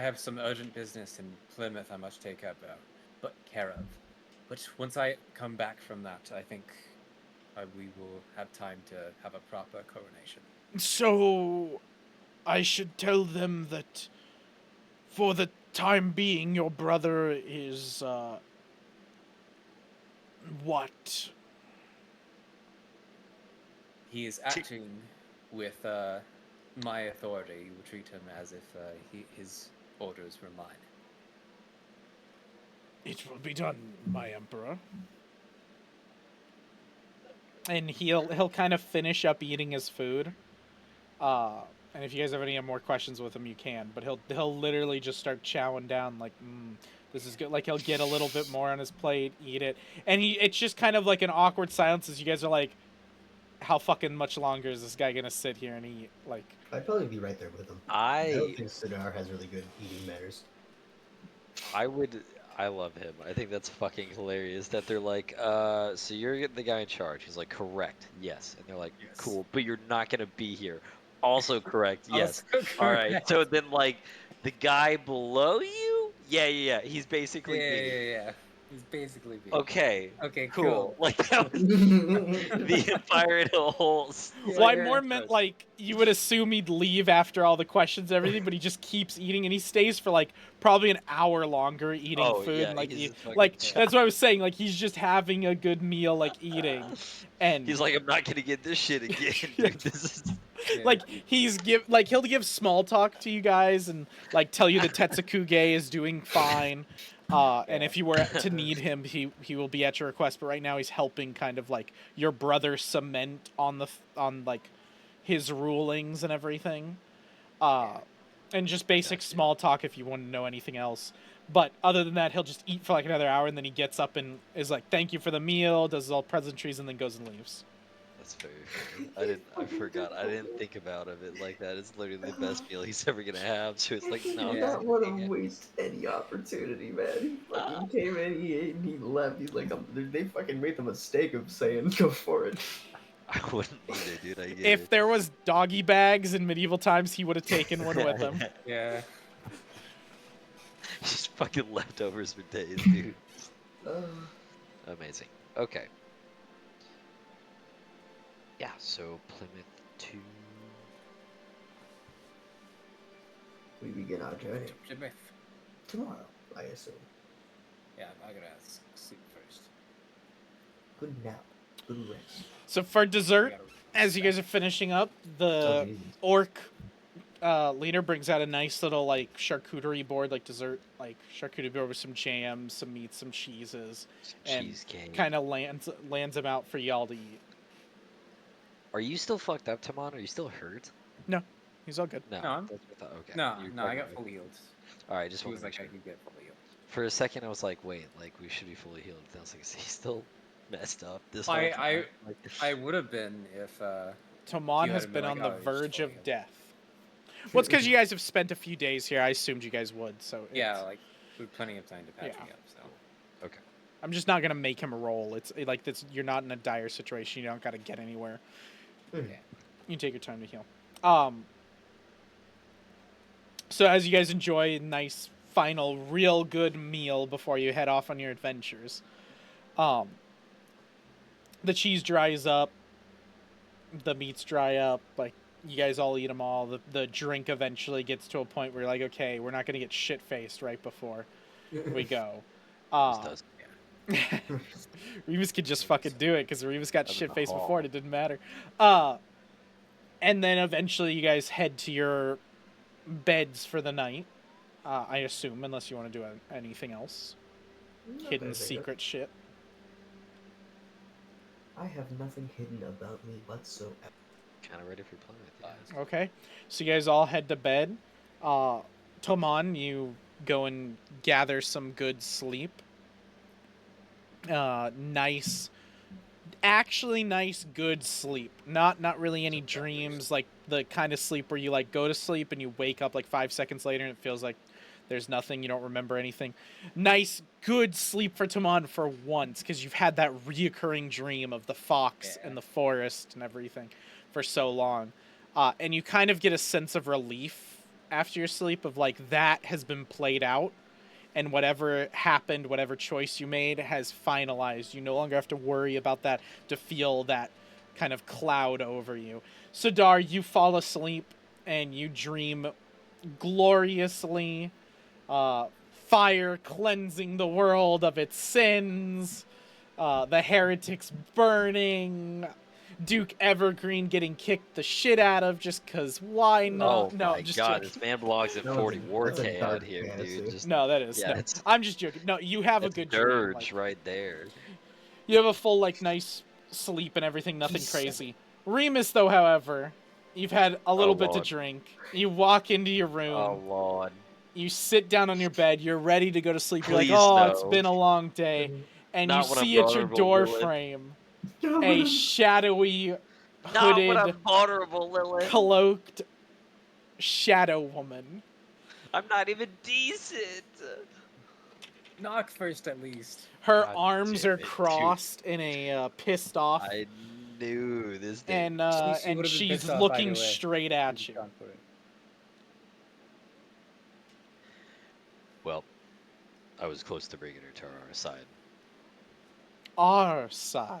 have some urgent business in Plymouth I must take care of. But once I come back from that, I think we will have time to have a proper coronation. So, I should tell them that for the time being, your brother is, what? He is acting with my authority. You will treat him as if his orders were mine. It will be done, my emperor. And he'll kind of finish up eating his food. And if you guys have any more questions with him, you can. But he'll literally just start chowing down like, this is good. Like he'll get a little bit more on his plate, eat it, and it's just kind of like an awkward silence as you guys are like, how fucking much longer is this guy gonna sit here and eat? Like, I'd probably be right there with him. I I don't think Sidar has really good eating manners. I love him. I think that's fucking hilarious that they're like, so you're the guy in charge. He's like, correct, yes. And they're like, Yes. cool, but you're not gonna be here. Also correct, yes. Also All right. correct. So then like the guy below you? Yeah. He's basically me. Yeah. He's basically me. Okay. Okay, Cool. cool. Like that was the Empire in a whole. Yeah, well, I you're more in meant charge. like you would assume he'd leave after all the questions and everything, but he just keeps eating and he stays for like probably an hour longer eating Oh, food. yeah, And, like, he's just fucking like chow- that's what I was saying. Like he's just having a good meal, like eating, and He's like, I'm not gonna get this shit again, Yeah. dude. This is. Yeah. like he'll give small talk to you guys and like tell you that Tetsukuge is doing fine. And Yeah. if you were to need him, he will be at your request. But right now he's helping kind of like your brother cement on like his rulings and everything. And just basic Gotcha. small talk if you want to know anything else. But other than that, he'll just eat for like another hour and then he gets up and is like, "Thank you for the meal," does all pleasantries and then goes and leaves. That's very funny. I forgot. I didn't think about it like that. It's literally the best meal he's ever gonna have. So it's like, He no, did Yeah. not want to waste any opportunity, man. He fucking came in, he ate, and he left. He's like, they fucking made the mistake of saying, go for it. I wouldn't either, dude. I get If it. there was doggy bags in medieval times, he would have taken one with him. Yeah. Just fucking leftovers for days, dude. Amazing. Okay. Yeah, so Plymouth 2. We begin our journey Plymouth. tomorrow, I assume. Yeah, I gotta sleep first. Good nap, good rest. So for dessert, I gotta- as you guys are finishing up, the Jesus. orc leader brings out a nice little like charcuterie board, like dessert, like charcuterie board with some jam, some meat, some cheeses, and Cheesecake. kind of lands them out for y'all to eat. Are you still fucked up, Tamon? Are you still hurt? He's all good. No. No, I'm- That's what I thought. Okay. No, You're no, I got fucking- fully healed. Alright, just He want was to make like, I sure. could get fully healed. For a second, I was like, wait, like, we should be fully healed. I was like, is he still messed up this whole I time? Like, I would have been if Tomon You has had been been on like, the "Oh, he's verge fully of healed." death. Well, it's because you guys have spent a few days here. I assumed you guys would, so yeah, it's- like we have plenty of time to patch Yeah. me up. So okay. I'm just not gonna make him roll. It's like this. You're not in a dire situation. You don't gotta get anywhere. Hmm. yeah, You take your time to heal. So as you guys enjoy a nice final, real good meal before you head off on your adventures, Um, the cheese dries up, the meats dry up, like you guys all eat them all. The drink eventually gets to a point where you're like, okay, we're not gonna get shit faced right before we go. This does. Remus could just fucking do it because Remus got I'm in shit the faced hall. before and it didn't matter. And then eventually you guys head to your beds for the night. I assume, unless you want to do anything else, hidden secret shit. I have nothing hidden about me whatsoever. Kind of ready for playing with you. Okay, so you guys all head to bed. Toman, you go and gather some good sleep. Nice, actually nice, good sleep. Not really any dreams, like the kind of sleep where you like go to sleep and you wake up like 5 seconds later and it feels like there's nothing, you don't remember anything. Nice, good sleep for Toman for once, because you've had that reoccurring dream of the fox and the forest and everything for so long. And you kind of get a sense of relief after your sleep of like that has been played out and whatever happened, whatever choice you made has finalized. You no longer have to worry about that, to feel that kind of cloud over you. Sidar, you fall asleep and you dream gloriously. Fire cleansing the world of its sins. The heretics burning. Duke Evergreen getting kicked the shit out of just because why not? Oh No, my just god, joking. this man belongs in That 40 was a Wartay out dark here, fantasy. dude. Just, No, that is. yeah, No. that's, I'm just joking. No, you have a that's good dirge dream. Like, right there. you have a full, like, nice sleep and everything, nothing crazy. Remus, though, however, you've had a little bit to Lord. drink. You walk into your room. Oh lord. You sit down on your bed. You're ready to go to sleep. You're like, Please oh, no. it's been a long day. And Not you when I'm see at your vulnerable, door Lilith. frame a shadowy, Not when I'm hooded, vulnerable, Lilith. cloaked shadow woman. I'm not even decent. Knock first, at least. Her God arms damn are it, dude. crossed in a pissed off, I knew this day. and She would've been she's pissed off looking either way. straight at She's you. gone for it. Well, I was close to bringing her to our side. Our side.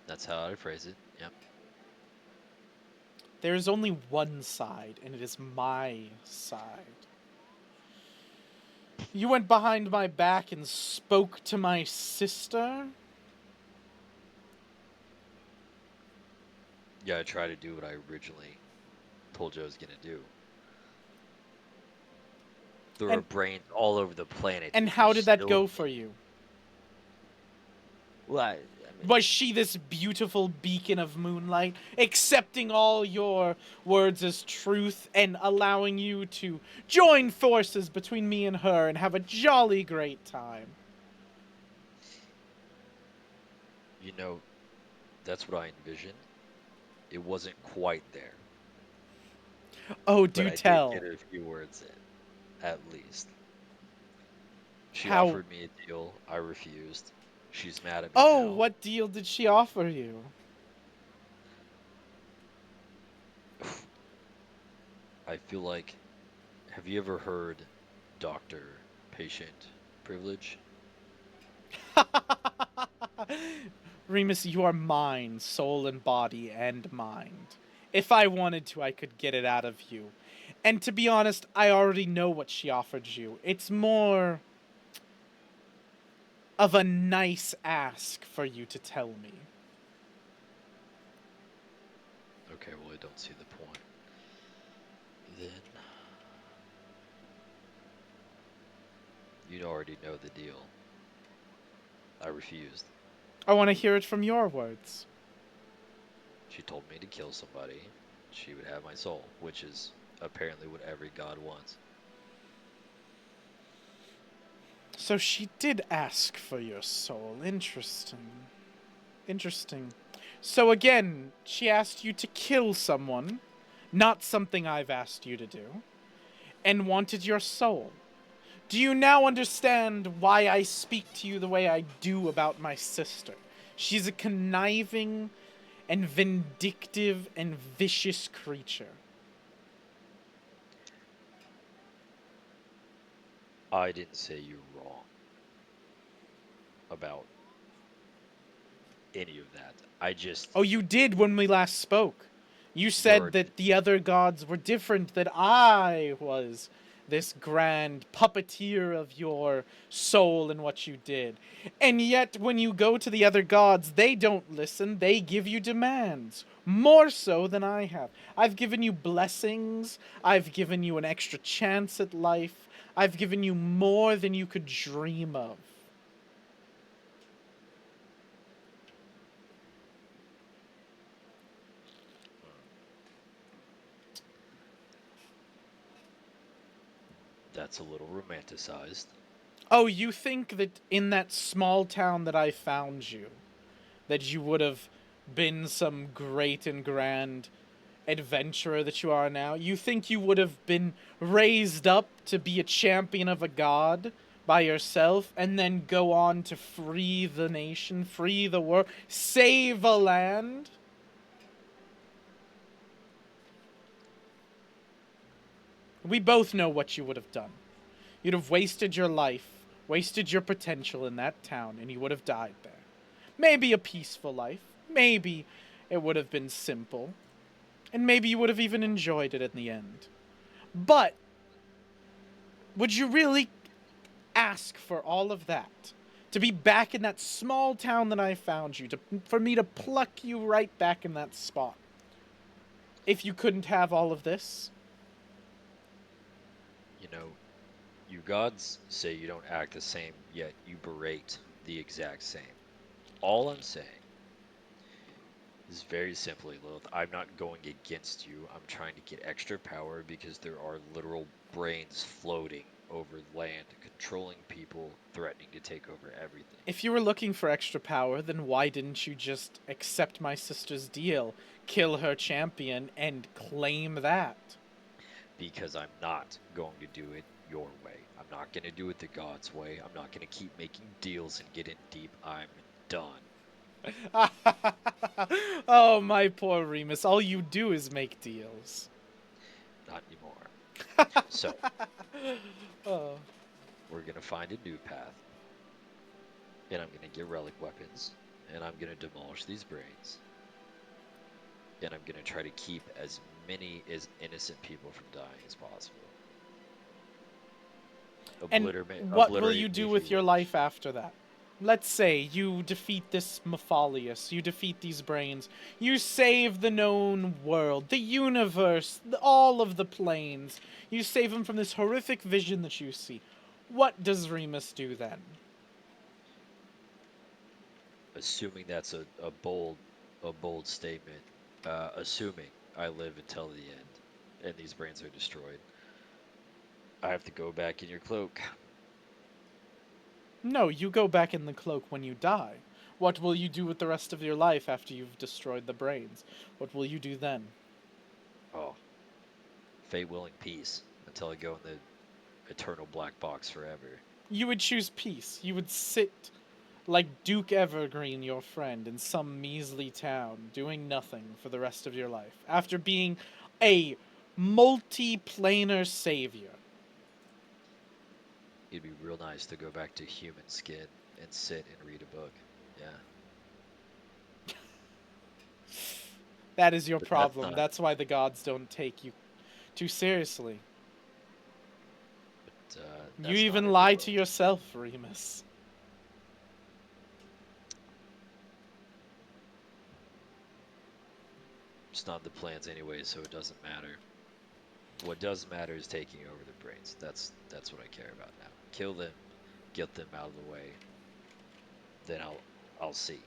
That's how I phrase it. Yep. There is only one side, and it is my side. You went behind my back and spoke to my sister? Yeah, I tried to do what I originally told you I was gonna do. There were And- brains all over the planet. And you how did that still- go for you? Well, I mean, Was she this beautiful beacon of moonlight, accepting all your words as truth and allowing you to join forces between me and her and have a jolly great time? you know, that's what I envisioned. It wasn't quite there. Oh, But do I tell. did get her a few words in, at least. She How- offered me a deal. I refused. She's mad at me Oh, now. what deal did she offer you? I feel like, have you ever heard doctor-patient privilege? Remus, you are mine, soul and body and mind. If I wanted to, I could get it out of you. And to be honest, I already know what she offered you. It's more of a nice ask for you to tell me. Okay, well, I don't see the point. Then, you already know the deal. I refused. I want to hear it from your words. She told me to kill somebody. She would have my soul, which is apparently what every god wants. So she did ask for your soul. Interesting. Interesting. So again, she asked you to kill someone, not something I've asked you to do, and wanted your soul. Do you now understand why I speak to you the way I do about my sister? She's a conniving and vindictive and vicious creature. I didn't say you're wrong about any of that. I just Oh, you did when we last spoke. You there are said that the other gods were different, that I was this grand puppeteer of your soul and what you did. And yet, when you go to the other gods, they don't listen, they give you demands. More so than I have. I've given you blessings, I've given you an extra chance at life, I've given you more than you could dream of. that's a little romanticized. Oh, you think that in that small town that I found you, that you would have been some great and grand adventurer that you are now? You think you would have been raised up to be a champion of a god by yourself and then go on to free the nation, free the world, save a land? We both know what you would have done. You'd have wasted your life, wasted your potential in that town, and you would have died there. Maybe a peaceful life. Maybe it would have been simple. And maybe you would have even enjoyed it in the end. But would you really ask for all of that? To be back in that small town that I found you, for me to pluck you right back in that spot? If you couldn't have all of this? You know, you gods say you don't act the same, yet you berate the exact same. All I'm saying is very simply, Lilith, I'm not going against you. I'm trying to get extra power because there are literal brains floating over land, controlling people, threatening to take over everything. If you were looking for extra power, then why didn't you just accept my sister's deal, kill her champion, and claim that? Because I'm not going to do it your way. I'm not going to do it the God's way. I'm not going to keep making deals and get in deep. I'm done. Oh, my poor Remus. All you do is make deals. Not anymore. So, Oh. we're going to find a new path. And I'm going to get relic weapons. And I'm going to demolish these brains. And I'm going to try to keep as many as innocent people from dying as possible. And what will you do with your life after that? Let's say you defeat this Mefalious, you defeat these brains, you save the known world, the universe, all of the planes, you save them from this horrific vision that you see. What does Remus do then? Assuming that's a bold statement, assuming I live until the end and these brains are destroyed, I have to go back in your cloak. No, you go back in the cloak when you die. What will you do with the rest of your life after you've destroyed the brains? What will you do then? Oh, fate willing peace until I go in the eternal black box forever. You would choose peace. You would sit like Duke Evergreen, your friend, in some measly town, doing nothing for the rest of your life, after being a multi-planar savior. It'd be real nice to go back to human skin and sit and read a book. Yeah. That is your But problem. That's why the gods don't take you too seriously. But, you even lie to yourself, Remus. It's not the plans anyway, so it doesn't matter. What does matter is taking over the brains. That's what I care about now. Kill them, get them out of the way. Then I'll see.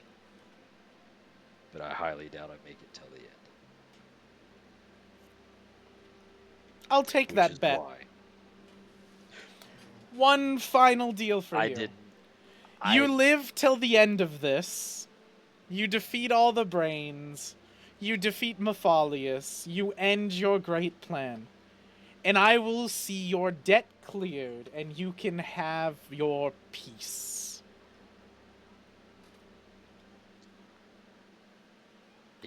But I highly doubt I make it till the end. I'll take that bet. Why. One final deal for you. You live till the end of this. You defeat all the brains. You defeat Mefalious. You end your great plan. And I will see your debt cleared, and you can have your peace.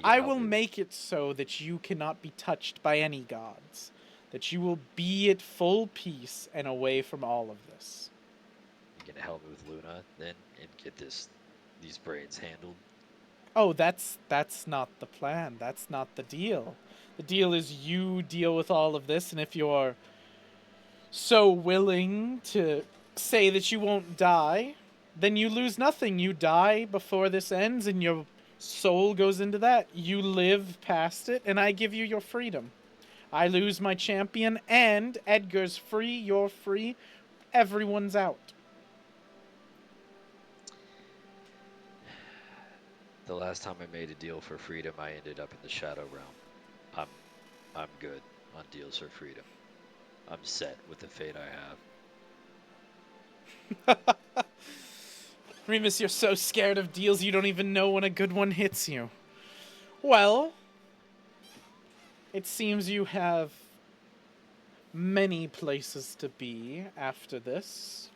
I will make it so that you cannot be touched by any gods. that you will be at full peace and away from all of this. You gonna help me with Luna then and get these braids handled? Oh, that's not the plan. That's not the deal. The deal is you deal with all of this, and if you're so willing to say that you won't die, then you lose nothing. You die before this ends, and your soul goes into that. You live past it, and I give you your freedom. I lose my champion, and Edgar's free, you're free, everyone's out. The last time I made a deal for freedom, I ended up in the Shadow Realm. I'm good on deals for freedom. I'm set with the fate I have. Remus, you're so scared of deals you don't even know when a good one hits you. Well, it seems you have many places to be after this.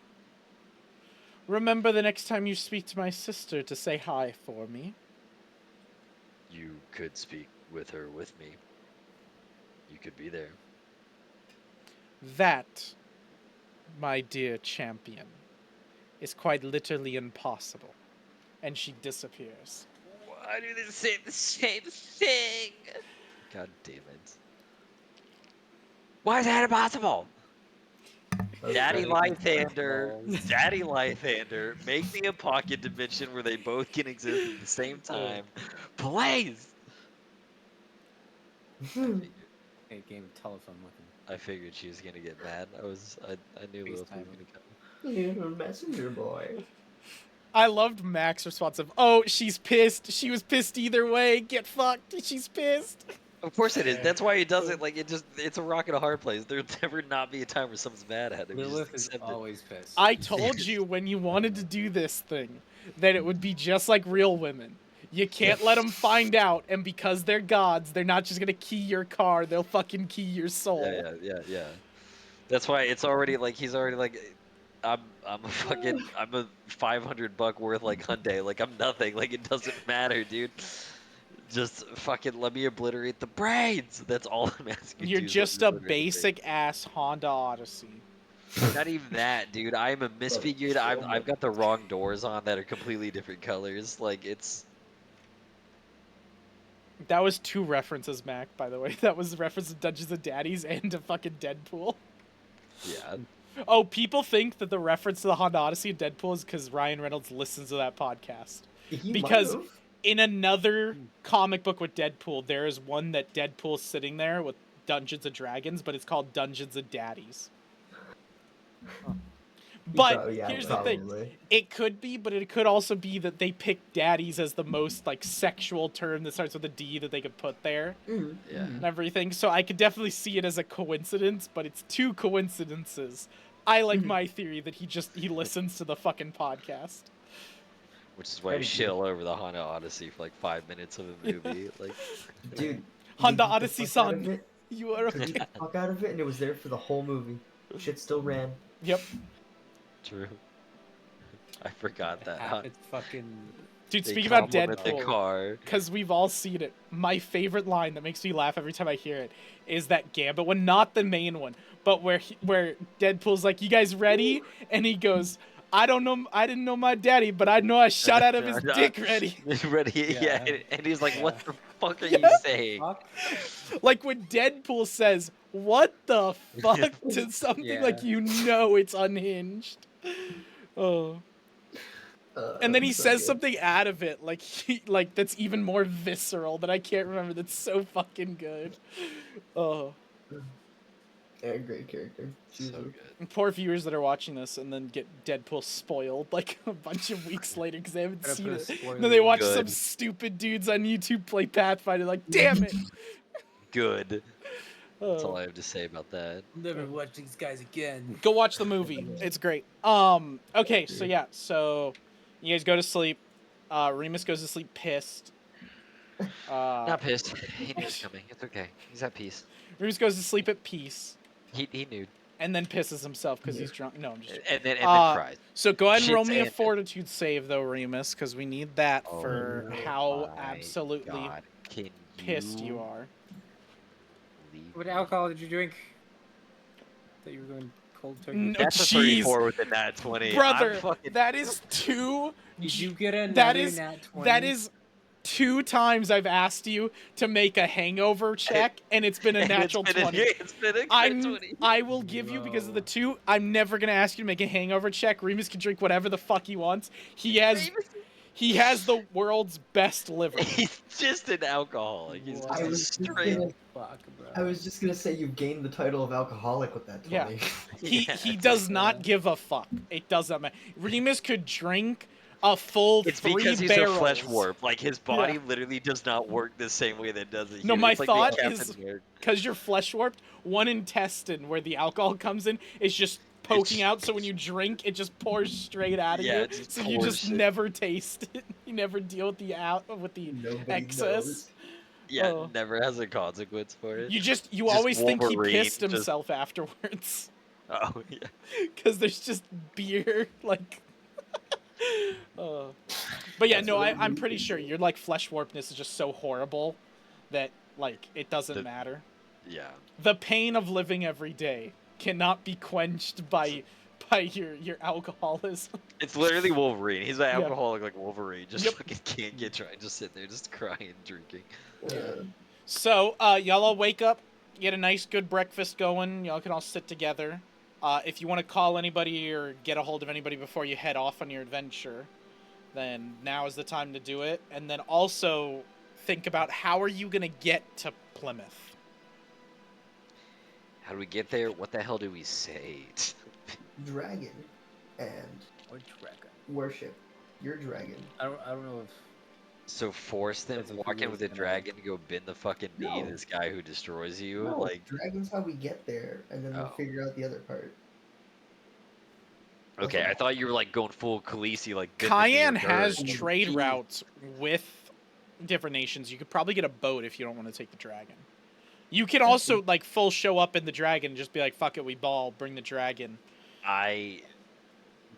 Remember the next time you speak to my sister to say hi for me. You could speak with her with me. You could be there. That, my dear champion, is quite literally impossible. And she disappears. Why do they say the same thing? God damn it. Why is that impossible? Daddy Lythander, Daddy Lythander, make me a pocket dimension where they both can exist at the same time. Please! A game of telephone with him. I figured she was gonna get mad. I knew Lilith was FaceTime gonna come. You're a messenger boy. I loved Mac's response of, oh, she's pissed. She was pissed either way. Get fucked. She's pissed. Of course it is. That's why he does it. Like it's a rock and a hard place. There'll never not be a time where someone's mad at him. You just Lilith is accept it. always pissed. I told you when you wanted to do this thing that it would be just like real women. You can't let them find out, and because they're gods, they're not just gonna key your car, they'll fucking key your soul. Yeah. That's why it's already like he's already like, I'm a fucking I'm a $500 worth like Hyundai. Like I'm nothing. Like it doesn't matter, dude. Just fucking let me obliterate the braids. That's all I'm asking. You're to do is just let a me obliterate the braids. basic ass Honda Odyssey. Not even that, dude. I'm a misfigured. I've got the wrong doors on that are completely different colors. Like it's. That was 2 references, Mac, by the way. That was a reference to Dungeons and Daddies and to fucking Deadpool. Yeah. Oh, people think that the reference to the Honda Odyssey and Deadpool is because Ryan Reynolds listens to that podcast. Because in another comic book with Deadpool, there is one that Deadpool's sitting there with Dungeons and Dragons, but it's called Dungeons and Daddies. But here's the thing. It could be, but it could also be that they picked daddies as the most like sexual term that starts with a D that they could put there. Yeah. And everything. So I could definitely see it as a coincidence, but it's 2 coincidences. I like my theory that he listens to the fucking podcast. Which is why you shill over the Honda Odyssey for like 5 minutes of a movie. Like, Dude, Honda Odyssey-san, you are okay. okay. Fuck out of it, and it was there for the whole movie. Shit still ran. Yep. true. I forgot that. It's fucking. Dude, They speaking about compliment the Deadpool, car. because we've all seen it, my favorite line that makes me laugh every time I hear it is that Gambit one, not the main one, but where Deadpool's like, "You guys ready?" And he goes, "I don't know, I didn't know my daddy, but I know I shot out of his dick ready." Ready? Yeah. And he's like, "What the fuck are you saying?" Like when Deadpool says, "What the fuck?" to something like it's unhinged. Oh. And then he says something out of it, like that's even more visceral that I can't remember. That's so fucking good. Oh. Yeah, great character. So good. And poor viewers that are watching this and then get Deadpool spoiled like a bunch of weeks later because they haven't seen it. And then they watch some stupid dudes on YouTube play Pathfinder. Like, damn it. Good. That's all I have to say about that. Never watch these guys again. Go watch the movie. It's great. Okay, so yeah, so you guys go to sleep. Remus goes to sleep pissed. Not pissed. He knew it was coming. It's okay. He's at peace. Remus goes to sleep at peace. He knew. And then pisses himself because he's drunk. No, I'm just. And then cries. So go ahead and roll me a Shit's fortitude save though, Remus, because we need that for how my absolutely God. Can pissed you are. leave What alcohol did you drink? that you were going cold turkey. No, That's a jeez. 34 with a nat 20. Brother, I'm fucking... that is two. Did you get another That is nat 20? that is 2 times I've asked you to make a hangover check, and it's been a and natural 20. It's been a crit 20. I will give you, because of the 2, I'm never gonna ask you to make a hangover check. Remus can drink whatever the fuck he wants. He has the world's best liver. He's just an alcoholic. He's What? just I a was just straight... gonna, Fuck, bro. I was just gonna say you've gained the title of alcoholic with that 20. Yeah. Yeah, He it's does like, not give a fuck. It doesn't matter. Remus could drink a full It's 3 because he's barrels. a flesh warp. Like, his body Yeah. literally does not work the same way that does a human. No, my It's like thought the Captain is- America. Because you're flesh warped, one intestine where the alcohol comes in is just poking out, so when you drink, it just pours straight out of Yeah, you. it just So you pours just it. never taste it. You never deal with the Nobody excess. knows. Yeah, Oh. never has a consequence for it. You Just always think he Wolverine, pissed just- himself afterwards. Oh, yeah. Because there's just beer, like... But yeah, That's no, what I'm it pretty is. sure your, like, flesh warpness is just so horrible that, like, it doesn't matter. Yeah. The pain of living every day cannot be quenched by your alcoholism. It's literally Wolverine. He's an Yeah. alcoholic like Wolverine. Just Yep. fucking can't get dry. Just sit there, just crying, drinking. So, y'all all wake up, get a nice good breakfast going. Y'all can all sit together. If you want to call anybody or get a hold of anybody before you head off on your adventure, then now is the time to do it. And then also think about how are you going to get to Plymouth? How do we get there? What the hell do we say? Dragon and Or dragon. worship your dragon. I don't know if So force them That's a walk in few with a years, dragon to go bend the fucking knee to No. this guy who destroys you? No, Like, dragon's how we get there, and then we'll Oh. figure out the other part. That's okay, what- I thought you were like going full Khaleesi, like bend the knee or Cayenne has dirt. trade Jeez. routes with different nations. You could probably get a boat if you don't want to take the dragon. You can also, like, full show up in the dragon and just be like, fuck it, we ball, bring the dragon.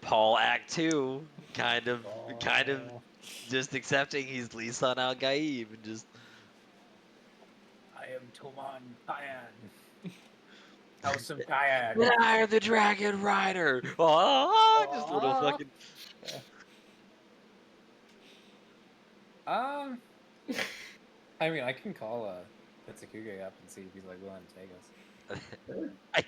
Paul Act 2, kind of just accepting he's Lisan Al Gaib and just I am Toman Cayenne. House of Cayenne. I am the Dragon Rider. Oh, just little Aw. fucking. I mean, I can call Pitsukuge up and see if he's like willing to take us. I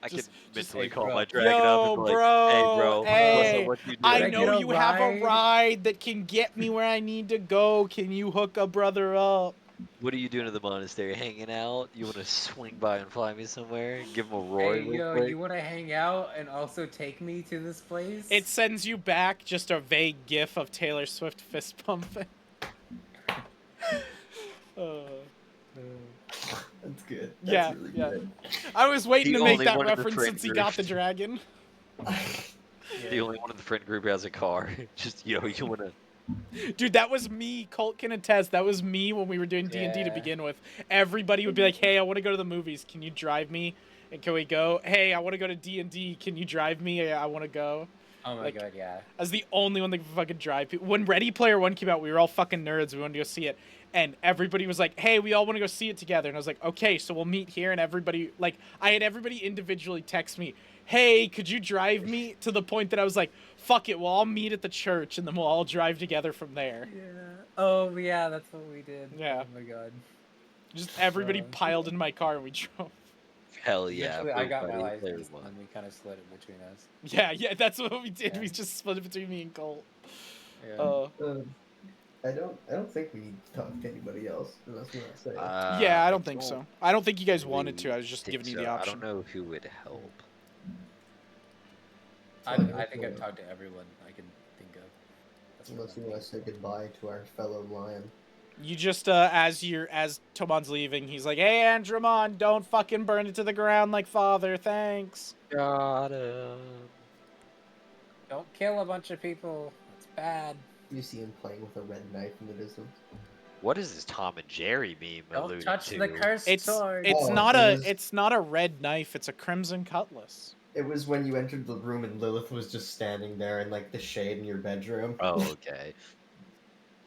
can Just- mentally hey, call bro. my dragon up Yo, and be like, bro, hey, bro, hey, what you doing? I Can I know get a you have a ride? ride that can get me where I need to go. Can you hook a brother up? What are you doing at the monastery? Hanging out? You want to swing by and fly me somewhere? Give him a roar Hey, real yo, quick? you want to hang out and also take me to this place? It sends you back just a vague gif of Taylor Swift fist pumping. That's good. Yeah, That's really yeah. good. I was waiting The to make only that one in the reference friend since he group. got the dragon. The only one in the friend group who has a car. Just, yo, you want to... Dude, that was me. Colt can attest. That was me when we were doing D&D to Yeah. begin with. Everybody would be like, hey, I want to go to the movies. Can you drive me? And can we go? Hey, I want to go to D&D. Can you drive me? I want to go. Oh my like- god, yeah. I was the only one that could fucking drive people. When Ready Player One came out, we were all fucking nerds. We wanted to go see it. And everybody was like, hey, we all want to go see it together. And I was like, okay, so we'll meet here. And everybody, like, I had everybody individually text me, hey, could you drive me? To the point that I was like, fuck it, we'll all meet at the church. And then we'll all drive together from there. Yeah. Oh yeah, that's what we did. Yeah. Oh my god. Just everybody Uh, piled in my car and we drove. Hell yeah. Eventually, I got my everybody, player license, one. and we kind of split it between us. Yeah, that's what we did. Yeah. We just split it between me and Colt. Yeah. I don't think we need to talk to anybody else unless we want to say. Yeah, I don't think so. I don't think you guys wanted to. really I was just think giving you the so. option. I don't know who would help. I think I've talked to everyone I can think of. That's Unless what we I'm want to say thinking. goodbye to our fellow lion. You just, as Tomon's leaving, he's like, hey, Andromon, don't fucking burn it to the ground like father, thanks. Got him. Don't kill a bunch of people. It's bad. You see him playing with a red knife in the distance. What is this Tom and Jerry meme Don't alluding touch to? the cursed It's sword. it's Oh, not it was- it's not a red knife, it's a crimson cutlass. It was when you entered the room and Lilith was just standing there in like the shade in your bedroom. Oh, okay.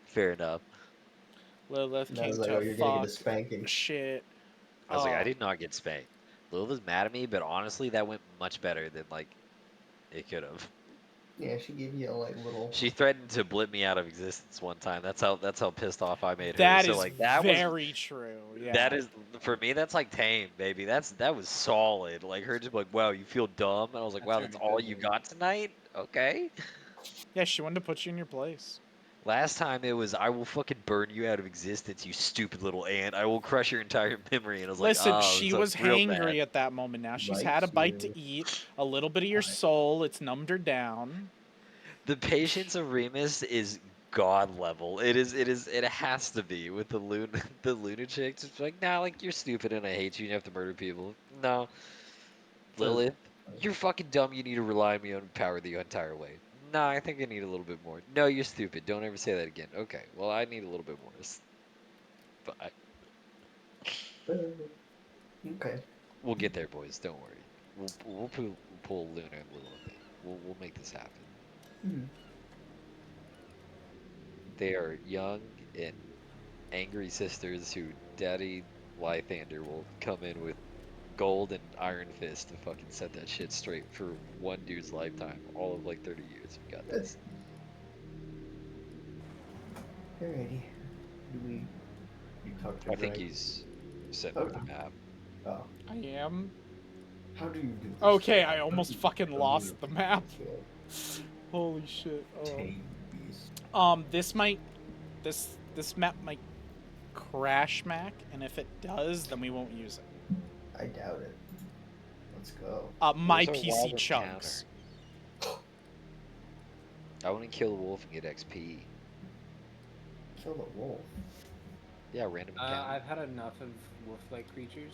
Fair enough. Lilith And I came was like, to oh, you're gonna get a fuck spanking. shit. I was like, Oh. I did not get spanked. Lilith is mad at me, but honestly, that went much better than like it could have. Yeah, she gave you a like little. She threatened to blip me out of existence one time. That's how pissed off I made her. That So is like that was very true. Yeah. that is for me. That's like tame, baby. That was solid. Like her just like, wow, you feel dumb, and I was like, That wow, turned that's a all good you mood. got tonight. Okay. Yeah, she wanted to put you in your place. Last time it was, I will fucking burn you out of existence, you stupid little ant. I will crush your entire memory. And I was like, Listen, oh, she so was it's real bad. hangry at that moment now. She's Right had a bite here. to eat, a little bit of your Alright. soul. It's numbed her down. The patience of Remus is god level. It has to be with the the lunatic. Just like, nah, like you're stupid and I hate you. And you have to murder people. No, Lilith, you're fucking dumb. You need to rely on me on power the entire way. Nah, I think I need a little bit more. No, you're stupid. Don't ever say that again. Okay, well I need a little bit more. But Okay. we'll get there, boys. Don't worry. We'll pull Luna and Lilith in. We'll make this happen. Hmm. They are young and angry sisters who Daddy Lythander will come in with gold and iron fist to fucking set that shit straight for one dude's lifetime. All of like 30 years. We got Good. this. Alrighty. Do we? You talk to I think Drake? he's sent for the Okay. map. Oh. I am. How do you do this? Okay, I How almost do you fucking lost the communicate map. with Holy shit. tame beasts? This map might crash Mac, and if it does, then we won't use it. I doubt it. Let's go. My Where's our PC wild chunks. I want to kill the wolf and get XP. Kill the wolf. Yeah, random encounter. I've had enough of wolf-like creatures.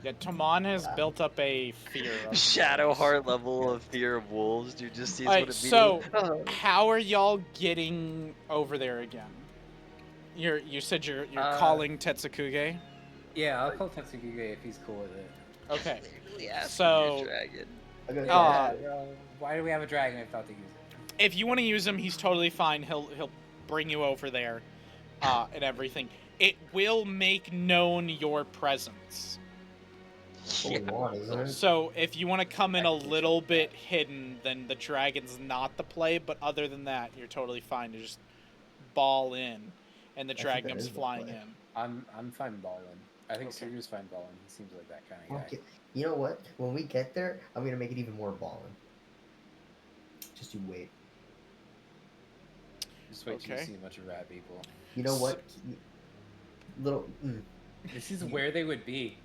Yeah, Tomon has built up a fear of Shadow wolves. heart level of fear of wolves, dude. Just sees Alright, what it so means. how are y'all getting over there again? You said you're calling Tetsukuge? Yeah, I'll call Tetsuguge if he's cool with it. Okay. Yeah, So- dragon. I gotta Why do we have a dragon if not to use it? If you want to use him, he's totally fine. He'll bring you over there, and everything. It will make known your presence. Yeah. isn't it? So if you want to come in a little bit hidden, then the dragon's not the play. But other than that, you're totally fine to just ball in, and the I think dragon that comes is the flying play. in. I'm fine balling. I think Okay. Suru's fine balling. He seems like that kind of guy. Okay. You know what? When we get there, I'm gonna make it even more ballin'. Just you wait. Just wait till you Okay. see a bunch of rat people. You know what? Little. This is where they would be.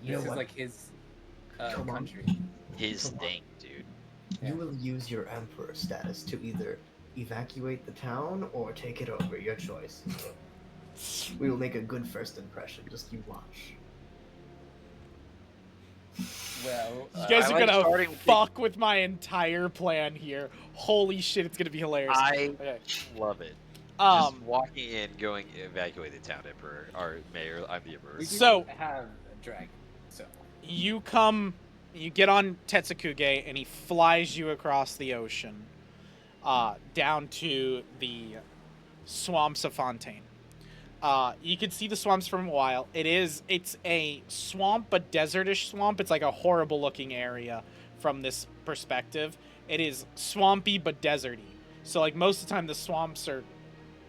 You know This is what? like his Come on. country. His Come on. thing, dude. Yeah. You will use your emperor status to either evacuate the town or take it over. Your choice. We will make a good first impression. Just you watch. Well, You guys I are like gonna starting with fuck with my entire plan here. Holy shit, it's gonna be hilarious. I Okay. love it. Just Um, walking in, going evacuate the town, emperor or mayor. I'm the emperor. we do So- have a dragon, so you get on Tetsukuge, and he flies you across the ocean, down to the swamps of Fontaine. You can see the swamps from a while. It's a swamp, but desertish swamp. It's like a horrible looking area from this perspective. It is swampy but deserty. So like most of the time the swamps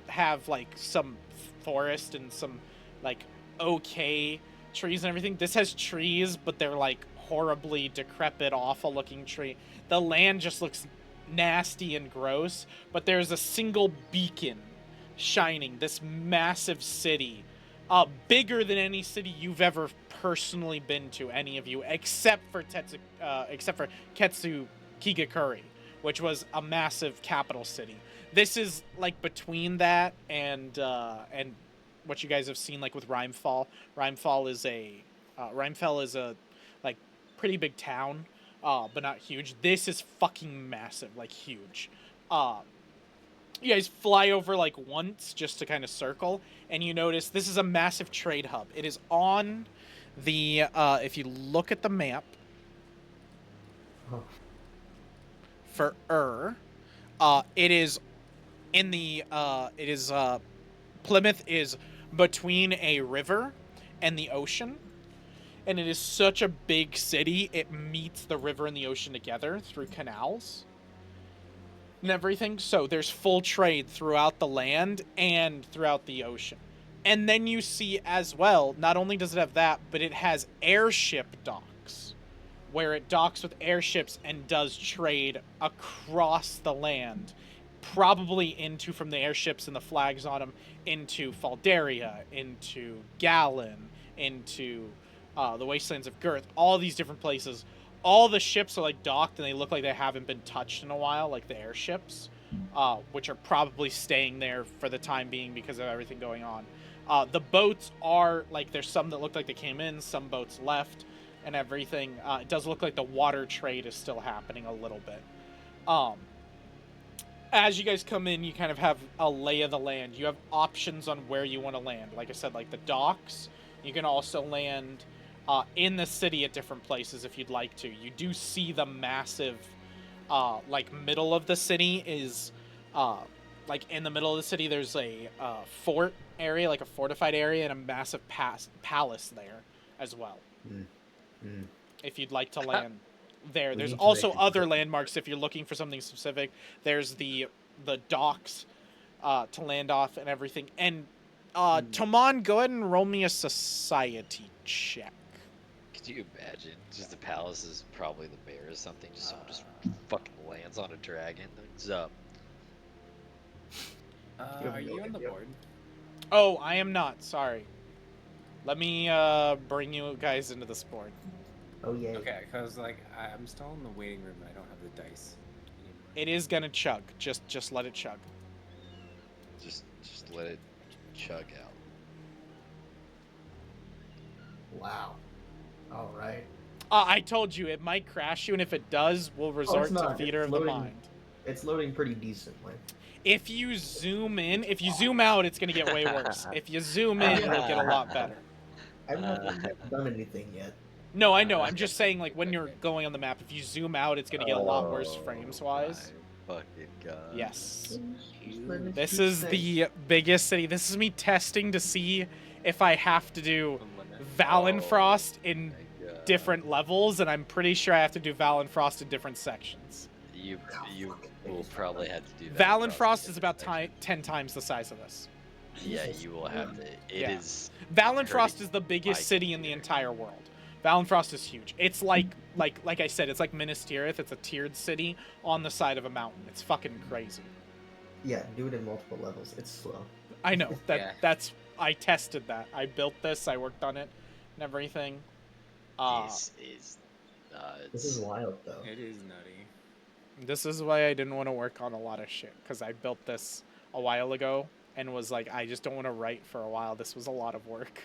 have like some forest and some like okay trees and everything. This has trees, but they're like horribly decrepit, awful looking tree. The land just looks nasty and gross, but there's a single beacon shining, this massive city, bigger than any city you've ever personally been to, any of you, except for Ketsu Kigakuri, which was a massive capital city. This is like between that and what you guys have seen like with Rhymefall. Rhymefall is a like pretty big town, but not huge. This is fucking massive, like huge. You guys fly over like once just to kind of circle, and you notice this is a massive trade hub. It is on the if you look at the map Oh. for it is in the Plymouth is between a river and the ocean, and it is such a big city, it meets the river and the ocean together through canals and everything. So there's full trade throughout the land and throughout the ocean. And then you see as well, not only does it have that, but it has airship docks, where it docks with airships and does trade across the land, probably into, from the airships and the flags on them, into Faldaria, into Gallon, into the Wastelands of Girth, all these different places. All the ships are like docked and they look like they haven't been touched in a while, like the airships, which are probably staying there for the time being because of everything going on. The boats are, like, there's some that look like they came in, some boats left, and everything. It does look like the water trade is still happening a little bit. As you guys come in, you kind of have a lay of the land. You have options on where you want to land. Like I said, like the docks. You can also land in the city at different places if you'd like to. You do see the massive, like, middle of the city is, like, in the middle of the city, there's a fort area, like a fortified area, and a massive palace there as well. If you'd like to land there. There's also other landmarks if you're looking for something specific. There's the docks to land off and everything. And Toman, go ahead and roll me a society check. Could you imagine? Just the palace is probably the mayor or something. Just someone just fucking lands on a dragon. What's up? Are you on the board? Oh, I am not. Sorry. Let me bring you guys into this board. Oh yeah. Okay, because like I'm still in the waiting room and I don't have the dice. It is gonna chug. Just let it chug. Just let it chug out. Wow. All right. I told you it might crash you, and if it does, we'll resort to not. theater It's of the loading. mind. It's loading pretty decently. If you zoom in, if you zoom out, it's gonna get way worse. If you zoom in, it'll get a lot better. I've not done anything yet. No, I know. I'm just saying, like, when you're going on the map, if you zoom out, it's gonna get a lot worse frames-wise. My fucking god. Yes. Let me This keep is saying. the biggest city. This is me testing to see if I have to do Valenfrost in God. different levels, and I'm pretty sure I have to do Valenfrost in different sections. You will probably have to do that. Valenfrost is about 10 times the size of this. Yeah, you will have to. It is. Valenfrost is the biggest my city in the entire world. Valenfrost is huge. It's like I said, it's like Minas Tirith. It's a tiered city on the side of a mountain. It's fucking crazy. Yeah, do it in multiple levels. It's slow. I know that. Yeah. That's. I tested that. I built this. I worked on it, and everything. Is nuts. This is wild though. It is nutty. This is why I didn't want to work on a lot of shit, because I built this a while ago and was like, I just don't want to write for a while. This was a lot of work.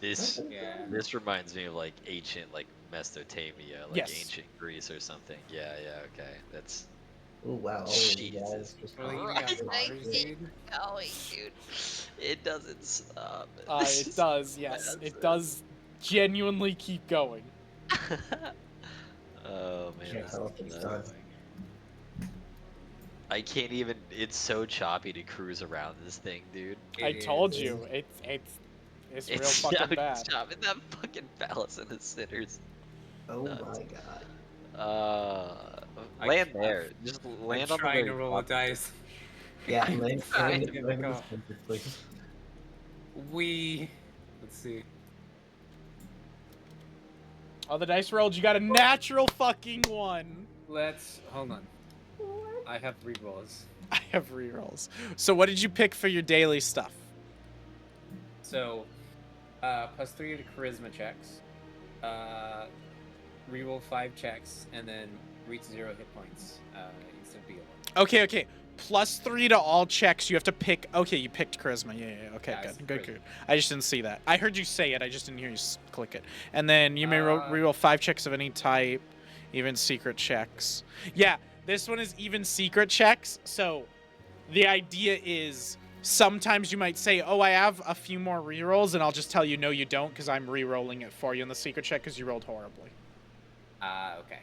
This Yeah. reminds me of like ancient like Mesopotamia, like Yes. ancient Greece or something. Yeah, okay. That's Oh wow. All Jesus. the walls just. Well, you Right. got waters, dude. Going, dude. it doesn't stop. It does, yes. It does genuinely keep going. Oh man. Can't this tell is if it's nuts. done. I can't even. It's so choppy to cruise around this thing, dude. I It told is. you, it's real It's fucking so bad. choppy. That fucking palace and the sinners. Oh Nuts. my god. Land I- there. Just land I'm on the trying very to roll a top. dice. Yeah, land Trying land to land go. this center, please. Let's see. Oh, the dice rolled. You got a natural fucking one. Hold on. I have 3 rolls. I have rerolls. So what did you pick for your daily stuff? So, +3 to charisma checks. Reroll 5 checks, and then reach 0 hit points instead of BO1. Okay. +3 to all checks. You have to pick. Okay, you picked charisma. Yeah. Okay, Yeah, I good. said Good, charisma. good. I just didn't see that. I heard you say it. I just didn't hear you click it. And then you may Uh, reroll 5 checks of any type, even secret checks. Yeah, this one is even secret checks. So the idea is sometimes you might say, oh, I have a few more rerolls, and I'll just tell you, no, you don't, because I'm rerolling it for you in the secret check because you rolled horribly. Okay.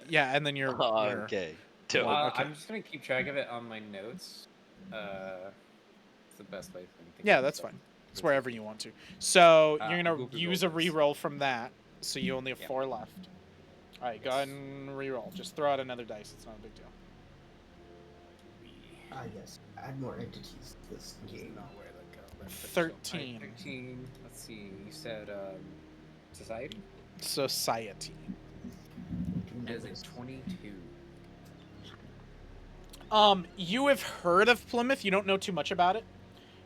Yeah, and then you're. Oh, you're- okay. Dope. Okay. I'm just gonna keep track of it on my notes. It's the best way for me to Yeah, keep that's it. fine. It's wherever you want to. So you're I'll gonna go use a reroll this. reroll from that. So you only have Yep. 4 left. All right, go ahead and reroll. Just throw out another dice. It's not a big deal. Yes. Add more entities to this game. Not where that go, but 13. 13. Let's see. You said society. Society. That is a 22. You have heard of Plymouth. You don't know too much about it.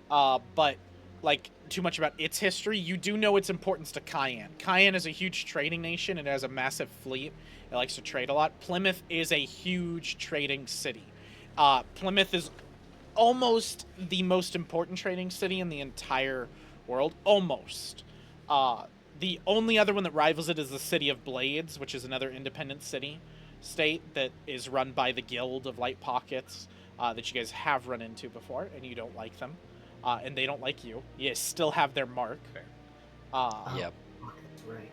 But like too much about its history. You do know its importance to Cayenne. Cayenne is a huge trading nation. It has a massive fleet. It likes to trade a lot. Plymouth is a huge trading city. Plymouth is almost the most important trading city in the entire world. Almost. The only other one that rivals it is the city of Blades, which is another independent state that is run by the Guild of Light Pockets that you guys have run into before, and you don't like them. And they don't like you. You still have their mark. Fair. Yep. That's right.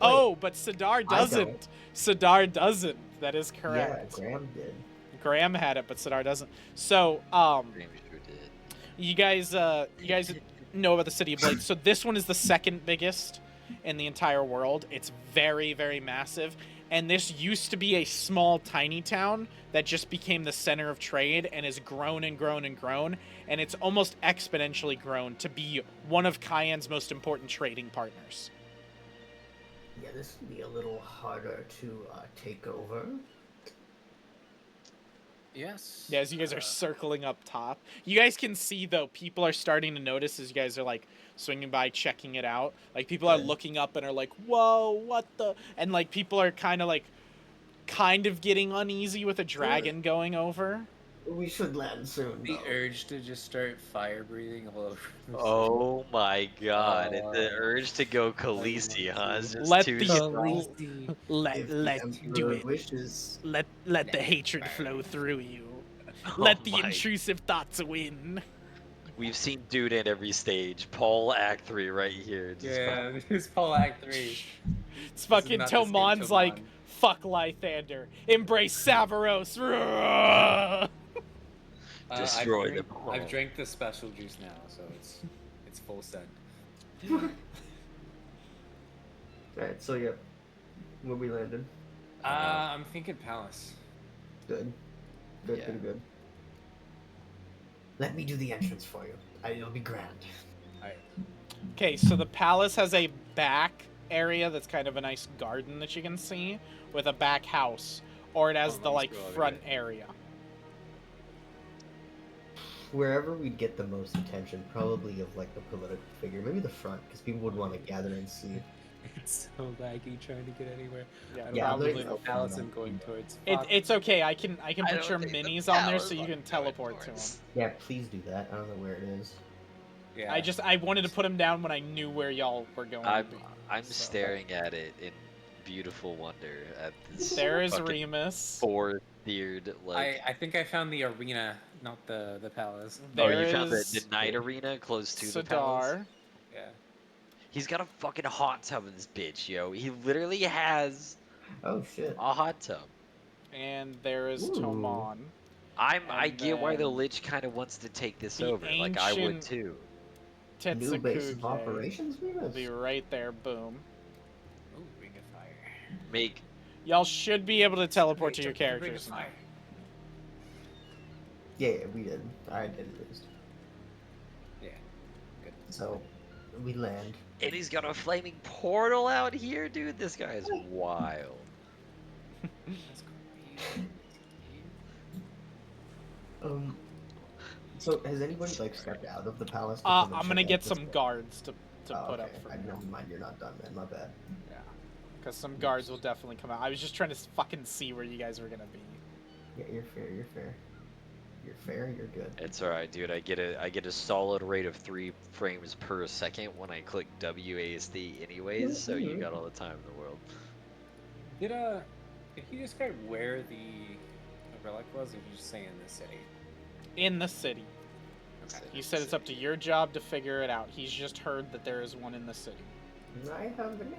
Oh, but Sidar I doesn't. don't. Sidar doesn't. That is correct. Yeah, Graham did. Graham had it, but Sidar doesn't. So, Graham sure did. you guys know about the city of Blades. So this one is the second biggest in the entire world. It's very, very massive. And this used to be a small, tiny town that just became the center of trade and has grown and grown and grown. And it's almost exponentially grown to be one of Cayenne's most important trading partners. Yeah, this would be a little harder to take over. Yes. Yeah, as you guys are circling up top. You guys can see, though, people are starting to notice as you guys are, like, swinging by, checking it out. Like, people are Yeah. looking up and are like, whoa, what the... And, like, people are kind of getting uneasy with a dragon going over. We should land soon. The though. urge to just start fire breathing all over. the Oh my god. The Uh, urge to go Khaleesi, huh? Is just Let too the- strong. city. Let If the do Emperor it. wishes. Let the hatred flow through you. Oh Let the my- intrusive thoughts win. We've seen dude in every stage. Paul Act 3 right here. Just Yeah, this is Paul Act 3. It's fucking not the same Tomon's like, Tomon. fuck Lythander. Embrace Savaros. Ruh! Destroy I've them all. I've drank the special juice now, so it's full send. Alright, so yeah. Where we landed. I'm thinking palace. Good. Good, Yeah. good. Let me do the entrance for you. It'll be grand. Alright. Okay, so the palace has a back area that's kind of a nice garden that you can see with a back house, or it has Oh, the let's like go over front there. area. Wherever we'd get the most attention, probably of like the political figure. Maybe the front, because people would want to gather and see. It's so laggy trying to get anywhere. Yeah, I don't Yeah, know there's what no palace front I'm going towards. It, Fuck. it's okay. I can I put don't your think the minis on there palace so you I'm can going teleport to them. towards. Yeah, please do that. I don't know where it is. Yeah. I wanted to put them down when I knew where y'all were going. I'm to be, I'm so. staring at it in beautiful wonder at this. There is fucking Remus. four-tiered like. I think I found the arena, not the palace. Oh, There you found the is night arena close to the palace. Sidar. Yeah. He's got a fucking hot tub in this bitch, yo. He literally has Oh shit. a hot tub. And there is Ooh. Tomon. I And get why the then Lich kind of wants to take this the over. Like I would ancient- too. New base of Tetsukuge operations, will Remus? be right there. Boom. Oh, ring of fire. Make Y'all should be able to teleport to your Ring of characters now. fire. Yeah, we did. I did at least. Yeah. Good. So, we land. and he's got a flaming portal out here, dude. This guy is wild. That's crazy. So has anybody like stepped out of the palace? to I'm come and gonna check get out this some thing? guards to Oh, put okay. up for I you. never mind. You're not done, man. My bad. Yeah. Because some guards will definitely come out. I was just trying to fucking see where you guys were gonna be. Yeah, you're fair. You're fair. You're fair. You're good. It's alright, dude. I get a solid rate of 3 frames per second when I click WASD anyways, so you got all the time in the world. Did he describe where the relic was, or did you just say in the city? In the city. Okay. He said it's up to your job to figure it out. He's just heard that there is one in the city. I have the name.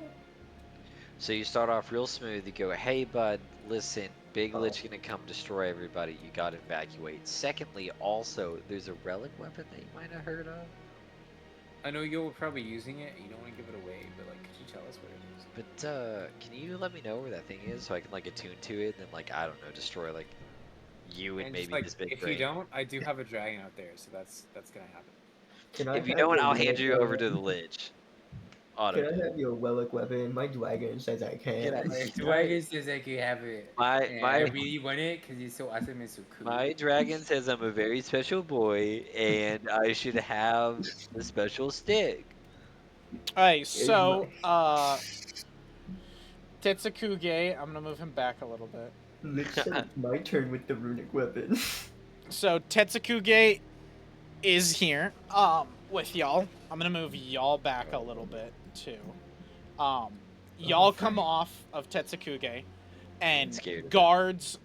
So you start off real smooth. You go, hey bud, listen, Big Oh. Lich gonna come destroy everybody. You gotta evacuate. Secondly, also, there's a relic weapon that you might have heard of. I know you're probably using it. You don't want to give it away, but like, could you tell us what it is? But can you let me know where that thing is so I can like attune to it and then like I don't know destroy like you and And just maybe like, this big if brain. you don't, I do have a dragon out there, so that's gonna happen. Can I If you have don't, your I'll hand runic you over to the weapon? lich. Auto Can I death. have your relic weapon? My dragon says I Can can. I? My Can I? dragon says I can have it, My and I my really want it because it's so awesome and so cool. my dragon says I'm a very special boy and I should have the special stick. Alright, Here's my so Tetsukuge, I'm gonna move him back a little bit. Lich said it's my turn with the runic weapon. So Tetsukuge is here, with y'all. I'm gonna move y'all back a little bit too. Y'all come Frank. off of Tetsukuge, and Scared of him. guards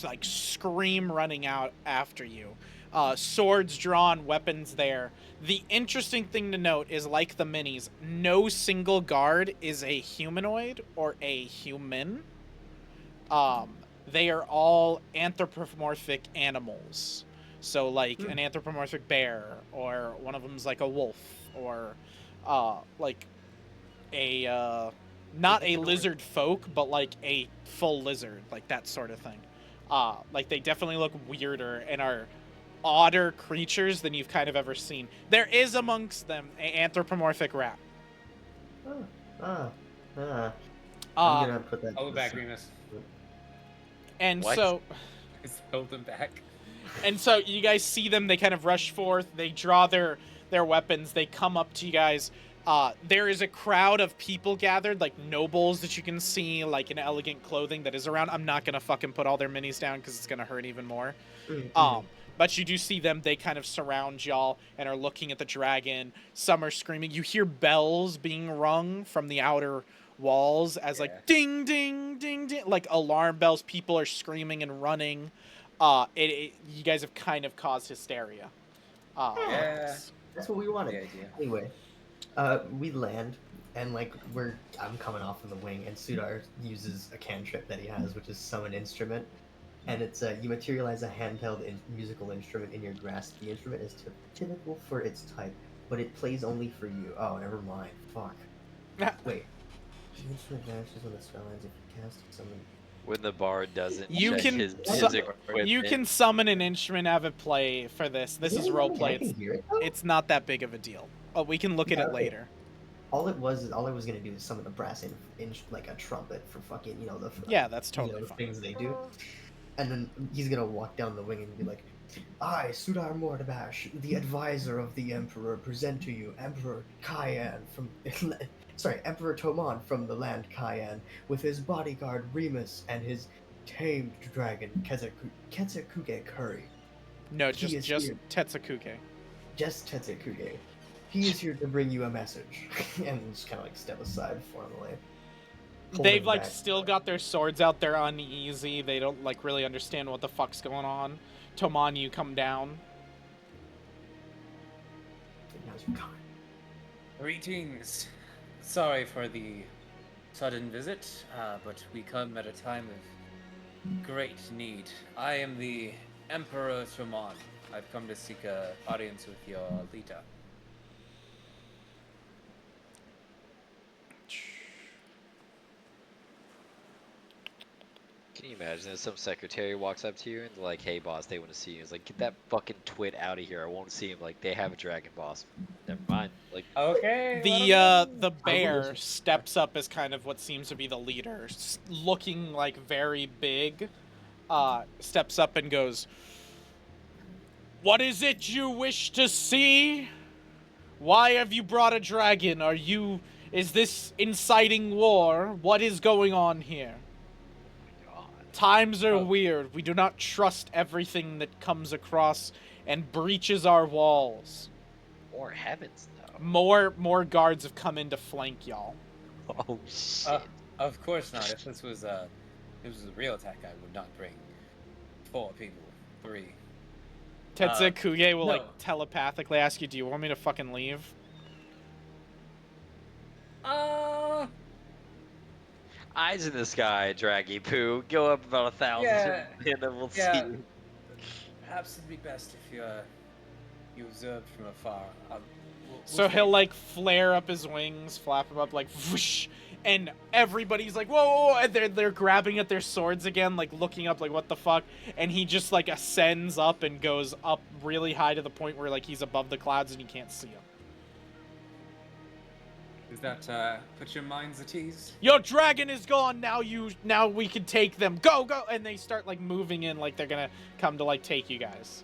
like scream running out after you. Swords drawn, weapons there. The interesting thing to note is, like the minis, no single guard is a humanoid or a human. They are all anthropomorphic animals. So, like an anthropomorphic bear, or one of them's like a wolf, or like a not a lizard folk, but like a full lizard, like that sort of thing. Like they definitely look weirder and are odder creatures than you've kind of ever seen. There is amongst them an anthropomorphic rat. I'm Um, gonna put that. Hold back, Remus. and What? so Just hold them back. And so you guys see them, they kind of rush forth, they draw their weapons, they come up to you guys. There is a crowd of people gathered, like nobles that you can see, like in elegant clothing that is around. I'm not gonna fucking put all their minis down because it's gonna hurt even more. But you do see them, they kind of surround y'all and are looking at the dragon. Some are screaming. You hear bells being rung from the outer walls as like ding, ding, ding, ding, like alarm bells. People are screaming and running. You guys have kind of caused hysteria. Yeah. That's what we wanted. The idea. Anyway, we land and like I'm coming off of the wing, and Sudar uses a cantrip that he has, which is summon instrument, and it's you materialize a handheld musical instrument in your grasp. The instrument is typical for its type, but it plays only for you. Oh, never mind. Fuck. Wait. The instrument vanishes when the spell ends. If you cast it, summon. When the bard doesn't You check can his equipment. You can summon an instrument, have it play for this. This is role play. I can hear it, though? It's not that big of a deal. Oh, we can look at it okay. later. All it was gonna do is summon a brass like a trumpet for fucking Yeah, that's the totally fine. things they do, and then he's gonna walk down the wing and be like, "I, Sudar Mordabash, the advisor of the Emperor, present to you Emperor Kyan from Emperor Toman from the land Kyan, with his bodyguard Remus and his tamed dragon Ketsukuge Curry. No, He just is here. Tetsukuge. Just Tetsukuge. He is here to bring you a message." And just kind of like step aside formally. They've Holding like back. still got their swords out. They're uneasy. They don't like really understand what the fuck's going on. Toman, you come down. Now's your time. Greetings. Sorry for the sudden visit, but we come at a time of great need. I am the Emperor Truman. I've come to seek an audience with your leader. Can you imagine if some secretary walks up to you and they're like, "Hey, boss, they want to see you." It's like, "Get that fucking twit out of here! I won't see him." Like, they have a dragon, boss. Never mind. Like, Okay. The bear steps up as kind of what seems to be the leader, looking like very big. Steps up and goes, "What is it you wish to see? Why have you brought a dragon? Is this inciting war? What is going on here? Times are weird. We do not trust everything that comes across and breaches our walls." more heavens, though. More guards have come in to flank y'all. Oh shit. Of course not. If this was a real attack, I would not bring 4 people, 3. Tetsukuge will no. like telepathically ask you, "Do you want me to fucking leave?" Eyes in the sky, draggy poo. Go up about 1,000, Yeah. and then we'll Yeah. see. Perhaps it'd be best if you observed from afar. So he'll like flare up his wings, flap them up like whoosh, and everybody's like, whoa, whoa, whoa, and they're grabbing at their swords again, like looking up like what the fuck, and he just like ascends up and goes up really high to the point where like he's above the clouds and you can't see him. Does that put your minds at ease? Your dragon is gone, now we can take them. Go, go, and they start like moving in like they're gonna come to like take you guys.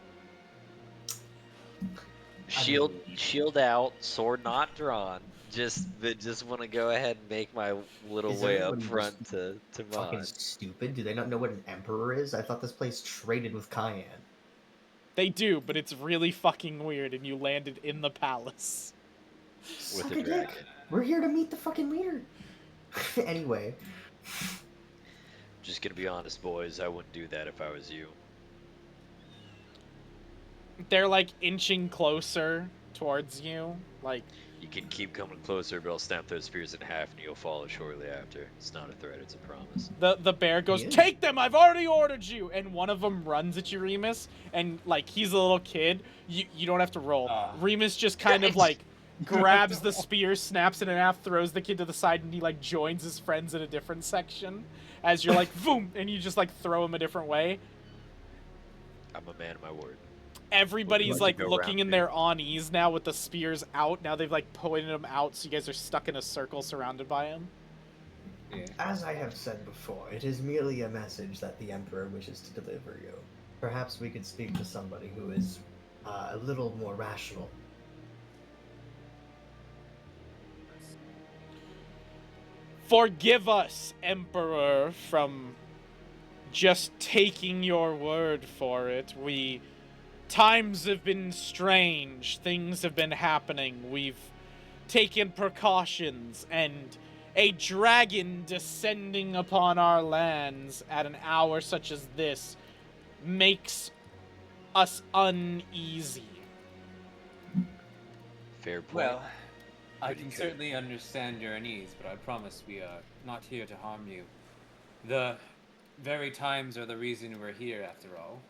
Shield out, sword not drawn. Just want to go ahead and make my little Is way up everyone front to Fucking Mon. stupid. Do they not know what an emperor is? I thought this place traded with Cayenne. They do, but it's really fucking weird, and you landed in the palace. With Suck a a dick. dragon. We're here to meet the fucking leader. Anyway, Just gonna be honest, boys. I wouldn't do that if I was you. They're like inching closer towards you, like You can keep coming closer, but I'll snap those spears in half and you'll follow shortly after. It's not a threat, it's a promise. the bear goes, Yeah. take them, I've already ordered you, and one of them runs at you, Remus, and like he's a little kid, you don't have to roll. Remus just kind of like grabs the spear, snaps it in half, throws the kid to the side, and he like joins his friends in a different section as you're like boom, and you just like throw him a different way. I'm a man of my word. Everybody's Like like to go looking round in their unease now with the spears out. Now they've like pointed them out, so you guys are stuck in a circle surrounded by them. Yeah. as I have said before, it is merely a message that the emperor wishes to deliver you. Perhaps we could speak to somebody who is a little more rational. Forgive us, Emperor, from just taking your word for it. Times have been strange, things have been happening, we've taken precautions, and a dragon descending upon our lands at an hour such as this makes us uneasy. Fair point. Well, I Pretty can good. certainly understand your unease, but I promise we are not here to harm you. The very times are the reason we're here, after all.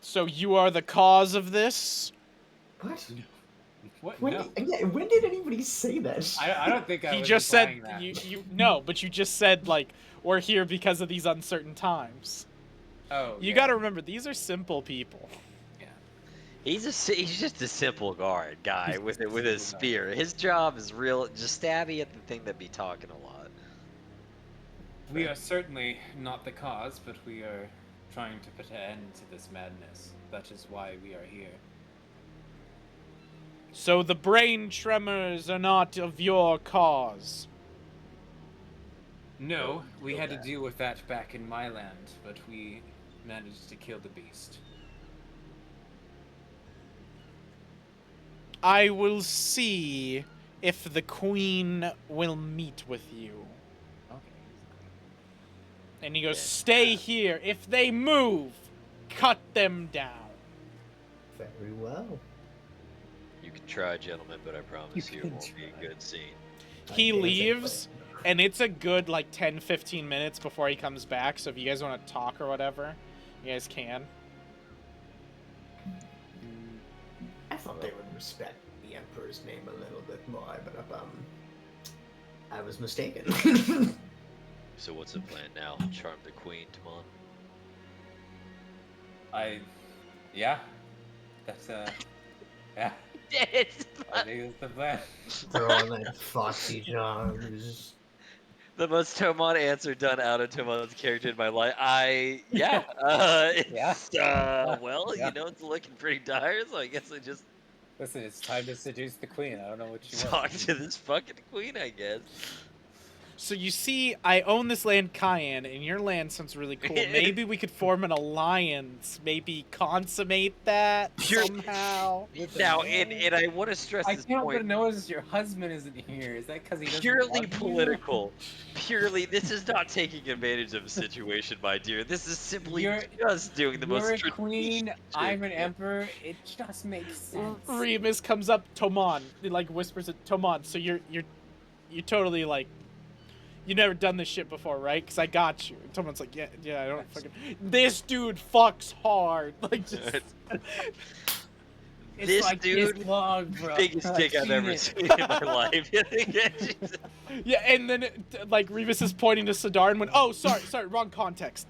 So you are the cause of this? What? What? When, No. when did anybody say that? I don't think I He was just said implying that. you no, but you just said like we're here because of these uncertain times. Oh, You yeah. got to remember these are simple people. Yeah. He's just a simple guard guy He's with just a with his simple guy. spear. His job is real, just stabby at the thing that be talking a lot. We are certainly not the cause, but we are trying to put an end to this madness. That is why we are here. So the brain tremors are not of your cause. No, we kill had to that. deal with that back in my land, but we managed to kill the beast. I will see if the queen will meet with you. Okay. And he goes, Yeah. stay here. If they move, cut them down. Very well. You can try, gentlemen, but I promise You you it can won't be a good scene. He I can't say leaves, and it's a good like 10-15 minutes before he comes back, so if you guys want to talk or whatever, you guys can. I thought they would respect the emperor's name a little bit more, but I was mistaken. So what's the plan now? Charm the queen, Timon? Yeah. That's, yeah. It's I think that's the plan. Throw on that foxy jogs. the most Tomon answer done out of Tomon's character in my life. Yeah. Well, Yeah. you know, it's looking pretty dire, so I guess I just Listen, it's time to seduce the queen. I don't know what you talk want. to this fucking queen, I guess. So you see, I own this land, Cayenne, and your land sounds really cool. Maybe we could form an alliance. Maybe consummate that somehow. Now, and I want to stress I this can't but point. notice your husband isn't here. Is that because he doesn't Purely love you? political. Purely, this is not taking advantage of a situation, my dear. This is simply You're- just doing the most You're a strategic queen. I'm an shit. emperor. It just makes sense. Remus comes up, Tomon, he, like whispers it, Tomon. So you're totally like, You never done this shit before, right? Because I got you. And someone's like, yeah, I don't fucking... This dude fucks hard. Like, just... It's This like dude, this long, bro. biggest dick I've ever seen in my life. Jesus. Yeah, and then, like, Revis is pointing to Sidar and went, oh, sorry, wrong context.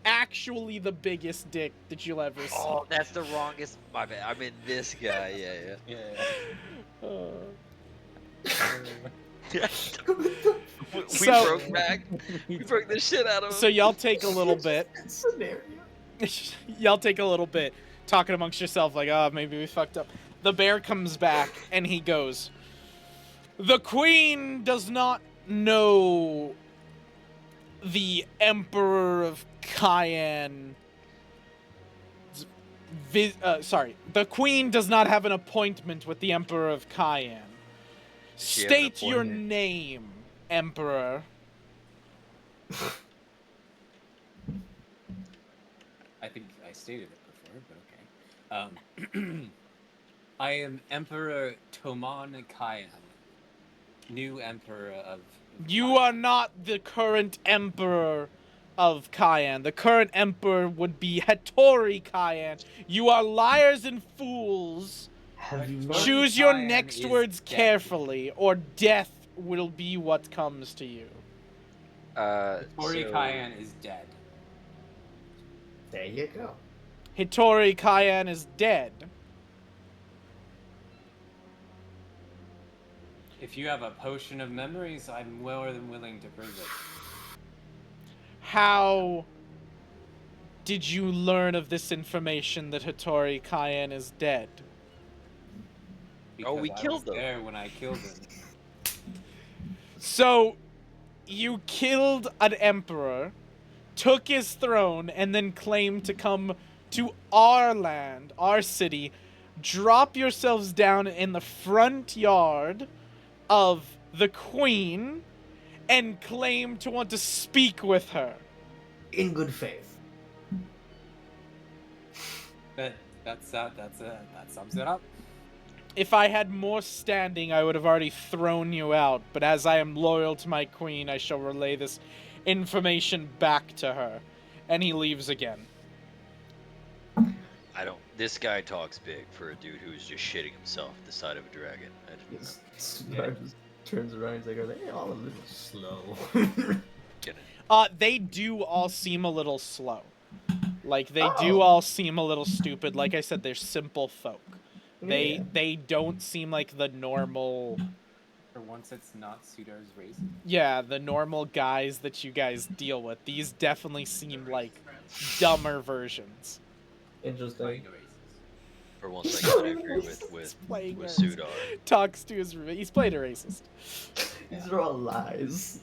Actually the biggest dick that you'll ever see. Oh, that's the wrongest. My bad. I mean, this guy. Yeah. We So- broke back. We broke the shit out of him. So y'all take a little bit. Scenario. Y'all take a little bit, talking amongst yourself like, oh, maybe we fucked up. The bear comes back, and he goes, the queen does not know the Emperor of Cayenne. The queen does not have an appointment with the Emperor of Cayenne. She have an State your appointment? name, Emperor. I think I stated it before, but okay. I am Emperor Toman Kayan, new Emperor of... You are not the current Emperor of Cayenne. The current Emperor would be Hattori Cayenne. You are liars and fools. Have you Hattori Choose your Cayenne next is words dead. carefully, or death will be what comes to you. Tori So- Cayenne is dead. There you go. Hattori Cayenne is dead. If you have a potion of memories, I'm more than willing to prove it. How did you learn of this information that Hattori Cayenne is dead? Because we I killed was him. there when I killed him. So, you killed an emperor, took his throne, and then claimed to come to our land, our city, drop yourselves down in the front yard of the queen, and claim to want to speak with her. In good faith. That sums it up. If I had more standing, I would have already thrown you out, but as I am loyal to my queen, I shall relay this information back to her. And he leaves again. This guy talks big for a dude who's just shitting himself at the side of a dragon. I don't know. Scar just turns around. He's like, "Are they all a little slow?" Get it. They do all seem a little slow. Like, they do all seem a little stupid. Like I said, they're simple folk. Yeah. They don't seem like the normal... For once, it's not Sudar's race. Yeah, the normal guys that you guys deal with. These definitely seem like dumber versions. Interesting. For once, I gotta agree with playing Sudar. Talks to his roommate. He's played a racist. These are all lies.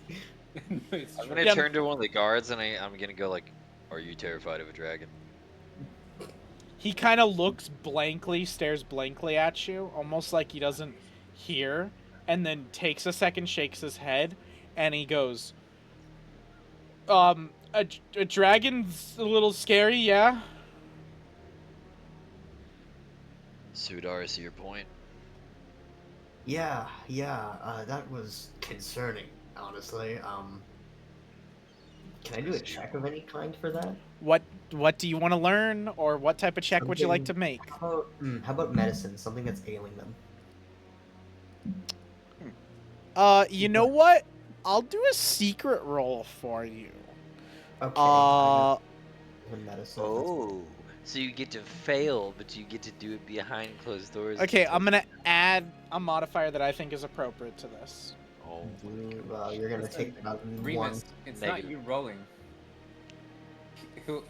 It's I'm true. gonna Yeah. turn to one of the guards and I'm gonna go like, "Are you terrified of a dragon?" He kind of looks blankly, stares blankly at you, almost like he doesn't hear, and then takes a second, shakes his head, and he goes, a dragon's a little scary, yeah? Sudar, is your point? Yeah, that was concerning, honestly. Can I do a check of any kind for that? What do you want to learn, or what type of check would you like to make? How about medicine? Something that's ailing them. You know what? I'll do a secret roll for you. Okay. Medicine. Oh, so you get to fail, but you get to do it behind closed doors. Okay, I'm gonna add a modifier that I think is appropriate to this. Oh, Well, you're gonna take about one. Remus, it's not Negative. you rolling. You're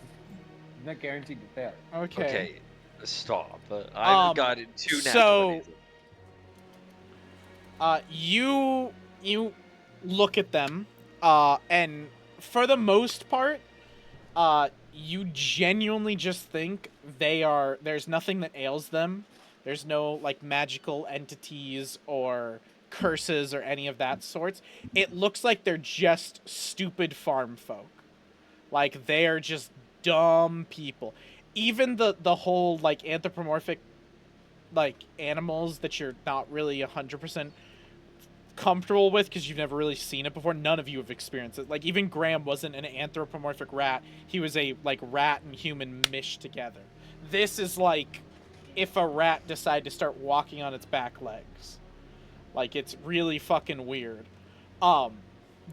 not guaranteed to fail. Okay. stop. I've gotten two natural so- 20s. You look at them, and for the most part, you genuinely just think there's nothing that ails them. There's no, like, magical entities or curses or any of that sorts. It looks like they're just stupid farm folk. Like, they're just dumb people. Even the whole, like, anthropomorphic, like, animals that you're not really 100% comfortable with because you've never really seen it before. None of you have experienced it. Like, even Graham wasn't an anthropomorphic rat. He was a, like, rat and human mished together. This is like if a rat decided to start walking on its back legs. Like, it's really fucking weird.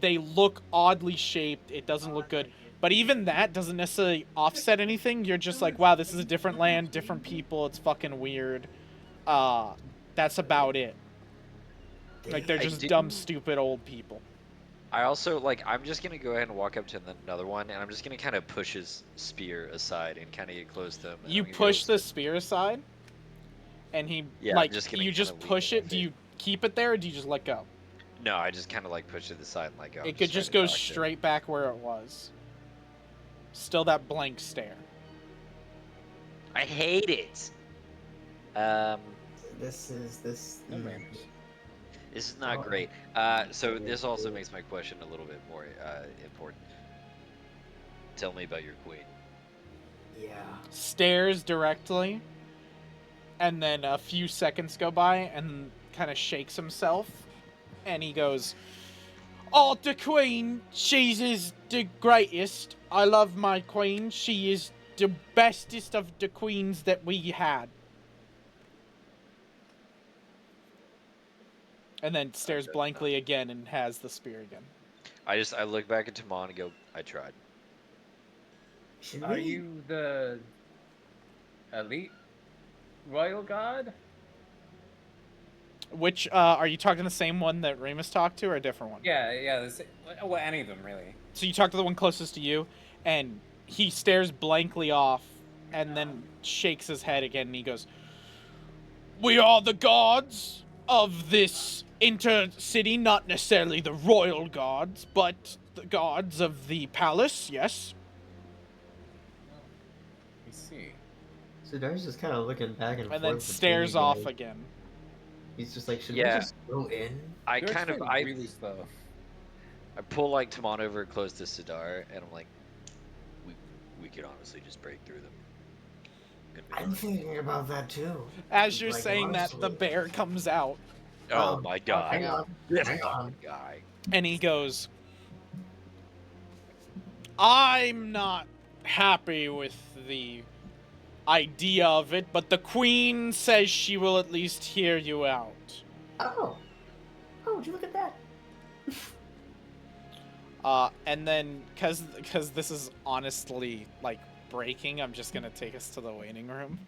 They look oddly shaped. It doesn't look good. But even that doesn't necessarily offset anything. You're just like, wow, this is a different land, different people. It's fucking weird. That's about it. Like, they're just dumb, stupid old people. I also, like, I'm just gonna go ahead and walk up to another one, and I'm just gonna kind of push his spear aside and kind of get close to him. and You I'm gonna push go, the spear aside, and he, Yeah, I'm like, just gonna you just kinda lean push it it. with Do it. you keep it there, or do you just let go? No, I just kind of, like, push it to the side and let go. I'm It could trying just to go talk to him. straight back where it was. Still that blank stare. I hate it. This No manners. This is not Oh. great. So this also makes my question a little bit more important. Tell me about your queen. Yeah. Stares directly, and then a few seconds go by, and kind of shakes himself, and he goes, "Oh, the queen, she is the greatest. I love my queen. She is the bestest of the queens that we had." And then stares blankly again and has the spear again. I look back at Timon and go, I tried. Should Are we? you the elite royal god? Which, are you talking the same one that Remus talked to, or a different one? Yeah. Well, any of them really. So you talk to the one closest to you, and he stares blankly off, and then shakes his head again, and he goes, "We are the gods of this intercity, not necessarily the royal gods, but the gods of the palace, yes." You see. So Dar's just kind of looking back and forth. And then between stares you off guys. again. He's just like, should Yeah. we just go in? I You're kind of actually really slow. I pull like Timon over close to Sidar, and I'm like, we could honestly just break through them. I'm thinking about that too. As you're Like, saying that, the honestly. bear comes out, Oh my god. Hang on. This Hang on. fucking guy. and he goes, "I'm not happy with the idea of it, but the queen says she will at least hear you out." Oh. Oh, would you look at that? And then, cause this is honestly, like, breaking, I'm just gonna take us to the waiting room.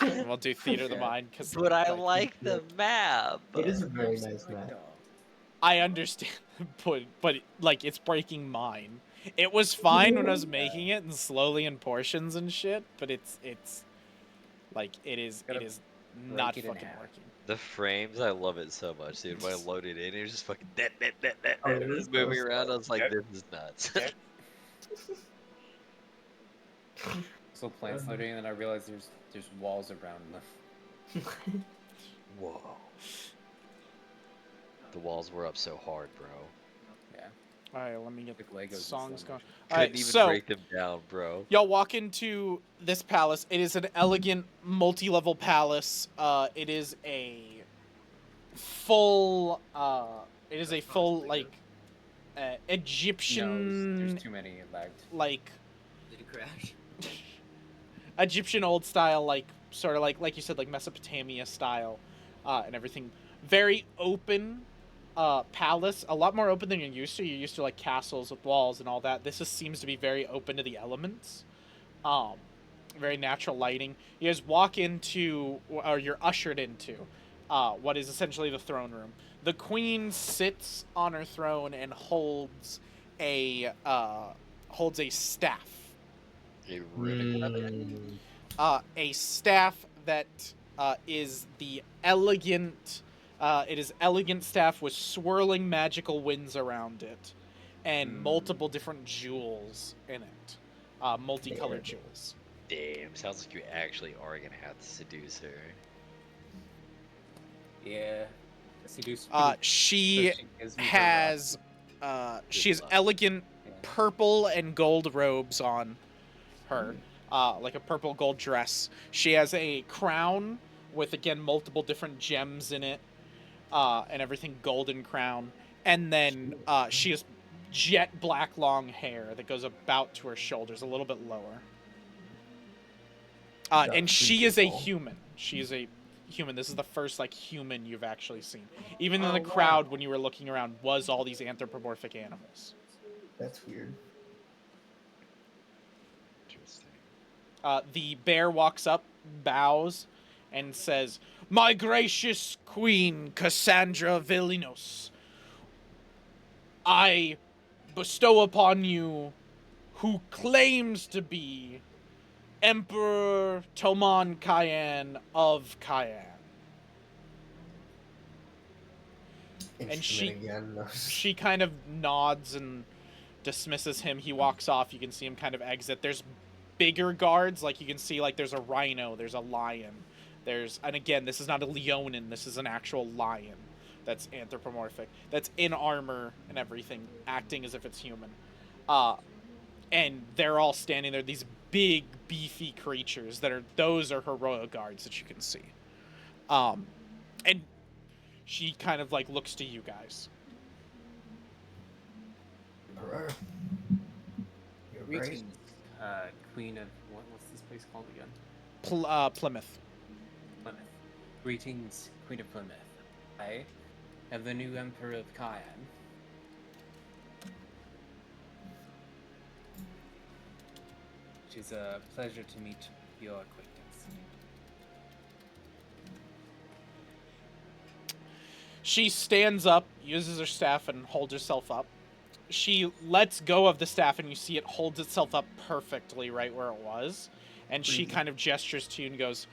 And we'll do Theater of the Okay. Mind, cause, But I like the map. It is a very nice Like, map. no. I understand, but, like, it's breaking mine. It was fine when I was making it, and slowly in portions and shit, but it's, like, it is Gotta not break it in fucking half. working. The frames, I love it so much, dude. When I loaded in, it was just fucking Oh, it is moving so around. I slow. was like, Yep. this is nuts. So plants floating, and then I realized there's walls around them. Whoa. The walls were up so hard, bro. Yeah. Alright, let me get Like Legos. and songs slow going. motion. Couldn't Alright, even so break them down, bro. y'all walk into this palace. It is an elegant, multi-level palace. It is a full, like, No, Egyptian, there's too many. It lagged. like, Did it crash? Egyptian old style, like, sort of like you said, like Mesopotamia style, and everything. Very open, palace. A lot more open than you're used to. You're used to, like, castles with walls and all that. This just seems to be very open to the elements. Very natural lighting. You guys walk into, or you're ushered into, what is essentially the throne room. The queen sits on her throne and holds a staff. A runic weapon. A staff that is the elegant. It is elegant staff with swirling magical winds around it, and multiple different jewels in it, multicolored jewels. Damn, sounds like you actually are gonna have to seduce her. Yeah. Seduce. She gives me her has she has luck. elegant Yeah. purple and gold robes on her, like a purple gold dress. She has a crown with, again, multiple different gems in it. and everything golden crown. And then she has jet black long hair that goes about to her shoulders, a little bit lower. And she is a human. She is a human. This is the first like human you've actually seen. Even in the crowd, when you were looking around, was all these anthropomorphic animals. That's weird. Interesting. The bear walks up, bows, and says, "My gracious queen, Cassandra Villinos, I bestow upon you who claims to be Emperor Toman Cayenne of Cayenne." And she kind of nods and dismisses him. He walks off. You can see him kind of exit. There's bigger guards, like you can see, like there's a rhino, there's a lion, and again, this is not a leonin, this is an actual lion that's anthropomorphic, that's in armor and everything, acting as if it's human. And they're all standing there, these big, beefy creatures those are her royal guards that you can see. And she kind of like looks to you guys. Greetings, Queen of what's this place called again? Plymouth. Plymouth. Greetings, Queen of Plymouth. I am the new Emperor of Cayenne. It is a pleasure to meet your acquaintance. She stands up, uses her staff, and holds herself up. She lets go of the staff, and you see it holds itself up perfectly right where it was. And she kind of gestures to you and goes,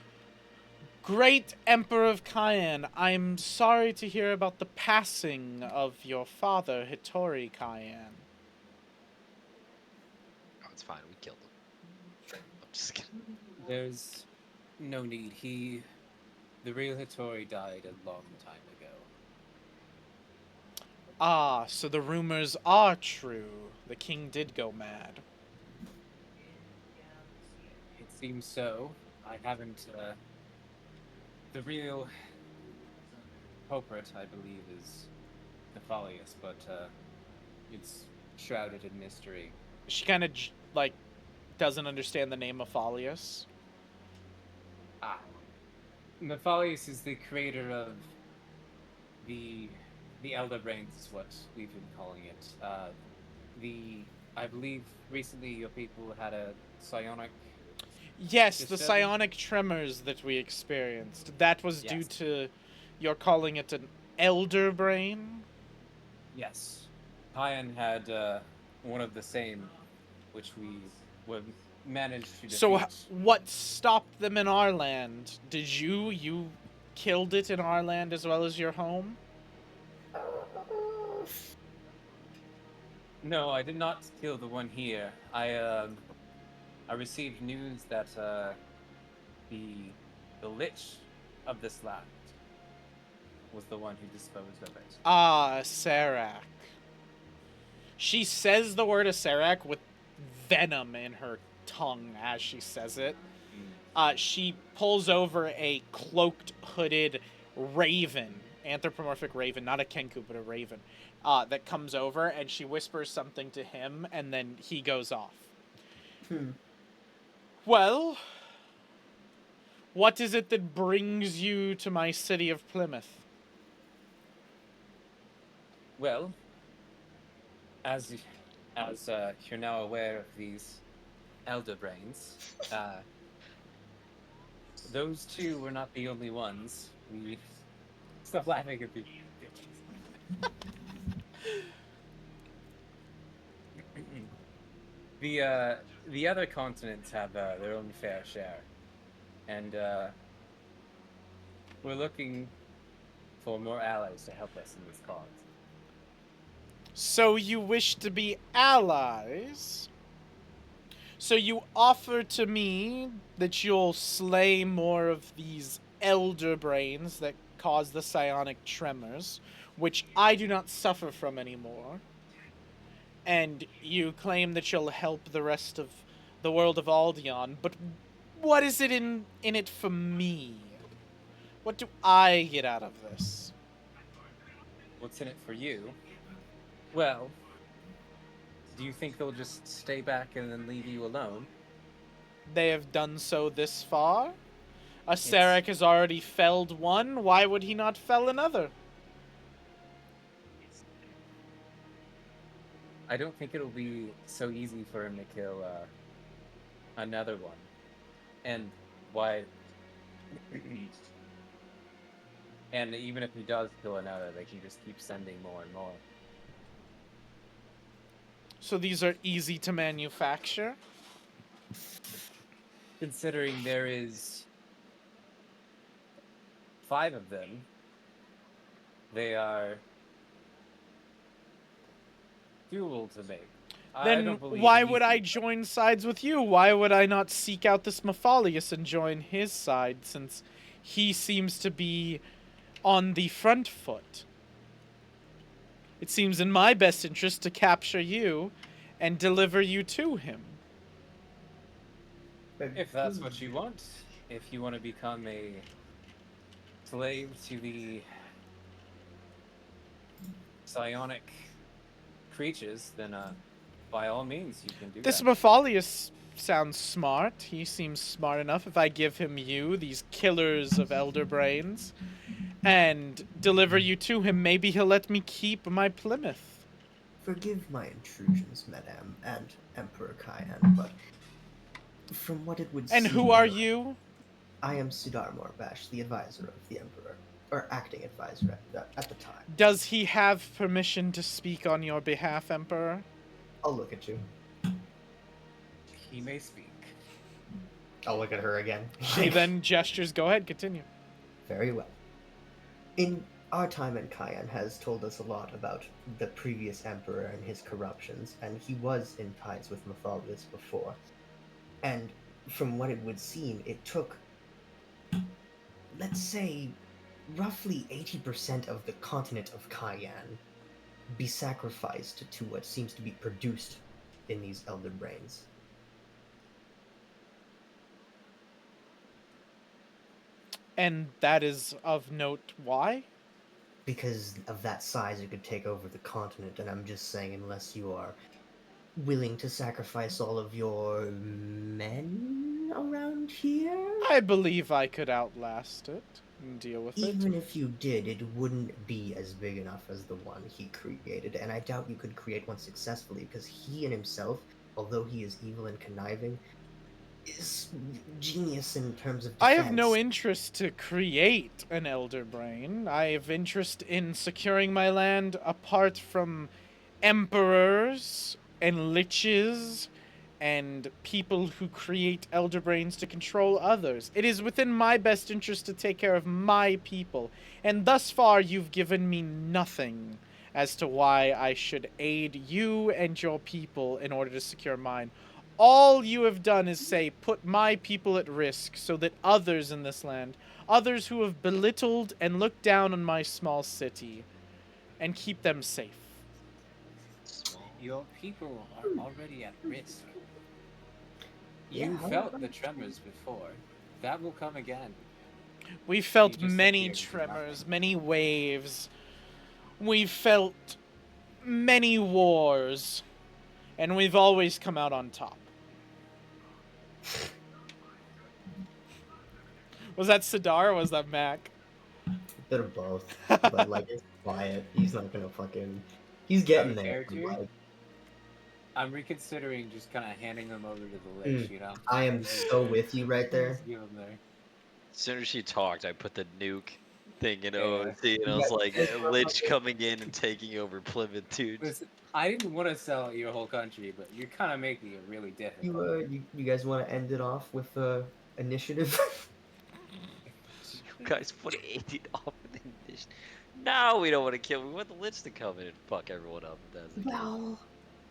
"Great Emperor of Cayenne, I'm sorry to hear about the passing of your father, Hitori Cayenne." Oh, it's fine. We killed him. I'm just kidding. There's no need. The real Hitori died a long time ago. Ah, so the rumors are true. The king did go mad. It seems so. I haven't, the real culprit, I believe, is Mefalious, but, it's shrouded in mystery. She kind of, like, doesn't understand the name Mefalious. Mefalious is the creator of the Elder Brains is what we've been calling it. I believe recently your people had a psionic... Yes, the psionic tremors that we experienced. That was due to you're calling it an elder brain? Yes. Cayenne had one of the same, which we would manage to defeat. So what stopped them in our land? Did you killed it in our land as well as your home? No, I did not kill the one here. I received news that the lich of this land was the one who disposed of it. Ah, Serac. She says the word Serac with venom in her tongue as she says it. She pulls over a cloaked, hooded raven, anthropomorphic raven, not a kenku, but a raven, that comes over, and she whispers something to him, and then he goes off. Well, what is it that brings you to my city of Plymouth? Well, as you're now aware of these elder brains, those two were not the only ones. Stop laughing at me. The other continents have their own fair share, and we're looking for more allies to help us in this cause. So you wish to be allies? So you offer to me that you'll slay more of these elder brains that cause the psionic tremors, which I do not suffer from anymore. And you claim that you'll help the rest of the world of Aldion, but what is it in it for me? What do I get out of this? what's in it for you? Well, do you think they'll just stay back and then leave you alone? They have done so this far. A Sarek has already felled one. Why would he not fell another? I don't think it'll be so easy for him to kill another one. And why? And even if he does kill another, they can just keep sending more and more. So these are easy to manufacture. Considering there is 5 of them, they are doable to make. Then why would I join sides with you? Why would I not seek out this Mefalious and join his side, since he seems to be on the front foot? It seems in my best interest to capture you and deliver you to him. If that's what you want, if you want to become a slave to the psionic creatures, then by all means you can do This that. Mefalious sounds smart. He seems smart enough. If I give him you, these killers of elder brains, and deliver you to him, maybe he'll let me keep my Plymouth. Forgive my intrusions, Madame and Emperor Kyan, but from what it would seem... And who are you? I am Sudar Morbash, the advisor of the Emperor. Or acting advisor at the time. Does he have permission to speak on your behalf, Emperor? I'll look at you. He may speak. I'll look at her again. She then gestures. Go ahead, continue. Very well. In our time in Kyan has told us a lot about the previous emperor and his corruptions, and he was in ties with Mefalious before. And from what it would seem, it took, let's say, roughly 80% of the continent of Kyan be sacrificed to what seems to be produced in these elder brains. And that is of note why? Because of that size, it could take over the continent, and I'm just saying, unless you are willing to sacrifice all of your men around here? I believe I could outlast it and deal with it. Even if you did, it wouldn't be as big enough as the one he created, and I doubt you could create one successfully, because he in himself, although he is evil and conniving, is genius in terms of defense. I have no interest to create an elder brain. I have interest in securing my land apart from emperors and liches and people who create elder brains to control others. It is within my best interest to take care of my people, and thus far you've given me nothing as to why I should aid you and your people in order to secure mine. All you have done is say, put my people at risk so that others in this land, others who have belittled and looked down on my small city, and keep them safe. Your people are already at risk. You Yeah, felt the tremors before. That will come again. We felt You just many appeared to nothing. tremors, many waves. We've felt many wars, and we've always come out on top. Was that Sidar or was that Mac? A bit of both, but like, it's quiet. He's not gonna fucking... He's getting there. Character? Like, I'm reconsidering just kind of handing them over to the Lich, you know? I am so with you right there. Just give them there. As soon as she talked, I put the nuke thing in Yeah. OOC, and I was like, Lich coming in and taking over Plymouth, dude. Listen, I didn't want to sell your whole country, but you're kind of making it really difficult. You guys want to end it off with initiative? You guys put 18 off with the initiative. No, we don't want to kill. We want the Lich to come in and fuck everyone up. If that's the case. Well,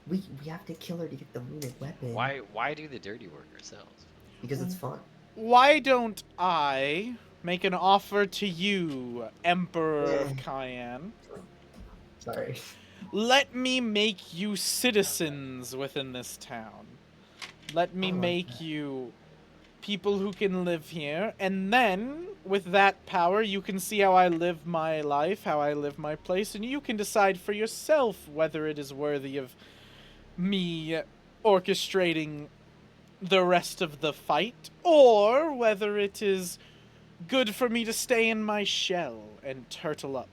we have to kill her to get the runic weapon. Why do the dirty work ourselves? Because it's fun. Why don't I make an offer to you, Emperor of Yeah. Kyan? Sorry. Let me make you citizens within this town. Let me I like make that. you people who can live here, and then with that power, you can see how I live my life, how I live my place, and you can decide for yourself whether it is worthy of me orchestrating the rest of the fight, or whether it is good for me to stay in my shell and turtle up.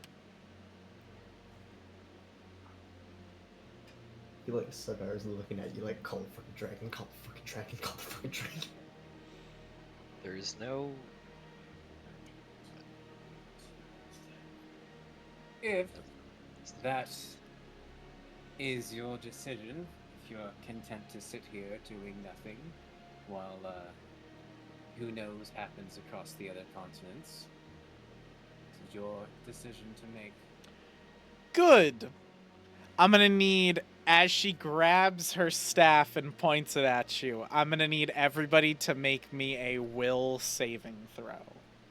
He like cigars looking at you like, call the fucking dragon, call the fucking dragon, call the fucking dragon. There's no. If that is your decision, if you're content to sit here doing nothing while who knows happens across the other continents, it's your decision to make. Good. I'm gonna need, as she grabs her staff and points it at you, I'm gonna need everybody to make me a will saving throw.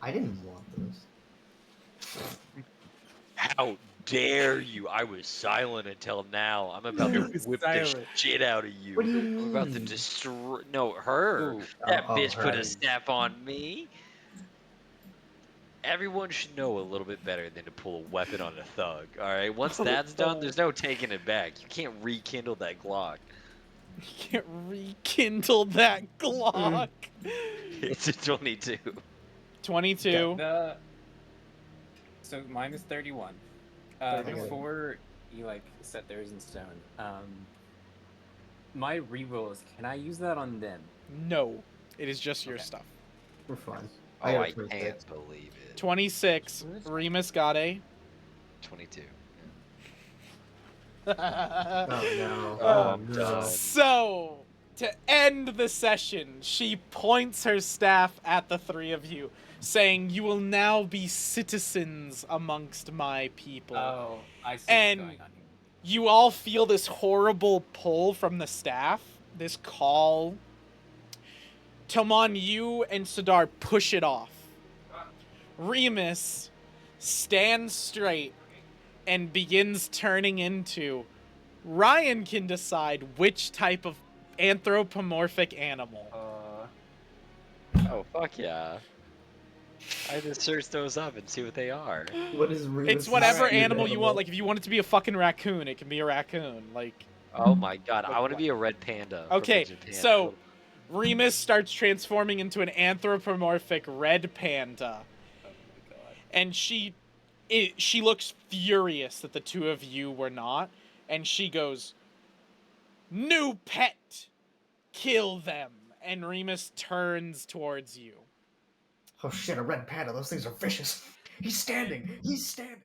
I didn't want this. How dare you? I was silent until now. I'm about to was whip the silent. shit out of you. What do you I'm about to mean? destroy. No, her. Ooh. That Oh, bitch put a right. staff on me. Everyone should know a little bit better than to pull a weapon on a thug. All right. Once that's done, there's no taking it back. You can't rekindle that Glock. You can't rekindle that Glock. It's a 22. 22. So mine is 31. 31. Before you like set theirs in stone, my rerolls, can I use that on them? No, it is just your Okay. stuff. We're fine. Oh, got I 26. can't believe it. 26. Remus got a. 22. Oh no. Oh, I'm done. So, to end the session, she points her staff at the three of you, saying, "You will now be citizens amongst my people." Oh, I see And what's going on here. you all feel this horrible pull from the staff, this call. Tomon, you and Sidar push it off. Remus stands straight and begins turning into... Ryan can decide which type of anthropomorphic animal. Oh, fuck yeah. I just search those up and see what they are. What is Remus? It's whatever Alright. animal you want. Like, if you want it to be a fucking raccoon, it can be a raccoon. Like, Oh my god, I want to be a red panda. from okay, Japan. so Remus starts transforming into an anthropomorphic red panda, Oh my god. and she looks furious that the two of you were not, and she goes, "New pet, kill them." And Remus turns towards you. Oh shit, a red panda. Those things are vicious. He's standing. He's standing.